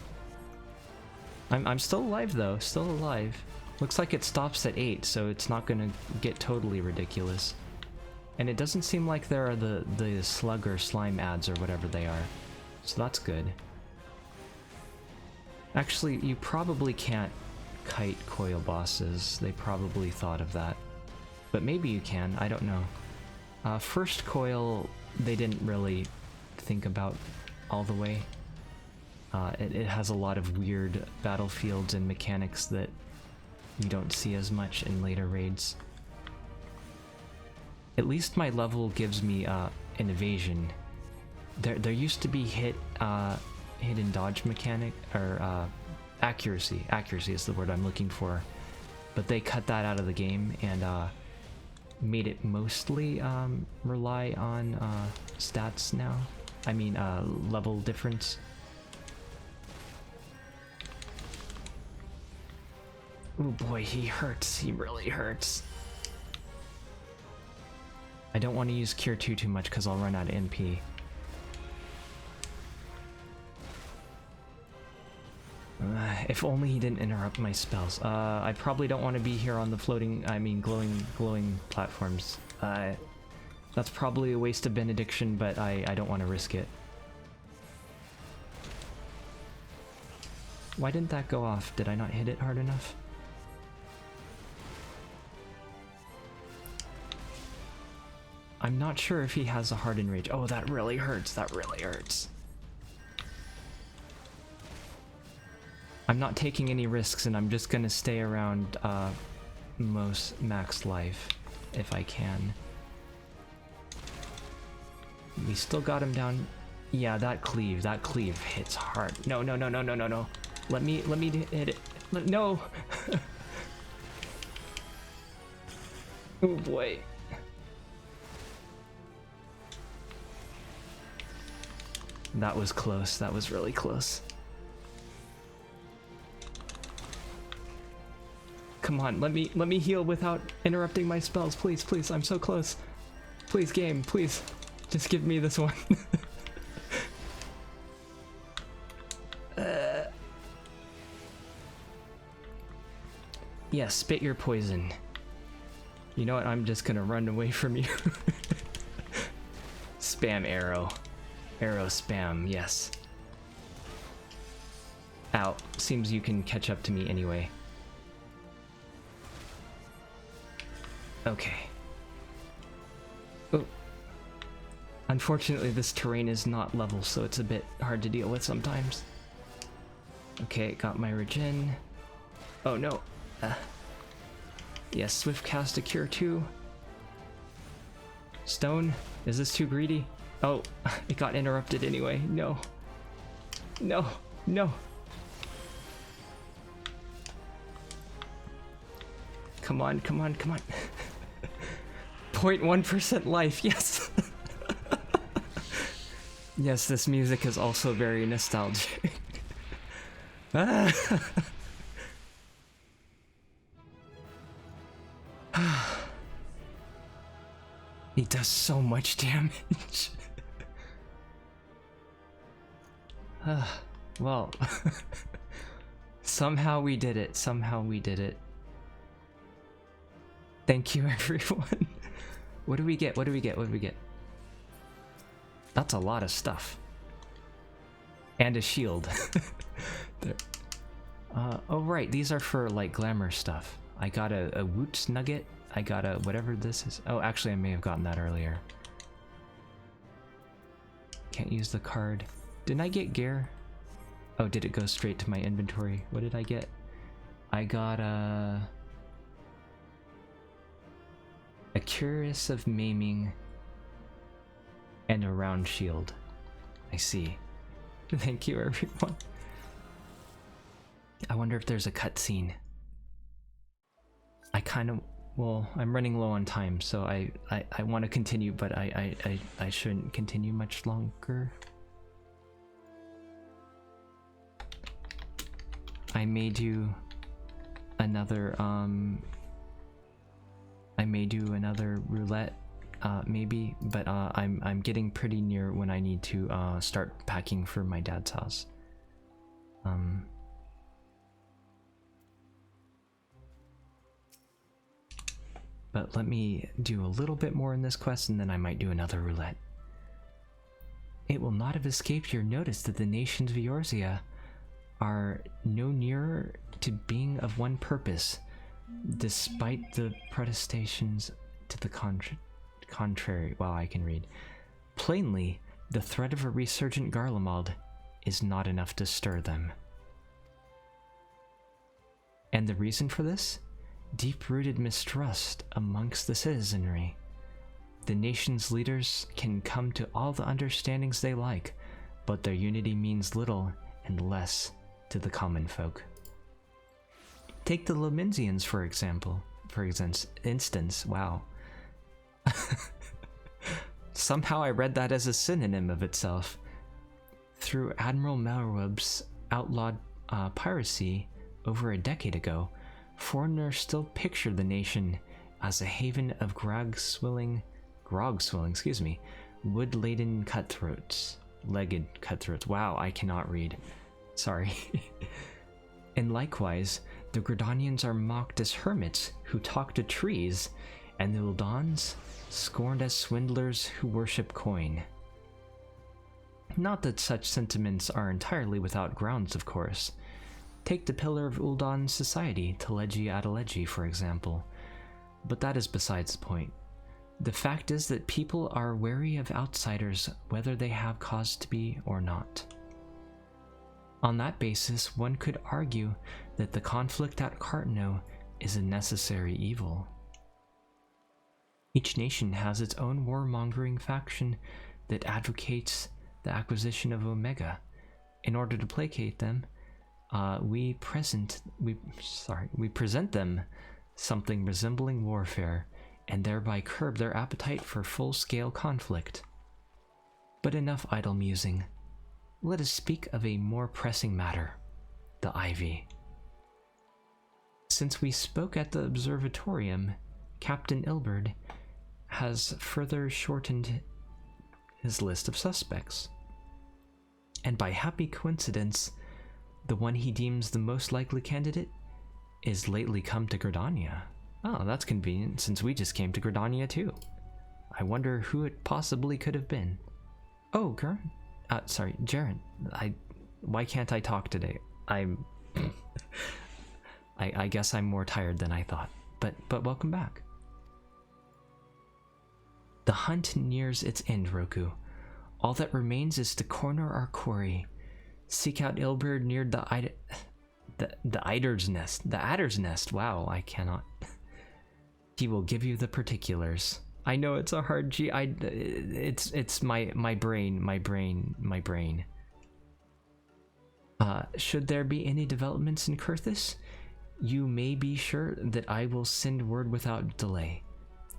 I'm still alive though, still alive. Looks like it stops at 8, so it's not gonna get totally ridiculous. And it doesn't seem like there are the slug or slime ads or whatever they are. So that's good. Actually, you probably can't kite coil bosses. They probably thought of that. But maybe you can, I don't know. First coil, they didn't really think about all the way. It has a lot of weird battlefields and mechanics that you don't see as much in later raids. At least my level gives me an evasion. There used to be hit and dodge mechanic, or accuracy. Accuracy is the word I'm looking for. But they cut that out of the game and made it mostly rely on stats now. I mean level difference. Oh boy, he hurts. He really hurts. I don't want to use Cure 2 too much because I'll run out of MP. If only he didn't interrupt my spells. I probably don't want to be here on the glowing platforms. That's probably a waste of benediction, but I don't want to risk it. Why didn't that go off? Did I not hit it hard enough? I'm not sure if he has a hardened rage. Oh, that really hurts. That really hurts. I'm not taking any risks, and I'm just gonna stay around most max life if I can. We still got him down. Yeah, that cleave hits hard. No. Let me hit it. No. Oh boy. That was close. That was really close. Come on, let me heal without interrupting my spells, please, please. I'm so close. Please, game, please. Just give me this one. Yeah, spit your poison. You know what? I'm just gonna run away from you. Spam arrow. Arrow spam, yes. Ow. Seems you can catch up to me anyway. Okay. Oh. Unfortunately, this terrain is not level, so it's a bit hard to deal with sometimes. Okay, got my regen. Oh no. Yes, swift cast a cure too. Stone? Is this too greedy? Oh, it got interrupted anyway. No. No. No. Come on, come on, come on. 0.1% life, yes. Yes, this music is also very nostalgic. He does so much damage. Well, somehow we did it. Somehow we did it. Thank you, everyone. What do we get? What do we get? What do we get? That's a lot of stuff. And a shield. There. Oh right, these are for like glamour stuff. I got a Woots nugget. I got a whatever this is. Oh, actually I may have gotten that earlier. Can't use the card. Didn't I get gear? Oh, did it go straight to my inventory? What did I get? I got a Curious of Maiming and a round shield. I see. Thank you, everyone. I wonder if there's a cutscene. I kind of, well, I'm running low on time, so I want to continue, but I shouldn't continue much longer. I may do another roulette, maybe, but I'm getting pretty near when I need to start packing for my dad's house. But let me do a little bit more in this quest, and then I might do another roulette. It will not have escaped your notice that the nations of Eorzea are no nearer to being of one purpose, despite the protestations to the contrary. Well, I can read. Plainly, the threat of a resurgent Garlemald is not enough to stir them. And the reason for this? Deep-rooted mistrust amongst the citizenry. The nation's leaders can come to all the understandings they like, but their unity means little and less to the common folk. Take the Lominsians, for example. For instance, wow. Somehow I read that as a synonym of itself. Through Admiral Malrub's outlawed piracy over a decade ago, foreigners still picture the nation as a haven of grog-swilling, wood-laden cutthroats. Legged cutthroats. Wow, I cannot read. Sorry. And likewise, the Gridanians are mocked as hermits who talk to trees and the Uldans scorned as swindlers who worship coin. Not that such sentiments are entirely without grounds, of course. Take the pillar of Uldan society, Teleji Adeleji, for example. But that is besides the point. The fact is that people are wary of outsiders whether they have cause to be or not. On that basis, one could argue that the conflict at Cartno is a necessary evil. Each nation has its own warmongering faction that advocates the acquisition of Omega. In order to placate them, we present them something resembling warfare, and thereby curb their appetite for full-scale conflict. But enough idle musing. Let us speak of a more pressing matter, the Ivy. Since we spoke at the observatorium, Captain Ilberd has further shortened his list of suspects. And by happy coincidence, the one he deems the most likely candidate is lately come to Gridania. Oh, that's convenient, since we just came to Gridania too. I wonder who it possibly could have been. Oh, Jaren. Why can't I talk today? I guess I'm more tired than I thought. But welcome back. The hunt nears its end, Roku. All that remains is to corner our quarry. Seek out Ilberd near the Adder's Nest. Wow, I cannot. He will give you the particulars. I know it's a hard G. It's my brain. Should there be any developments in Kurthis, you may be sure that I will send word without delay.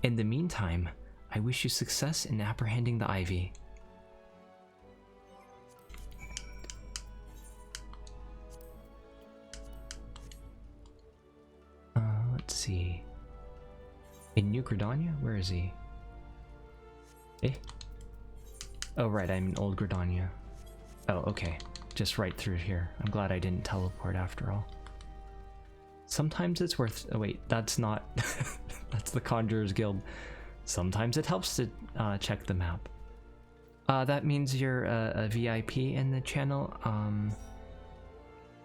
In the meantime, I wish you success in apprehending the Ivy. Let's see. In New Gridania? Where is he? Oh right, I'm in Old Gridania. Oh, okay. Just right through here. I'm glad I didn't teleport after all. Sometimes it's worth... Oh wait, that's not... that's the Conjurer's Guild. Sometimes it helps to check the map. That means you're a VIP in the channel,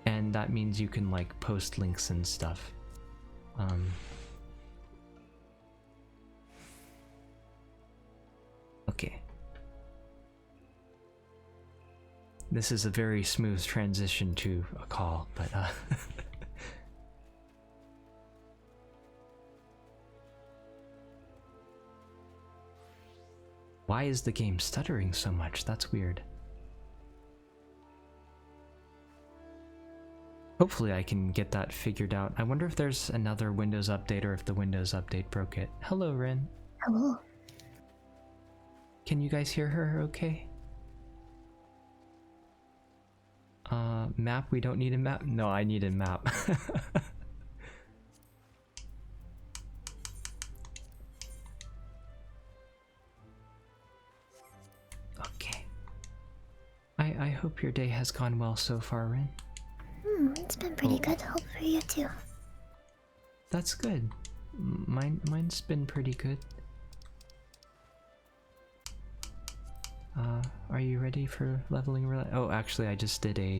and that means you can like post links and stuff. Okay. This is a very smooth transition to a call, but why is the game stuttering so much? That's weird. Hopefully I can get that figured out. I wonder if there's another Windows update or if the Windows update broke it. Hello, Ren. Hello. Can you guys hear her okay? Map? We don't need a map? No, I need a map. Okay. I hope your day has gone well so far, Ren. It's been pretty good. Hope for you too. That's good. Mine's been pretty good. Are you ready for leveling? Oh, actually, I just did a